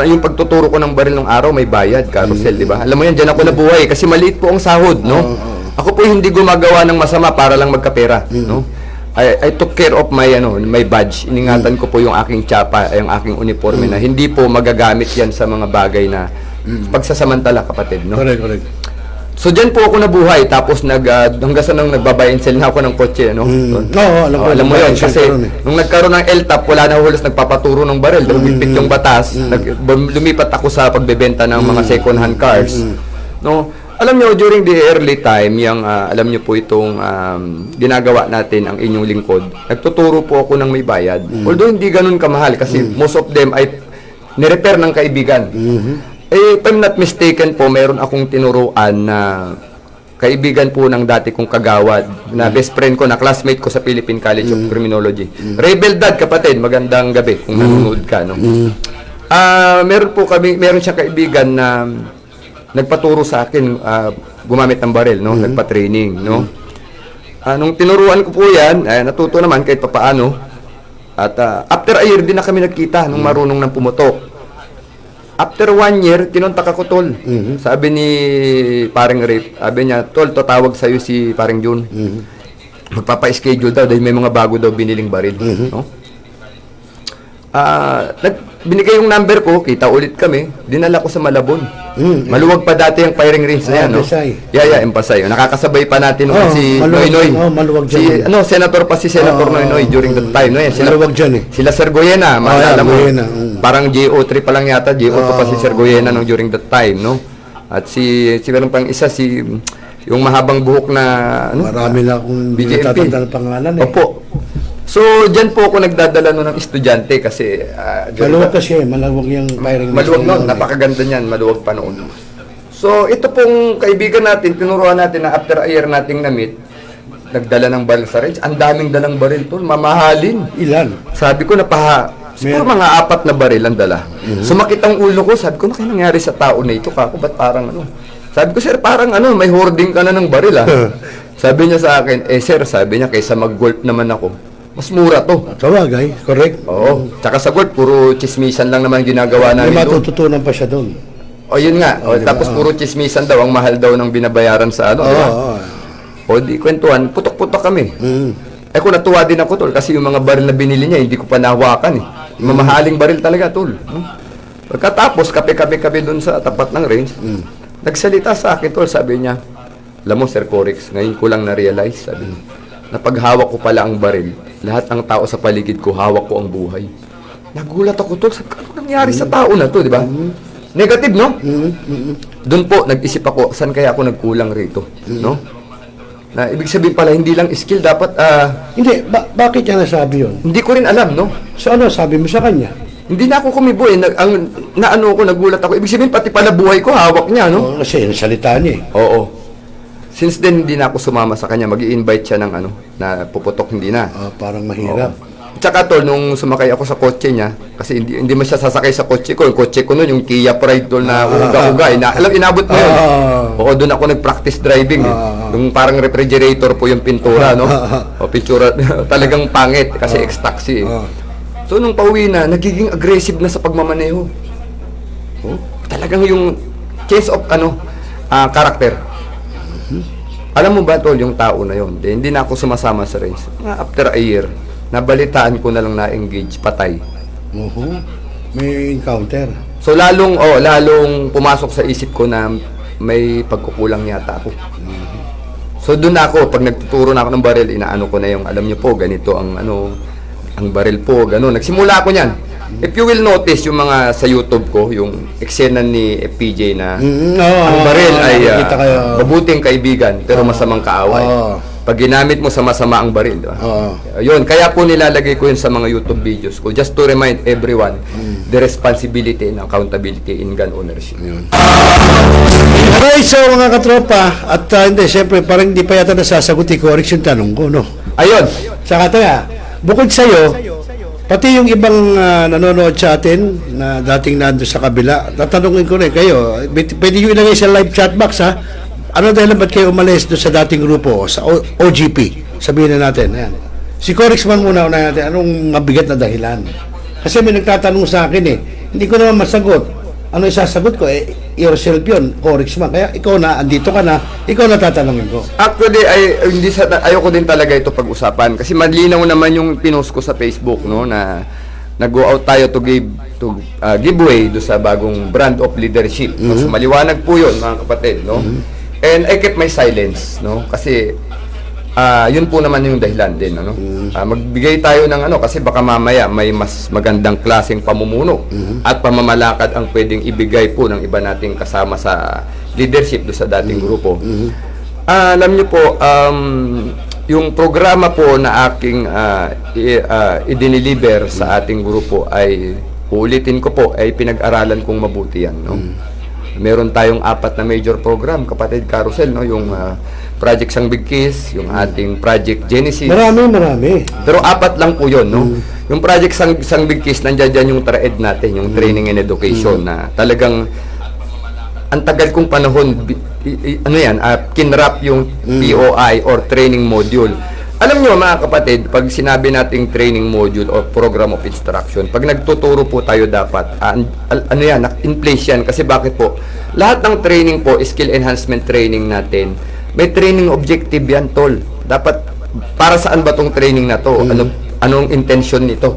yung pagtuturo ko ng Baril ng araw, may bayad, Carousel, di ba? Alam mo yan, dyan ako nabuhay kasi maliit po ang sahod, no? Ako po hindi gumagawa ng masama para lang magkapera, no? I took care of my badge. Iningatan ko po yung aking tsapa, yung aking uniforme na hindi po magagamit yan sa mga bagay na pagsasamantala, kapatid, no? Correct. So diyan po ako nabuhay, tapos hanggang sa nang nagba-buy and sell na ako ng kotse, no? Alam mo yun, kasi nung nagkaroon ng LTAP, wala na hulos nagpapaturo ng baril, lumipit yung batas, lumipat ako sa pagbebenta ng mga second hand cars, no? Alam nyo, during the early time, alam nyo po itong ginagawa natin ang inyong lingkod, nagtuturo po ako ng may bayad. Although hindi ganun kamahal kasi most of them ay nirepair ng kaibigan. If I'm not mistaken po, meron akong tinuruan na kaibigan po ng dati kong kagawad, na best friend ko, na classmate ko sa Philippine College of Criminology. Rebel Dad, kapatid, magandang gabi kung nanonood ka, no? Meron siyang kaibigan na nagpaturo sa akin, gumamit ng baril, no? Nagpa-training, no? Nung tinuruan ko po yan, natuto naman kahit papaano. At after a year, din na kami nagkita nung marunong ng pumutok. After 1 year, kinontak ako, tol. Sabi ni paring Rip, sabi niya, tol, tatawag sa'yo si paring June. Magpapa-schedule daw dahil may mga bago daw biniling baril, no? Binigay yung number ko, kita ulit kami, dinala ko sa Malabon. Maluwag pa dati yung firing range na yan, no? Empasay. Nakakasabay pa natin si Noynoy. Maluwag dyan. Senator pa si Senator Noynoy during that time, no? Maluwag dyan, eh. Sila Sir Goyena, maalala mo. Parang GO3 pa lang yata, GO2 pa si Sir Goyena nung during that time, no? At si meron pang isa, yung mahabang buhok na, marami na akong BJMP. natatanda ng pangalan, eh. Opo. So, dyan po ako nagdadala nun ng estudyante kasi... maluwag kasi, maluwag yung firing. Maluwag nun, napakaganda niyan, maluwag pa noon. So, ito pong kaibigan natin, tinuruan natin na after a year nating na-meet, nagdala ng baril sa range. Ang daming dalang baril, tol. Mamahalin. Ilan? Sabi ko, siguro mga 4 na baril ang dala. Sumakit ang ulo ko. Sabi ko, ano kaya nangyari sa tao na ito? Kako, ba't parang ano? Sabi ko, sir, parang ano, may hoarding ka na ng baril, ah. Sabi niya sa akin, sir, sabi niya, kaysa mag-golf naman ako, mas mura to. Sabagay, correct. Oo. Tsaka sa golf, puro chismisan lang naman ginagawa May namin doon. matututunan pa siya doon. O, yun nga. O, tapos puro chismisan daw, ang mahal daw ng binabayaran sa ano, di ba? O, di kwentuhan, putok-putok kami. Kung natuwa din ako, tol, kasi yung mga baril na binili niya, hindi ko pa nahawakan, eh. Mamahaling baril talaga, tol. Pagkatapos, kape-kape doon sa tapat ng range, nagsalita sa akin, tol, sabi niya, alam mo, Sir Corix, ngayon ko lang na-realize, sabi niya, na paghawak ko pala ang baril, lahat ng tao sa paligid ko, hawak ko ang buhay. Nagulat ako, tol, sabi ko, ano nangyari sa tao na to, di ba? Negative, no? Doon po, nag-isip ako, saan kaya ako nagkulang rito, no? Na ibig sabihin pala, hindi lang skill, dapat, Hindi, bakit niya nasabi yun? hindi ko rin alam, no? So ano, sabi mo sa kanya? Hindi na ako kumibo, eh. Naano ko, nagulat ako. Ibig sabihin, pati pala buhay ko, hawak niya, no? Kasi yung salita niya eh. Oo. Since then, hindi na ako sumama sa kanya. Mag-i-invite siya ng ano, na puputok, hindi na. Parang mahirap. Tsaka tol, nung sumakay ako sa kotse niya, kasi hindi man siya sasakay sa kotse ko. Yung kotse ko noon, yung Kia Pride tol na uga-uga. Alam, inabot mo yun. Oo, doon ako nag-practice driving. Yung parang refrigerator po yung pintura, no? O, pintura, talagang pangit kasi ex-taxi. So, nung pauwi na, nagiging aggressive na sa pagmamaneho. Talagang yung change of, character. Alam mo ba, tol, yung tao na yun, hindi na ako sumasama sa race. After a year, nabalitaan ko na lang na-engage, patay. May encounter. So, lalong pumasok sa isip ko na may pagkukulang yata ako. So, doon ako, pag nagtuturo na ako ng baril, inaano ko na yung, alam niyo po, ganito ang baril po, gano'n. Nagsimula ako niyan. If you will notice, yung mga sa YouTube ko, yung eksena ni FPJ na ang baril ay mabuting kaibigan, pero masamang kaaway. Pag ginamit mo sa masama ang baril, diba? Yun, kaya po nilalagay ko yun sa mga YouTube videos ko, just to remind everyone the responsibility and accountability in gun ownership. Okay, so mga katropa, at hindi, siyempre, parang hindi pa yata nasasagot ni Corix yung tanong ko, no? Ayun! Saka tayo, bukod sa'yo, pati yung ibang nanonood sa atin na dating nando sa kabila, tatanungin ko rin kayo, pwede nyo ilagay sa live chat box, ha? Ano dahil ba't kayo umalis doon sa dating grupo, sa OGP? Sabihin na natin, ayan. Si Corix man muna unahin natin, anong mabigat na dahilan? Kasi may nagtatanong sa akin hindi ko naman masagot. Ano isasagot ko? Yourself yun, Corix man. Kaya ikaw na, andito ka na, ikaw na tatanungin ko. Actually, ayoko din talaga ito pag-usapan kasi malinaw naman yung pinost ko sa Facebook, no, na nag-go out tayo to giveaway do sa bagong brand of leadership. So, maliwanag po yun, mga kapatid, no? And I kept my silence, no? Kasi yun po naman yung dahilan din, ano? Magbigay tayo ng kasi baka mamaya may mas magandang klaseng pamumuno at pamamalakad ang pwedeng ibigay po ng iba nating kasama sa leadership do sa dating grupo. Alam niyo po, yung programa po na aking i-deliver sa ating grupo ay, ulitin ko po, ay pinag-aralan kong mabuti yan, no? Meron tayong 4 na major program, kapatid Carousel, no? Yung Project Sang Big Kiss, yung ating Project Genesis. Marami. Pero 4 lang po yun, no? Yung Project Sang Big Kiss, nandiyan dyan yung TRAED natin, yung Training and Education, na talagang ang tagal kong panahon, kinrap yung POI or Training Module. Alam nyo mga kapatid, pag sinabi nating training module or program of instruction, pag nagtuturo po tayo dapat, in place yan. Kasi bakit po? Lahat ng training po, skill enhancement training natin, may training objective yan, tol. Dapat, para saan ba tong training na to? Anong intention nito?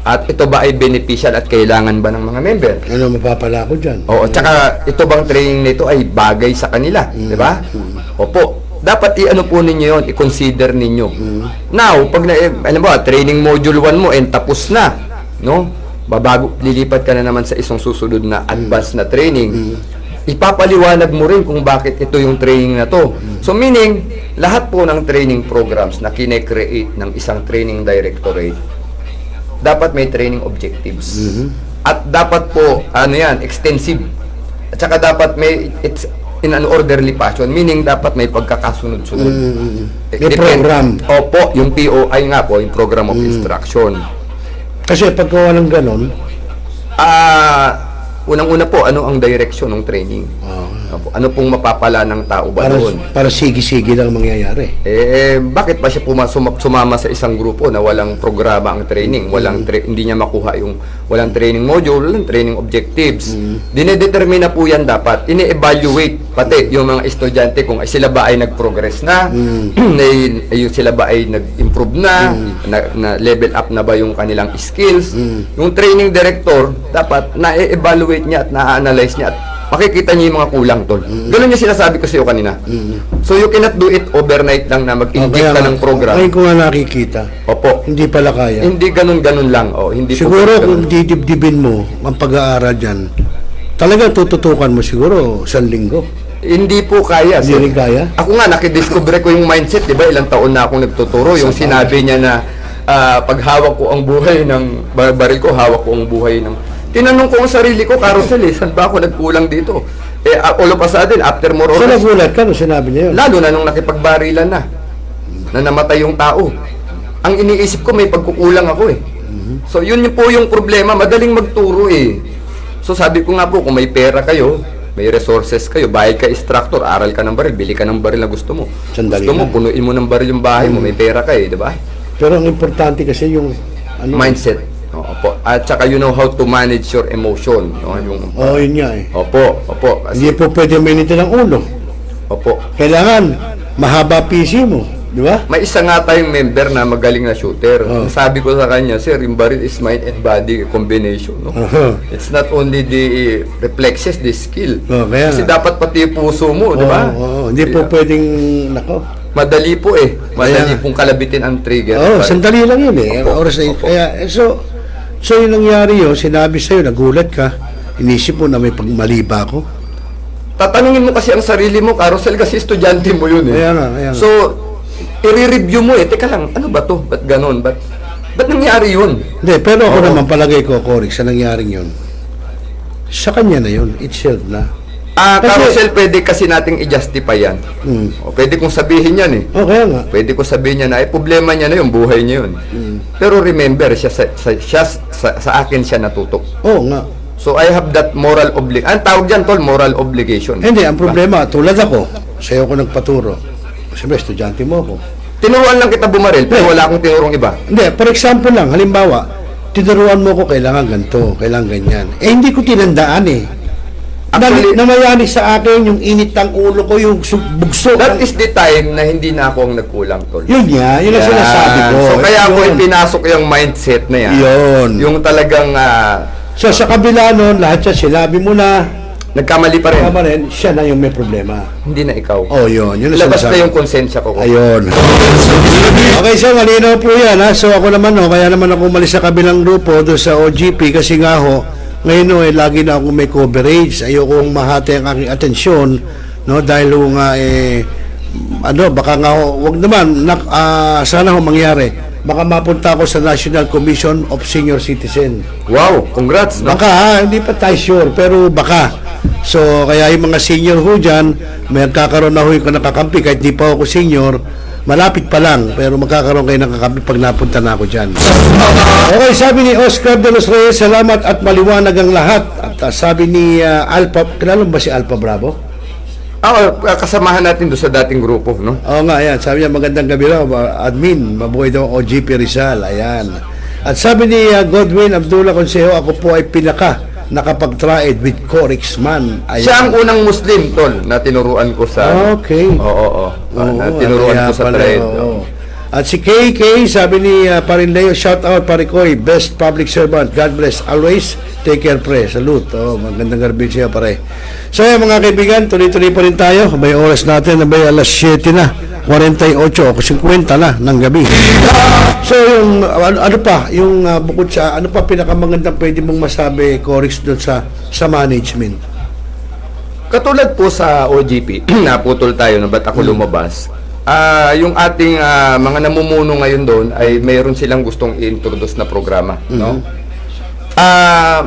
At ito ba ay beneficial at kailangan ba ng mga member? Ano mapapala ko dyan? Oo, tsaka ito bang training nito ay bagay sa kanila, di ba? Opo. Dapat i-ano po ninyo yun, i-consider ninyo. Now, pag alam mo, training module 1 mo and tapos na, no? Lilipat ka na naman sa isang susunod na advanced na training. Ipapaliwanag mo rin kung bakit ito yung training na to. So meaning, lahat po ng training programs na kine-create ng isang training directorate, dapat may training objectives. At dapat po, extensive. At saka dapat may, in an orderly fashion, meaning dapat may pagkakasunod-sunod. May program. Opo, yung POI nga po, yung Program of Instruction. Kasi pagka walang ganon, Unang-una po, ano ang direction ng training? Opo, ano pong mapapala ng tao ba doon? para sige-sige lang mangyayari. Bakit ba siya sumama sa isang grupo na walang programa ang training, hindi niya makuha yung walang training module, walang training objectives. Dinedetermina po yan dapat, ini-evaluate pati yung mga estudyante kung sila ba ay nag-progress na, yung sila ba ay nag-improve na, na level up na ba yung kanilang skills. Yung training director, dapat na-evaluate niya at na-analyze niya at makikita niyo yung mga kulang, tol. Ganun yung sinasabi ko sa iyo kanina. So you cannot do it overnight lang na mag-inject ka ng program. Ngayon ko nga nakikita. Opo. Hindi pala kaya. Hindi ganun-ganun lang. Hindi Siguro po kung didibdibin mo ang pag-aaral dyan, talagang tututukan mo siguro 1 linggo. Hindi po kaya. Hindi rin kaya? Ako nga, nakidiscover ko yung mindset, di ba? Ilang taon na akong nagtuturo. Yung sinabi niya na pag hawak ko ang buhay ng baril ko, hawak ko ang buhay ng... Tinanong ko ang sarili ko, Carousel, saan ba ako nagkulang dito? All of a sudden, after more or So less, nagulat ka nung sinabi niya yun? lalo na nung nakipagbarilan na namatay yung tao. Ang iniisip ko, may pagkukulang ako eh. So yun po yung problema, madaling magturo eh. So sabi ko nga po, kung may pera kayo, may resources kayo, bayad ka instructor, aral ka ng baril, bili ka ng baril na gusto mo. Sandali Gusto mo, lang. punuin mo ng baril yung bahay mo, may pera ka eh, di ba? Pero ang importante kasi yung Mindset. Opo. At saka you know how to manage your emotion. No? yun nga eh. Opo. Hindi po pwede mainitin ang ulo. Opo. Kailangan mahaba PC mo, di ba? May isa nga tayong member na magaling na shooter. Sabi ko sa kanya, sir, yung baril is mind and body combination. No? It's not only the reflexes, the skill. Kaya Kasi nga. dapat pati puso mo, di ba? Hindi po pwedeng, nako. Madali po eh. Madali Kaya- pong kalabitin ang trigger. Sandali lang yun eh. Opo, Oras na yun. opo. Kaya, so yung nangyari yun, sinabi sa'yo, nagulat ka, inisip mo na may pagmali ba ako? Tatanungin mo kasi ang sarili mo, Carousel, kasi estudyante mo yun eh. Kaya nga. So, i-review mo eh. Teka lang, ano ba to? Ba't ganon? Ba't nangyari yun? Hindi, pero ako naman palagay ko, Cory, sa nangyaring yun, sa kanya na yun, itself na. Kasi- Carousel, pwede kasi nating i-justify yan. O, pwede kong sabihin yan eh. Kaya nga. Pwede ko sabihin niya na, problema niya na yun, buhay niya yun. Pero remember, sa akin siya natutok. Oo nga. So, I have that moral obligation. Ang tawag dyan, tol, moral obligation. Hindi, ang problema, tulad ako, sa'yo ko nagpaturo. Siyempre, estudyante mo ako. Tinuruan lang kita bumaril, pero wala akong tinurong iba. Hindi, for example lang, halimbawa, tinuruan mo ko kailangan ganito, kailangan ganyan. Hindi ko tinandaan eh. Actually- Namayani sa akin yung init ng ulo ko, yung bugso. That is the time na hindi na ako ang nagkulang, tol. Yun nga, yun ang Yan. sinasabi ko. So, kaya ko Yun. pinasok yung mindset na yan. Yun. Yung talagang So, sa kabila nun, lahat siya sinabi mo na, nagkamali pa rin. tama rin, siya na yung may problema. Hindi na ikaw. Yun. Yun ang Labas sinasabi. na yung konsensya ko. Ayun. Okay, so malinaw po yan ha. So ako naman kaya naman ako umalis sa kabilang grupo doon sa OGP kasi nga ngayon lagi na ako may coverage. Ayokong mahati ang aking atensyon, no, dahil baka nga wag naman sana mangyari. Baka mapunta ako sa National Commission of Senior Citizen. Wow, congrats. No? Baka hindi pa tayo sure, pero baka. So, kaya yung mga senior ho dyan, may kakaroon na ho yung nakakampi, kahit di pa ako senior, malapit pa lang, pero magkakaroon kayo ng kakampi pag napunta na ako dyan. Okay, sabi ni Oscar de los Reyes, salamat at maliwanag ang lahat. At sabi ni Alpha, kilala mo ba si Alpha Bravo? Kasamahan natin doon sa dating grupo, no? Oo nga, ayan. Sabi niya, magandang gabi raw, admin, mabuhay daw OGP Rizal, ayan. At sabi ni Godwin Abdullah Consejo, ako po ay nakapag-tried with Corix Man. Ayan. Siya ang unang Muslim, tol, na tinuruan ko sa... Okay. Oo. Na tinuruan ko sa pala, trade. oo. At si KK, sabi ni Parin Leo, shout out Parikoy, best public servant, God bless, always, take care pre, salute. Magandang gabi siya pare. So mga kaibigan, tuloy-tuloy pa rin tayo, may oras natin, may alas 7 na, 48 o 50 na ng gabi. So yung, ano pa, yung bukod sa, ano pa pinakamagandang pwede mong masabi, Corix, doon sa management? Katulad po sa OGP, naputol tayo na ba't ako lumabas. Yung ating mga namumuno ngayon doon ay mayroon silang gustong i-introduce na programa, no?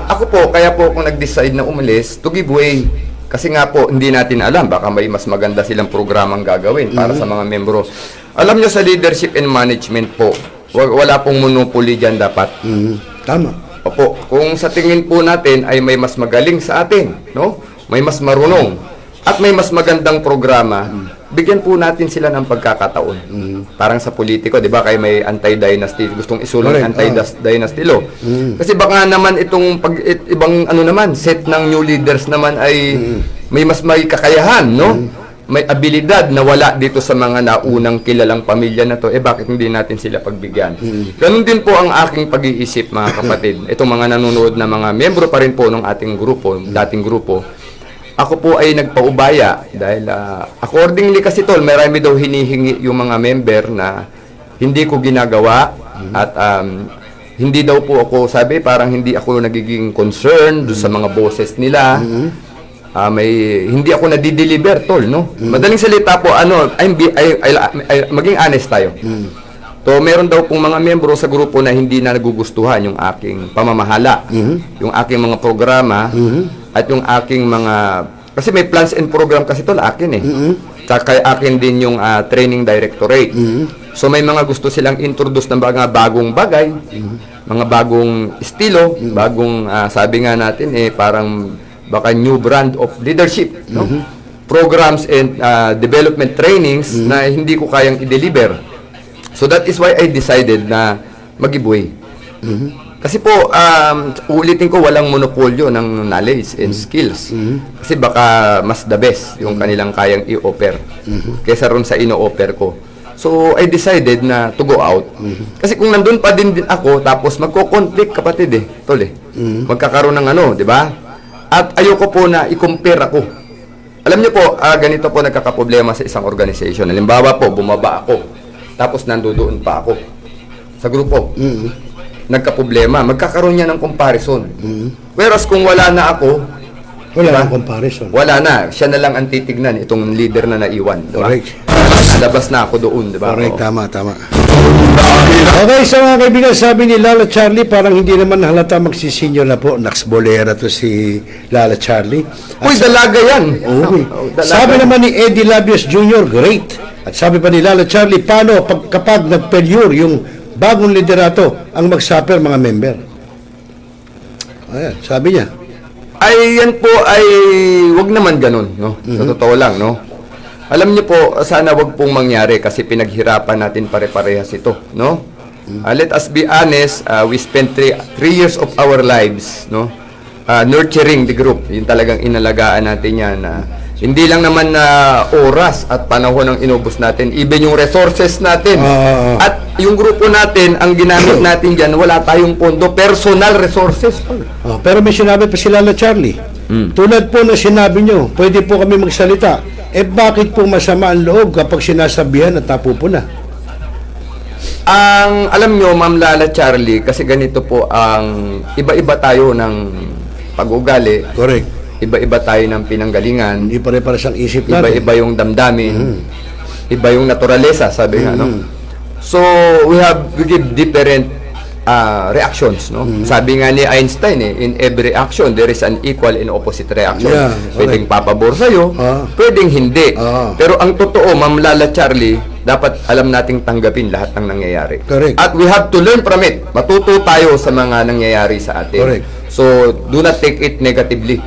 Ako po, kaya po ako nag-decide na umalis to give way Kasi nga po, hindi natin alam, baka may mas maganda silang programang gagawin para sa mga membro. Alam nyo, sa leadership and management po, wala pong monopoly dyan dapat. Tama. Opo, kung sa tingin po natin ay may mas magaling sa atin, no? May mas marunong at may mas magandang programa, bigyan po natin sila ng pagkakataon. Parang sa politiko, 'di ba? Kaya may anti-dynasty, gustong isulong Correct. anti-dynasty law. Kasi baka naman itong ibang ano naman, set ng new leaders naman ay may mas may kakayahan, no? May abilidad na wala dito sa mga naunang kilalang pamilya na to, bakit hindi natin sila pagbigyan? Ganun din po ang aking pag-iisip, mga kapatid. Itong mga nanonood na mga membro pa rin po ng ating grupo, dating grupo, ako po ay nagpaubaya dahil accordingly kasi tol, marami daw hinihingi yung mga member na hindi ko ginagawa at hindi daw po ako, sabi, parang hindi ako nagiging concerned doon sa mga boses nila. Hindi ako nadi-deliver, tol, no? Madaling salita po, maging honest tayo. So, meron daw pong mga membro sa grupo na hindi na nagugustuhan yung aking pamamahala, yung aking mga programa, at yung aking mga... Kasi may plans and program kasi tol, akin eh. Tsaka akin din yung training directorate. So, may mga gusto silang introduce ng mga bagong bagay, mga bagong estilo, bagong, sabi nga natin, parang... baka new brand of leadership, no? Programs and development trainings na hindi ko kayang i-deliver. So that is why I decided na mag-giveaway. Kasi po, ulitin ko, walang monopolyo ng knowledge and skills. Kasi baka mas the best yung kanilang kayang i-offer kaysa ron sa ino-offer ko. So, I decided na to go out. Kasi kung nandun pa din ako, tapos magko-conflict, kapatid tol magkakaroon ng ano, di ba? At ayoko po na i-compare ako. Alam niyo po, ganito po nagkakaproblema sa isang organization. Halimbawa po, bumaba ako. Tapos nandoon pa ako sa grupo. Nagkaproblema. Magkakaroon niya ng comparison. Whereas kung wala na ako, Wala nang comparison. wala na. Siya na lang ang titignan, itong leader na naiwan. Diba? Correct. Nalabas na ako doon, di ba? Correct, Oo. tama. Okay, so mga kaibigan, sabi ni Lala Charlie, parang hindi naman halata magsisinyo na po. Naksbolera to si Lala Charlie. Uy, dalaga yan! Okay. Dalaga. Sabi naman ni Eddie Labios Jr., great. At sabi pa ni Lala Charlie, paano kapag nag-failure yung bagong liderato ang mag-suffer mga member? Ayan, sabi niya. Ay, yan po ay wag naman ganun, no? Sa totoo lang, no? Alam niyo po, sana wag pong mangyari kasi pinaghirapan natin pare-parehas ito, no? Let us be honest, we spent 3 years of our lives, no? Nurturing the group. Yung talagang inalagaan natin yan. Hindi lang naman na oras at panahon ang inubos natin, even yung resources natin. At yung grupo natin, ang ginamit natin dyan, wala tayong pondo, personal resources. Pero may sinabi pa si Lala Charlie. Tulad po na sinabi nyo, pwede po kami magsalita. Bakit po masama ang loob kapag sinasabihan at napupuna? Ang alam nyo, Ma'am Lala Charlie, kasi ganito po ang iba-iba tayo ng pag-ugali. Correct. Iba-iba tayo ng pinanggalingan. Hindi pare-pares ang isip natin. Iba-iba yung damdamin. Iba yung naturalesa, sabi nga, no? So, we give different reactions, no? Sabi nga ni Einstein, in every action, there is an equal and opposite reaction. Yeah, Pwedeng papabor sa'yo, pwedeng hindi. Pero ang totoo, Ma'am Lala Charlie, dapat alam nating tanggapin lahat ng nangyayari. Correct. At we have to learn from it. Matuto tayo sa mga nangyayari sa atin. Correct. So, do not take it negatively.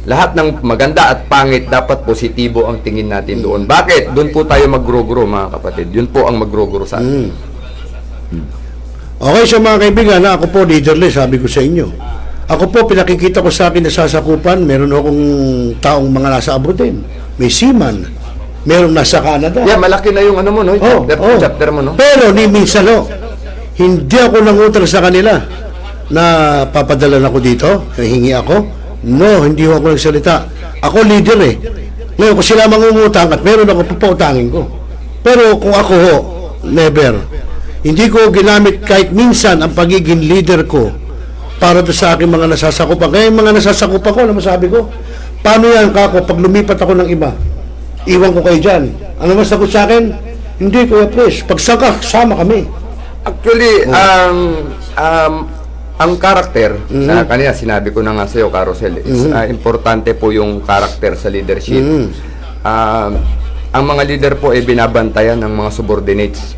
Lahat ng maganda at pangit, dapat positibo ang tingin natin doon. Bakit? Doon po tayo mag-grow-grow, mga kapatid. Yun po ang mag-grow-grow sa atin. Okay, so mga kaibigan, ako po leaderless, sabi ko sa inyo. Ako po, pinakikita ko sa akin na sasakupan, meron akong taong mga nasa abroad din. May seaman, merong nasa Canada. Yeah, malaki na yung ano mo, no? Chapter mo, no? Pero ni minsan, hindi ako nangutang sa kanila na papadalan ako dito, hingi ako. No, hindi ako nagsalita. Ako leader Ngayon, kung sila mangungutang at meron ako, papautangin ko. Pero kung ako never. Hindi ko ginamit kahit minsan ang pagiging leader ko para sa aking mga nasasakupan. Kaya yung mga nasasakupan ko, masabi ko, paano yan kako pag lumipat ako ng iba? Iwan ko kayo dyan. Ano masagot sa akin? Hindi, Kuya Pres. Pag sama kami. Actually, ang karakter, na kanina sinabi ko na nga sa'yo, Carosel, importante po yung karakter sa leadership. Ang mga leader po ay binabantayan ng mga subordinates.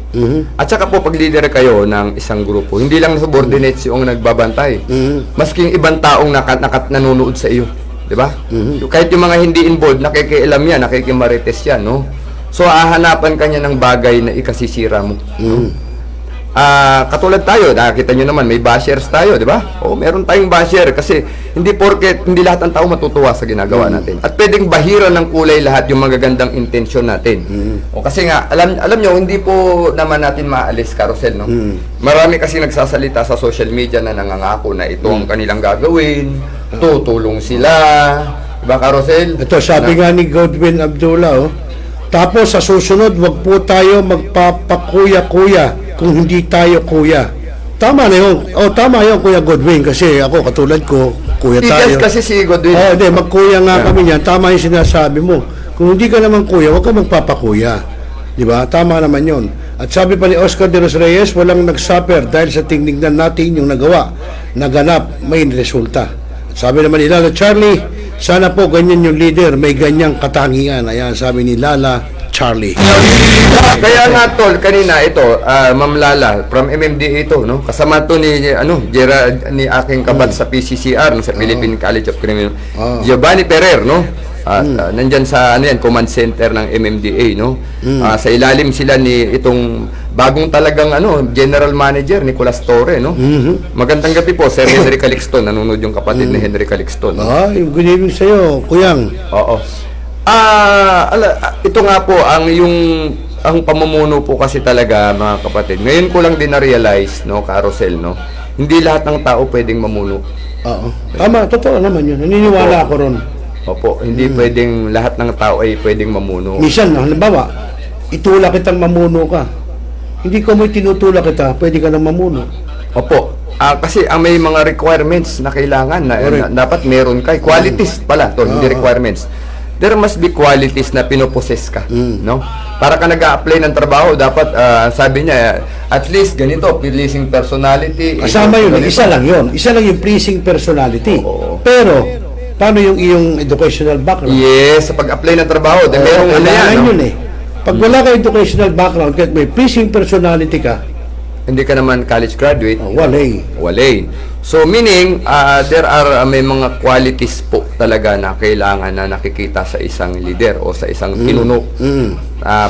At saka po, pag leader kayo ng isang grupo, hindi lang subordinates yung nagbabantay. Maski yung ibang taong nanonood sa iyo. Di ba? Kahit yung mga hindi involved, nakikialam yan, nakikimarites yan, no? So, hahanapan kanya ng bagay na ikasisira mo. Katulad tayo, nakita nyo naman, may bashers tayo, di ba? O, meron tayong basher kasi hindi porket, hindi lahat ng tao matutuwa sa ginagawa natin. At pwedeng bahiran ng kulay lahat yung magagandang intensyon natin. O, kasi nga, alam nyo, hindi po naman natin maalis, Carosel, no? Marami kasi nagsasalita sa social media na nangangako na ito ang kanilang gagawin, tutulong sila, di ba, Carosel? Ito, sabi nga ni Godwin Abdullah, tapos sa susunod, wag po tayo magpapakuya-kuya kung hindi tayo kuya. Tama na yun. Tama yun, Kuya Godwin, kasi ako, katulad ko, kuya tayo. Yes, kasi si Godwin. Hindi, magkuya nga kami niyan. Tama yung sinasabi mo. Kung hindi ka naman kuya, wag ka magpapakuya. Di ba? Tama naman yun. At sabi pa ni Oscar de los Reyes, walang nagsuffer dahil sa tinignan natin yung nagawa. Naganap, may resulta. At sabi naman ni Lala Charlie, sana po ganyan yung leader, may ganyang katangian. Ayan, sabi ni Lala Charlie. Kaya nga tol, kanina ito, Ma'am Lala, from MMDA ito, no? Kasama to ni Gerard, ni aking kabat sa PCCR, no, sa Philippine College of Criminal. Giovanni Ferrer, no? Nandyan sa command center ng MMDA, no? Sa ilalim sila ni itong bagong talagang general manager Nicolas Torre, no? Magandang gabi po, Sir Henry Calixton. Nanonood yung kapatid ni Henry Calixton. Yung good evening sa iyo, Kuyang. Oo. Ito nga po ang pamumuno po kasi talaga, mga kapatid. Ngayon ko lang din na-realize, no, Carosel, no. Hindi lahat ng tao pwedeng mamuno. Oo. Tama, totoo naman 'yun. Naniniwala ako ron. Opo, hindi pwedeng lahat ng tao ay pwedeng mamuno. Minsan, halimbawa, itulak kitang mamuno ka. Hindi ko mo tinutulak kita, pwede ka nang mamuno. Opo. Kasi may mga requirements na kailangan na dapat meron kay qualities pala, hindi requirements. There must be qualities na pinoposes ka, no? Para ka nag-a-apply ng trabaho, dapat sabi niya at least ganito, pleasing personality. Kasama yun, isa lang yun. Isa lang yung pleasing personality. Pero paano yung iyong educational background? Yes, sa pag-apply ng trabaho, merong yan, no? Yun eh. Pag wala ka educational background, kahit may pleasing personality ka, hindi ka naman college graduate, walay. So meaning, there are may mga qualities po talaga na kailangan na nakikita sa isang leader o sa isang pinuno.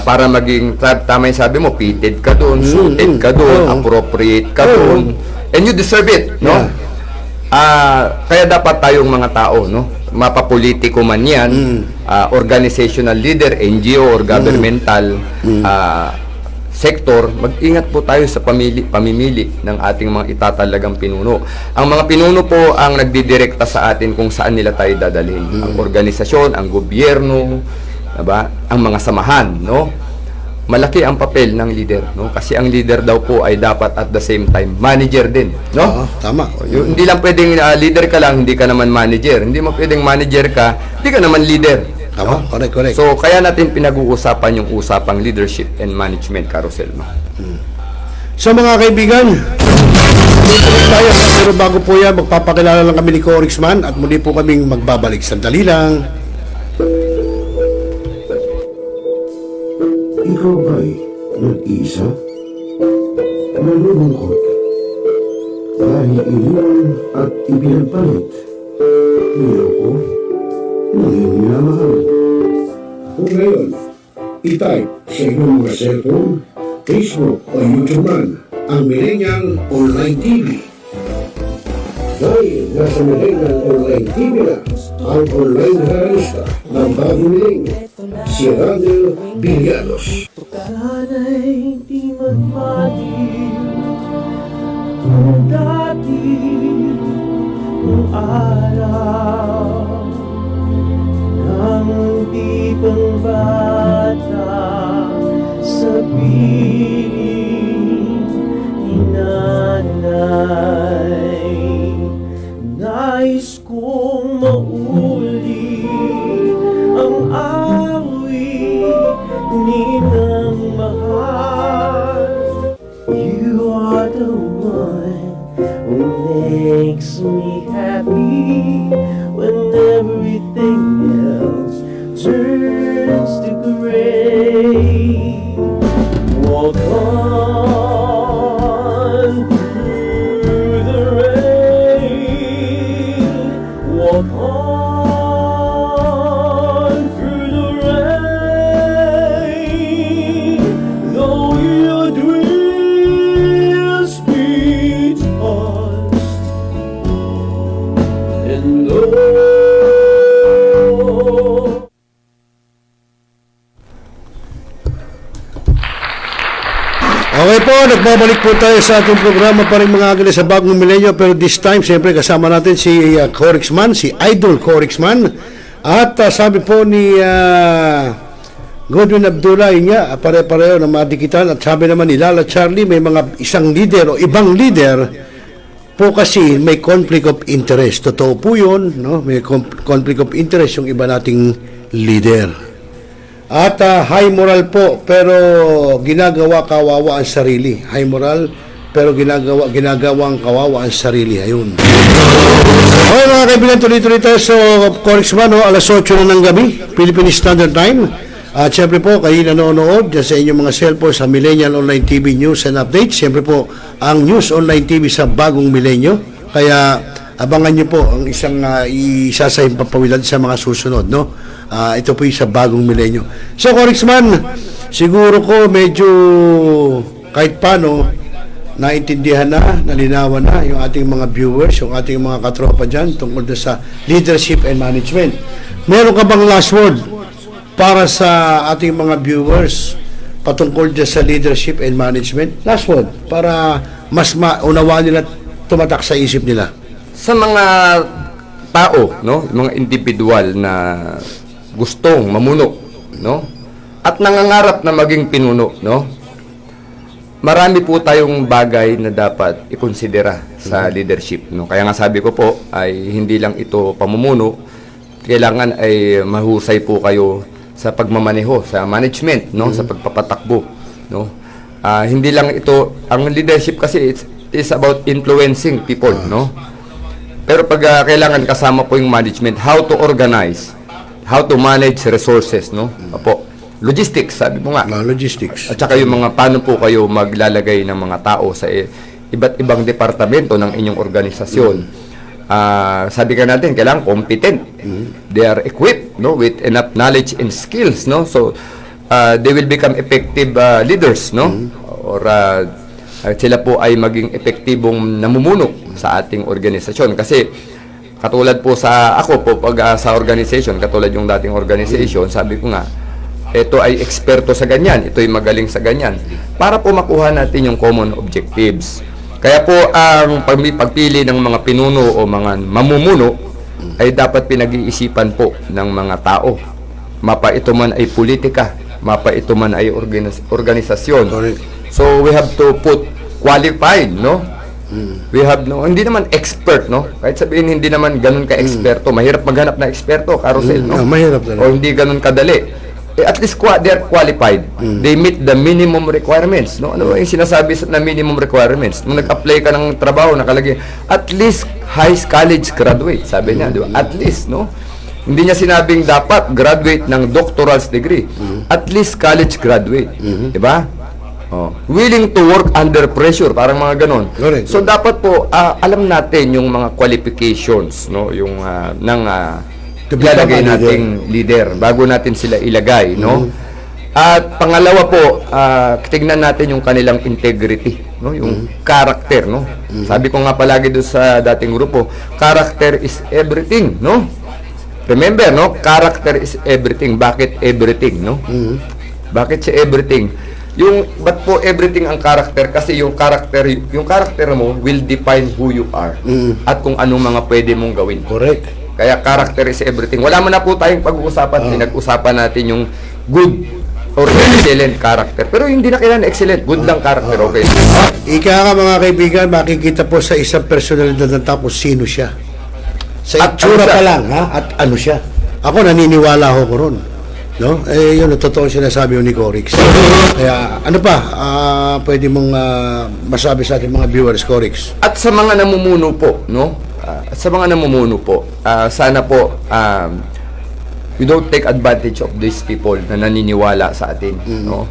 Para maging, tama yung sabi mo, fitted ka doon, suited ka doon, appropriate ka doon, and you deserve it, no? Kaya dapat tayong mga tao, no? Mapapolitiko man yan, organizational leader, NGO or governmental sector, mag-ingat po tayo sa pamimili ng ating mga itatalagang pinuno. Ang mga pinuno po ang nagdidirekta sa atin kung saan nila tayo dadalhin. Ang organisasyon, ang gobyerno, diba? Ang mga samahan, no? Malaki ang papel ng leader, no? Kasi ang leader daw po ay dapat at the same time manager din, no? Tama. Hindi lang pwedeng leader ka lang, hindi ka naman manager. Hindi mo pwedeng manager ka, hindi ka naman leader. Tama, no? correct. So, kaya natin pinag-uusapan yung usapang leadership and management, Carosel, no? So mga kaibigan, tuloy tayo. Pero bago po yan, magpapakilala lang kami ni Corixman at muli po kaming magbabalik. Sandali lang. Ikaw ba'y nag-iisa? Nalulungkot? Dahil iniwan at ibinagpalit? Niloko? Nanging minamahal? Kung ngayon, i-type sa inyong mga cellphone, Facebook o YouTube man ang Millennial Online TV. Dahil nasa Millennial Online TV na ang online realista ng bagong milenyo, si Randall Villanos. Sana'y di magmahal kung dati kung araw ng tipong bata sa piling ni nanay. Nais kong mauli ang awit ninang mahal. You are the one who makes me happy when everything else turns to gray. Walk on through the rain. Walk on through the rain. Though your dreams be tossed and low. Okay po, nagbabalik po tayo sa ating programa pa rin mga agad sa bagong milenyo, pero this time, siyempre kasama natin si Corixman, si Idol Corixman. At sabi po ni Godwin Abdullah, yun nga, pare-pareho na madikitan. At sabi naman ni Lala Charlie, may mga isang leader o ibang leader po kasi may conflict of interest. Totoo po yun, no? May conflict of interest yung iba nating leader. At high moral po, pero ginagawa kawawa ang sarili. High moral, pero ginagawang kawawa ang sarili. Ayun. Okay mga kaibigan, tuloy-tuloy tayo sa Corixman, alas 8 na ng gabi, Philippine Standard Time. At siyempre po, kayo nanonood dyan sa inyong mga cellphone sa Millennial Online TV News and Updates. Siyempre po, ang News Online TV sa bagong milenyo. Kaya abangan nyo po ang isang isa sa himpapawilad sa mga susunod, no? Ito po yung sa bagong milenyo. So, Corixman, siguro ko medyo kahit paano naintindihan na, nalinawan na yung ating mga viewers, yung ating mga katropa dyan tungkol na sa leadership and management. Meron ka bang last word para sa ating mga viewers patungkol dyan sa leadership and management? Last word, para mas maunawaan nila, tumatak sa isip nila. Sa mga tao, no, mga individual na gustong mamuno, no, at nangangarap na maging pinuno, no, marami po tayong bagay na dapat ikonsidera sa leadership, no. Kaya nga sabi ko po ay hindi lang ito pamumuno, kailangan ay mahusay po kayo sa pagmamaneho, sa management, no, sa pagpapatakbo, no. Hindi lang ito, ang leadership kasi is about influencing people, no. Pero pag kailangan kasama po yung management, how to organize, how to manage resources, no? Opo. Logistics, sabi mo nga. Logistics. At saka yung mga paano po kayo maglalagay ng mga tao sa iba't ibang departamento ng inyong organisasyon. Sabi ka natin, kailangan competent. They are equipped, no, with enough knowledge and skills, no? So they will become effective leaders, no? Or sila po ay maging epektibong namumuno sa ating organisasyon. Kasi katulad po sa ako po pag sa organization, katulad yung dating organization, sabi ko nga, ito ay eksperto sa ganyan, ito ay magaling sa ganyan, para po makuha natin yung common objectives. Kaya po ang pagpili ng mga pinuno o mga mamumuno ay dapat pinag-iisipan po ng mga tao. Mapa ito man ay politika, mapa ito man ay organisasyon. So we have to put qualified, no? We have hindi naman expert, no? Kahit sabihin hindi naman ganun ka-eksperto, mahirap maghanap na eksperto, Carousel, no? Mahirap talaga. O hindi ganun kadali. At least they are qualified. They meet the minimum requirements, no? Ano yung sinasabi na minimum requirements? Nung nag-apply ka ng trabaho, nakalagay at least high college graduate, sabi niya, di ba? At least, no? Hindi niya sinabing dapat graduate ng doctoral's degree. At least college graduate, di ba? Willing to work under pressure, parang mga ganon. Correct. So dapat po alam natin yung mga qualifications, no, yung ilalagay nating leader bago natin sila ilagay, no. At pangalawa po, tingnan natin yung kanilang integrity, no, yung character, no. Sabi ko nga palagi doon sa dating grupo, character is everything, no. Remember, no, character is everything. Bakit everything, no? Bakit si everything? Yung ba't po everything ang character? Kasi yung character mo will define who you are at kung anong mga pwede mong gawin. Correct. Kaya character is everything. Wala mo na po tayong pag-uusapan. Pinag-usapan natin yung good or excellent character. Pero hindi na kailangan excellent. Good lang character, okay? Ika nga mga kaibigan, makikita po sa isang personalidad ng tao sino siya. Sa At itsura ano siya? pa lang, ha? At ano siya. Ako naniniwala ako ron. No? Yun, totoo sinasabi ni Corix. Kaya, ano pa, pwede mong masabi sa ating mga viewers, Corix? At sa mga namumuno po, no? Sa mga namumuno po, sana po we don't take advantage of these people na naniniwala sa atin, no?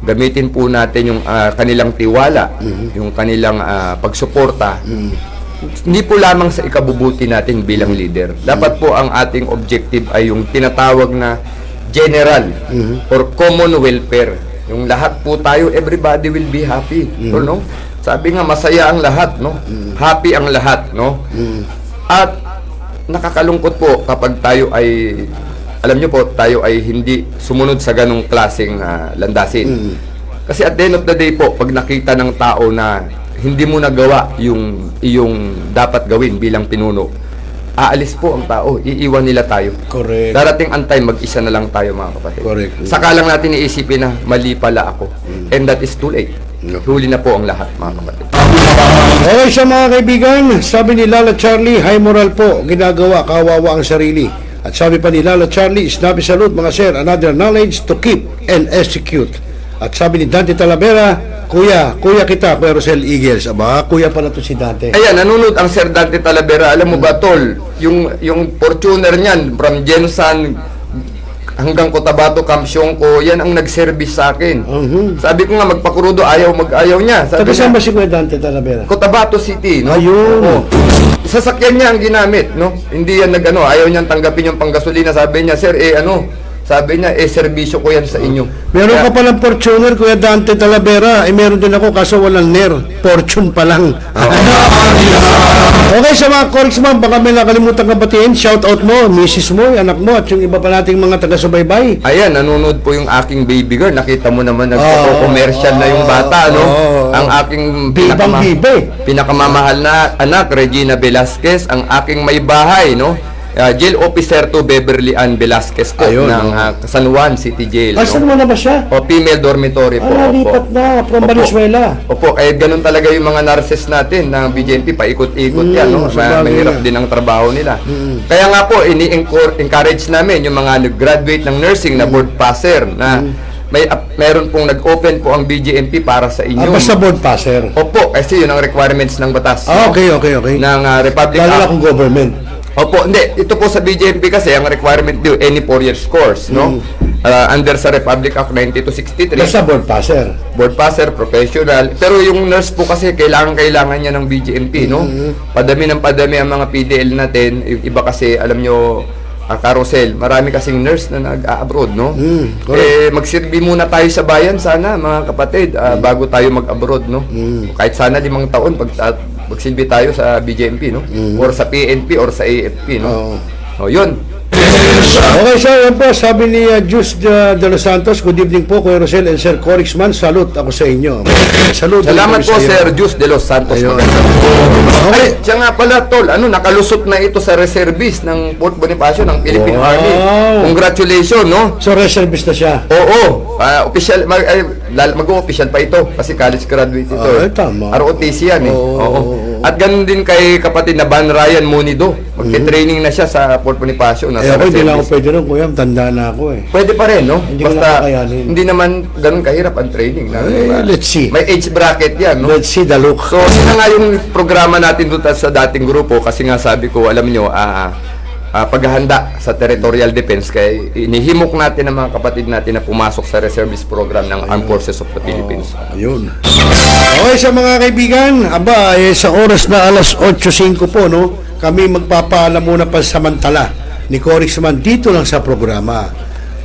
Gamitin po natin yung kanilang tiwala, yung kanilang pagsuporta. Hindi po lamang sa ikabubuti natin bilang leader. Dapat po ang ating objective ay yung tinatawag na general or common welfare. Yung lahat po tayo, everybody will be happy. So, no? Sabi nga, masaya ang lahat, no? Happy ang lahat, no? At nakakalungkot po kapag tayo ay, alam nyo po, tayo ay hindi sumunod sa ganong klaseng landasin. Kasi at the end of the day po, pag nakita ng tao na hindi mo nagawa yung iyong dapat gawin bilang pinuno, aalis po ang tao, iiwan nila tayo. Correct. Darating ang time, mag-isa na lang tayo, mga kapatid. Correct. Saka lang natin iisipin na mali pala ako. And that is too late. No. Huli na po ang lahat, mga kapatid. Okay siya mga kaibigan, sabi ni Lala Charlie, high moral po, ginagawa, kawawa ang sarili. At sabi pa ni Lala Charlie, snappy salute mga sir, another knowledge to keep and execute. At sabi ni Dante Talavera, Kuya kita, Kuya Rosel Eagles. Aba, kuya pala to si Dante. Ayan, nanonood ang Sir Dante Talavera. Alam mo ba, Tol, yung Fortuner niyan, from Jensan hanggang Cotabato, Kamsyongko, yan ang nag-service sa akin. Sabi ko nga, magpakurudo, ayaw niya. Sabi Taga saan ba niya, si Kuya Dante Talavera? Cotabato City, no? Ayun. Oo. Sasakyan niya ang ginamit, no? Hindi yan ayaw niyang tanggapin yung panggasolina. Sabi niya, Sir, sabi niya, serbisyo ko yan sa inyo. Meron ka palang Fortuner, Kuya Dante Talavera. Meron din ako, kaso walang NER. Fortune pa lang. Okay, sa mga Corix ma'am, baka may nakalimutan ka batiin. Shout out mo, misis mo, anak mo, at yung iba pa nating mga taga-subaybay. Ayan, nanonood po yung aking baby girl. Nakita mo naman, nagpo-commercial na yung bata, no? Ang aking Bibang-bibe. pinakamamahal na anak, Regina Velasquez. Ang aking may bahay, no? Jail Officer to Beverly Ann Velasquez po Ayun, ng San Juan City Jail. Asan No? mo na ba siya? O, female dormitory po. Lipat na, from Opo. Valenzuela. Opo, eh ganun talaga yung mga nurses natin ng BJMP, paikot-ikot yan, no? sabagay Mahirap na. din ang trabaho nila. Kaya nga po, ini-encourage namin yung mga nag-graduate ng nursing na board passer na meron pong nag-open po ang BJMP para sa inyo. Basta board passer. Opo, kasi yun ang requirements ng batas. Okay. Ng Republic Lalo na Act. kung government. Opo, hindi. Ito po sa BJMP kasi, ang requirement do any 4 years course, no? Under sa Republic Act 9263. Basta board passer. Board passer, professional. Pero yung nurse po kasi, kailangan niya ng BJMP, no? Padami ng padami ang mga PDL natin. Iba kasi, alam nyo, Carousel, marami kasing nurse na nag-abroad, no? Magsilbi muna tayo sa bayan sana, mga kapatid, bago tayo mag-abroad, no? Kahit sana 5 taon, magsilbi tayo sa BJMP, no? Or sa PNP, or sa AFP, no? O, yun. Okay, so yan po, sabi ni Jus de los Santos, good evening po, Kuya Rosel and Sir Corix man, salute ako sa inyo. Salute. Salamat kami po, sa iyo. Sir Jus de los Santos. Ayun. Ay, siya nga pala, Tol, nakalusot na ito sa reservist ng Fort Bonifacio ng Philippine Wow. Army. Congratulations, no? So, reservist na siya. Oo, official, mag-o-official pa ito kasi college graduate ito. Ay, tama. ROTC yan eh. Oo. Oo. At ganun din kay kapatid na Van Ryan Munido. Magte-training na siya sa Fort Bonifacio. Nasa Ako, hindi na ako reservist. pwede rin, Kuya, tanda na ako eh. Pwede pa rin, no? Hindi ko na Basta, kakayanin. hindi naman ganun kahirap ang training. Let's see. May age bracket yan, no? Let's see the look. So, yun na nga yung programa natin doon sa dating grupo kasi nga sabi ko, alam nyo, paghahanda sa territorial defense kaya inihimok natin ang mga kapatid natin na pumasok sa reservist program ng Armed Forces of the Philippines. Ayun. Okay, sa mga kaibigan, sa oras na alas 8:05 po, no, kami magpapaalam muna pa samantala ni Corix man dito lang sa programa.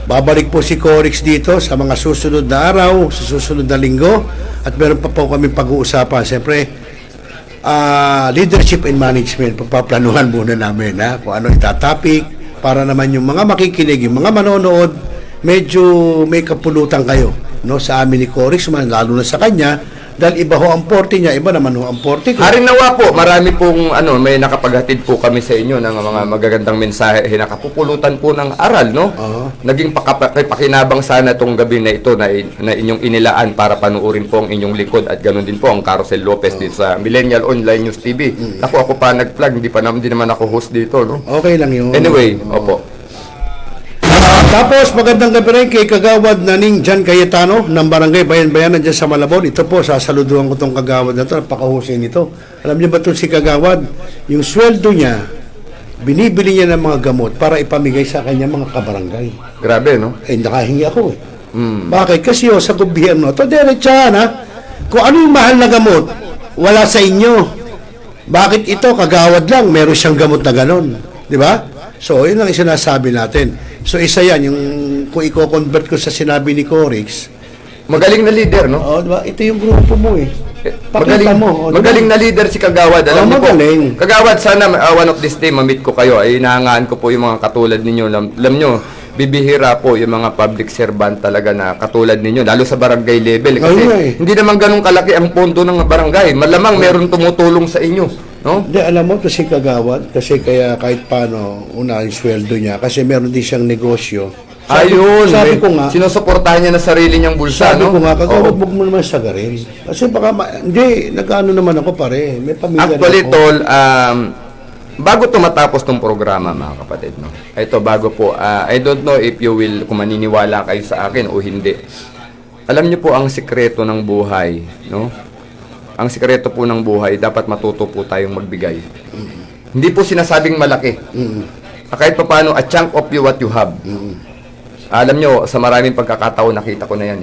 Babalik po si Corix dito sa mga susunod na araw, sa susunod na linggo, at meron pa po kami pag-uusapan. Siyempre, leadership and management, pagpaplanuhan muna namin kung ano itatopic para naman yung mga makikinig, yung mga manonood, medyo may kapulutan kayo, no, sa amin ni Corix man, lalo na sa kanya, dahil iba ho ang porte niya, iba naman ho ang porte ko. Haring nawa po, marami pong may nakapaghatid po kami sa inyo ng mga magagandang mensahe, nakapupulutan po ng aral, no? Naging pakinabang sana itong gabi na ito na inyong inilaan para panuorin po ang inyong likod at ganoon din po ang Carosel Lopez dito sa Millennial Online News TV. Ako pa nag-plug, hindi naman ako host dito, no? Okay lang yun. Anyway, opo. Tapos magandang gabi rin kay Kagawad Naning Jan Cayetano ng Barangay Bayan-Bayanan dyan sa Malabon. Ito po, sasaluduhan ko tong Kagawad na ito. Napakahusay nito. Alam niyo ba ito si Kagawad? Yung sweldo niya, binibili niya ng mga gamot para ipamigay sa kanya mga kabarangay. Grabe, no? Eh, nakahingi ako eh. Bakit? Kasi sa gobyerno, ito diretsahan ha. Kung ano yung mahal na gamot, wala sa inyo. Bakit ito, Kagawad lang, meron siyang gamot na ganon. Di ba? So, yun ang sinasabi natin. So, isa yan, yung kung i-convert ko sa sinabi ni Corix, Magaling na leader, no? oh, di ba? Ito yung grupo mo eh. Pakita Magaling, mo. Oh, di ba? magaling na leader si Kagawad. Alam niyo po, magaling. Kagawad, sana one of this day mamit ko kayo. Ay inahangaan ko po yung mga katulad ninyo. Alam niyo, bibihira po yung mga public servant talaga na katulad ninyo, lalo sa barangay level. Kasi Ayun nga eh. hindi naman ganun kalaki ang pondo ng barangay. Malamang meron tumutulong sa inyo. No? Hindi, alam mo, kasi Kagawad, kasi kaya kahit paano, una yung sweldo niya, kasi meron din siyang negosyo. Ayun. Sabi ko nga, sinusuportahan niya na sarili niyang bulsa, sabi no? ko nga, Kagawad, Oo. huwag mo naman sagarin. Kasi baka, hindi, nag-ano naman ako pare, may pamilya Actually, na ako. tol, bago tumatapos tong programa, mga kapatid, no? Ito, bago po, I don't know if you will, kung maniniwala kayo sa akin o hindi. Alam niyo po ang sikreto ng buhay, no? Ang sikreto po ng buhay, dapat matuto po tayong magbigay. Hindi po sinasabing malaki. Kahit pa paano, a chunk of you what you have. Alam nyo, sa maraming pagkakataon, nakita ko na yan.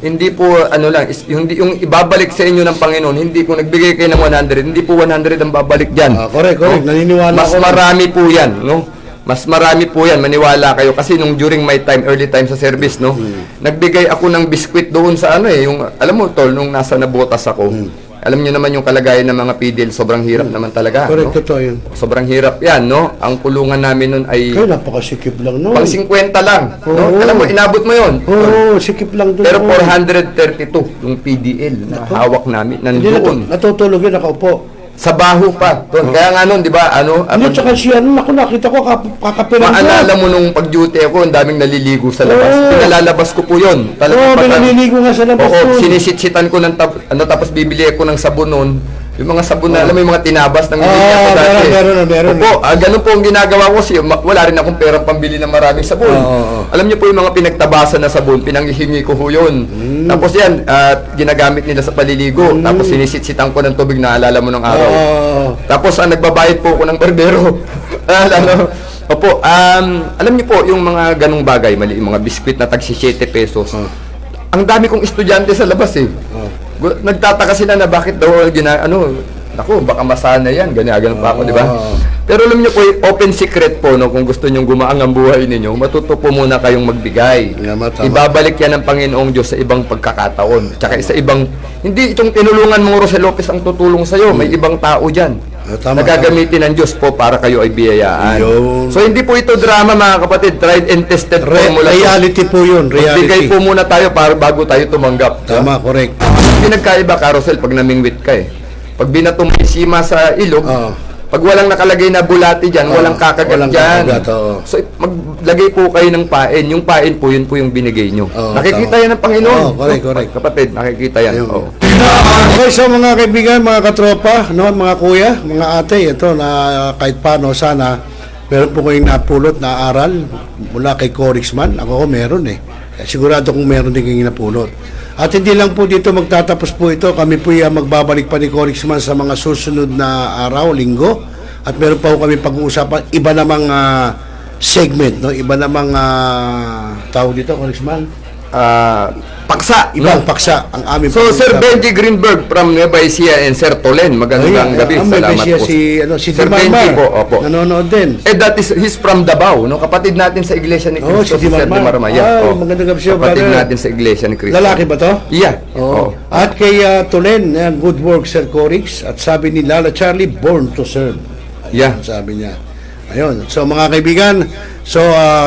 Hindi po, ano lang, yung ibabalik sa inyo ng Panginoon, hindi kung nagbigay kayo ng 100, hindi po 100 ang babalik dyan. Correct. Naniniwala Mas ako. marami po yan, no? Mas marami po yan, maniwala kayo. Kasi nung during my time, early time sa service, no? Nagbigay ako ng biskwit doon sa ano eh, yung, alam mo, tol, nung nasa nabotas ako, alam niyo naman yung kalagayan ng mga PDL, sobrang hirap naman talaga. Correct, No? totoo yun. Sobrang hirap yan, no? Ang kulungan namin nun ay Kaya napakasikip lang nun. pang 50 lang. No? Oo. Alam mo, inabot mo yun. Oo, sikip lang doon. Pero 432 yung PDL na hawak namin Hindi, nandoon. natutulog yun, nakaupo. Sa baho pa. Tol. Kaya nga nun, di ba, ano, Hindi, tsaka siya, ako nakita ko, kakapiran ko. maalala mo nung pag-duty ako, ang daming naliligo sa labas. Oo. Pinalalabas ko po yun. Oo, may naliligo nga sa labas Oo, doon. sinisitsitan ko ng tapos bibili ako ng sabon noon. Yung mga sabon na, alam mo yung mga tinabas ng bibili ako dati. meron. Opo, ganun po ang ginagawa ko kasi wala rin akong perang pambili ng maraming sabon. Oo. Alam niyo po yung mga pinagtabasan na sabon, pinanghihingi ko ho yun. Tapos yan, ginagamit nila sa paliligo. Tapos sinisitsitan ko ng tubig na alala mo ng araw. Oo. Tapos nagbabayad po ako ng barbero. Opo, alam niyo po yung mga ganung bagay, mali yung mga biskwit na tag 7 pesos. Ang dami kong estudyante sa labas eh. Nagtataka sila na bakit daw naku, baka masana yan, ganyan pa ako, di ba? Pero alam niyo po, open secret po, no, kung gusto niyong gumaang ang buhay ninyo, matuto po muna kayong magbigay. Tama. Ibabalik yan ng Panginoong Diyos sa ibang pagkakataon. Tsaka sa ibang, hindi itong tinulungan mong Rosel Lopez ang tutulong sa'yo, may ibang tao dyan. Tama. Nagagamitin ng Diyos po para kayo ay biyayaan. Yun. So hindi po ito drama, mga kapatid, tried and tested formula. Reality po yun, Magbigay reality. po muna tayo para bago tayo tumanggap. Tama, correct. Pinagkaiba, Carousel, pag namingwit ka eh. Pag binatong may sima sa ilog, Oo. pag walang nakalagay na bulati dyan, walang kakagat walang dyan. kakagat, oo. So, maglagay po kayo ng pain. Yung pain po, yun po yung binigay nyo. Oo, Nakikita tama. yan ng Panginoon. Oo, correct. Kapatid, nakikita yan. Ayun. Oo. Okay, so mga kaibigan, mga katropa, no, mga kuya, mga ate, ito na kahit paano sana meron po kayong napulot na aral mula kay Corixman. Ako meron eh. Sigurado kung meron din kayong napulot. At hindi lang po dito magtatapos po ito. Kami po magbabalik pa ni Corixman sa mga susunod na araw, linggo. At meron pa po kami pag-uusapan iba namang segment, no? Iba namang tawag dito, Corixman. Paksa. Ibang paksa ang aming So, Sir pag-uusapan. Benji Greenberg from Nueva Ecija and Sir Tolen, magandang gabi. May Salamat siya po. si Sir Dimar Benji po, opo. nanonood din. He's from Davao, no? Kapatid natin sa iglesia ni Oh, Cristo, si si Sir Dimar. Dimar Maya. Ay, Oh. magandang gabi siya, Kapatid brother. natin sa iglesia ni Cristo. Lalaki ba to? Yeah. Oo. Oh. At kay Tulen, good work Sir Corix. At sabi ni Lala Charlie, born to serve. Yeah. Ayun, sabi niya. Ayun. So mga kaibigan,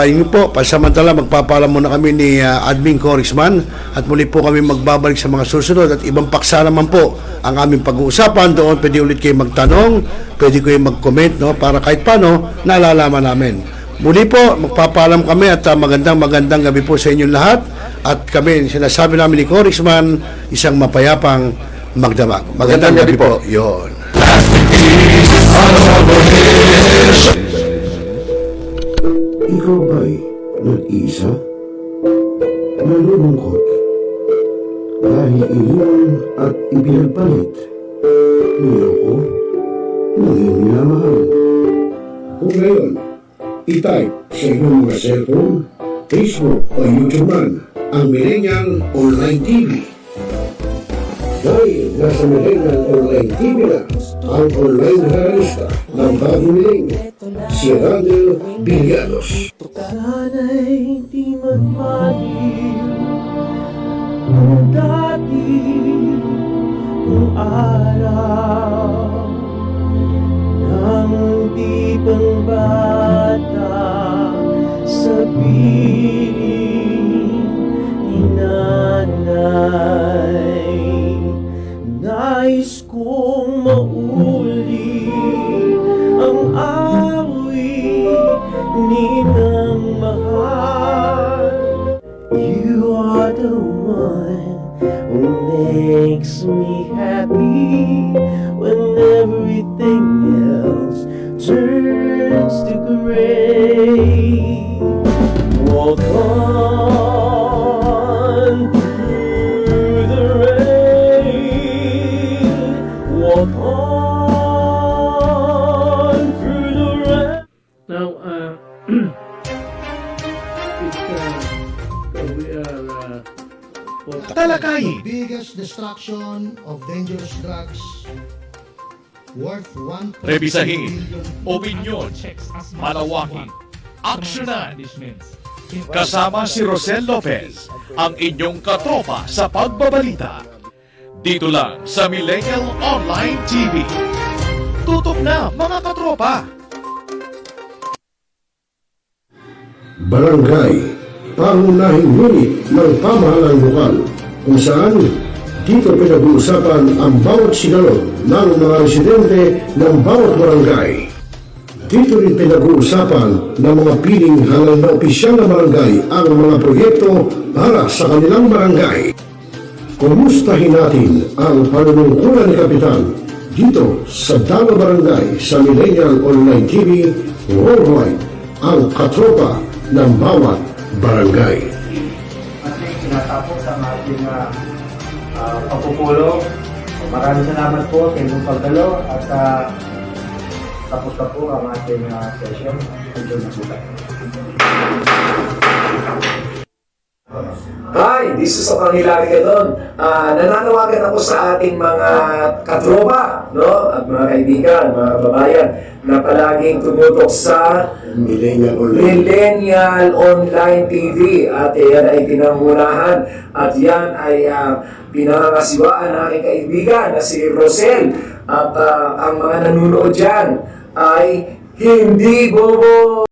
yun po, pasamantala magpapaalam muna kami ni Admin Corixman at muli po kami magbabalik sa mga susunod at ibang paksa naman po ang aming pag-uusapan. Doon pwede ulit kayo magtanong, pwede kayo mag-comment, no, para kahit paano nalalaman namin. Muli po, magpapaalam kami at magandang gabi po sa inyong lahat. At kami, sinasabi namin ni Corixman, isang mapayapang magdamag. Magandang gabi po. Yun. Ikaw ba'y nag-iisa, nalulungkot, dahil iniwan at ipinagpalit, niyoko, ngayon minamahal. Kung ngayon, i-type sa inyong mga cellphone, Facebook o YouTube man ang Millennial Online TV. Dahil nasa Millennial Online TV na ang online realista ng bagong milenyo, si Randel Villanos. Sana'y di magmaliw ang dati kong araw nang di pang bata sa piling ni nanay. Nais kong mauli ang awit ninang mahal. You are the one who makes me happy when everything else turns to gray. Walk on through the rain. Walk on through the rain. Now, we are Talakayin, Biggest destruction of dangerous drugs worth 1 rebisahin, opinyon, malawakin, aksyonan. Kasama si Rosel Lopez, ang inyong katropa sa pagbabalita. Dito lang sa Millennial Online TV. Tutok na mga katropa! Barangay, pangunahing unit ng pamahalaan lokal, kung saan dito pinag-uusapan ang bawat sigalon ng mga residente ng bawat barangay. Dito rin pinag-uusapan ng mga piling halal na opisyal na barangay ang mga proyekto para sa kanilang barangay. Kumustahin natin ang panunungkulan ni Kapitan dito sa Dalo Barangay sa Millennial Online TV Worldwide, ang katropa ng bawat barangay. Ating tinatapos ang ating pagpupulong. Maraming salamat po sa inyong pagdalo at tapos na po ang ating session. Enjoy na po tayo. Hi, this is Hilary Gadon. Nananawagan ako sa ating mga katropa, no? At mga kaibigan, mga kababayan na palaging tumutok sa Millennial Online TV. At yan ay pinangunahan at yan ay pinangangasiwaan ng aking kaibigan na si Rosel. At ang mga nanunood dyan ay hindi bobo.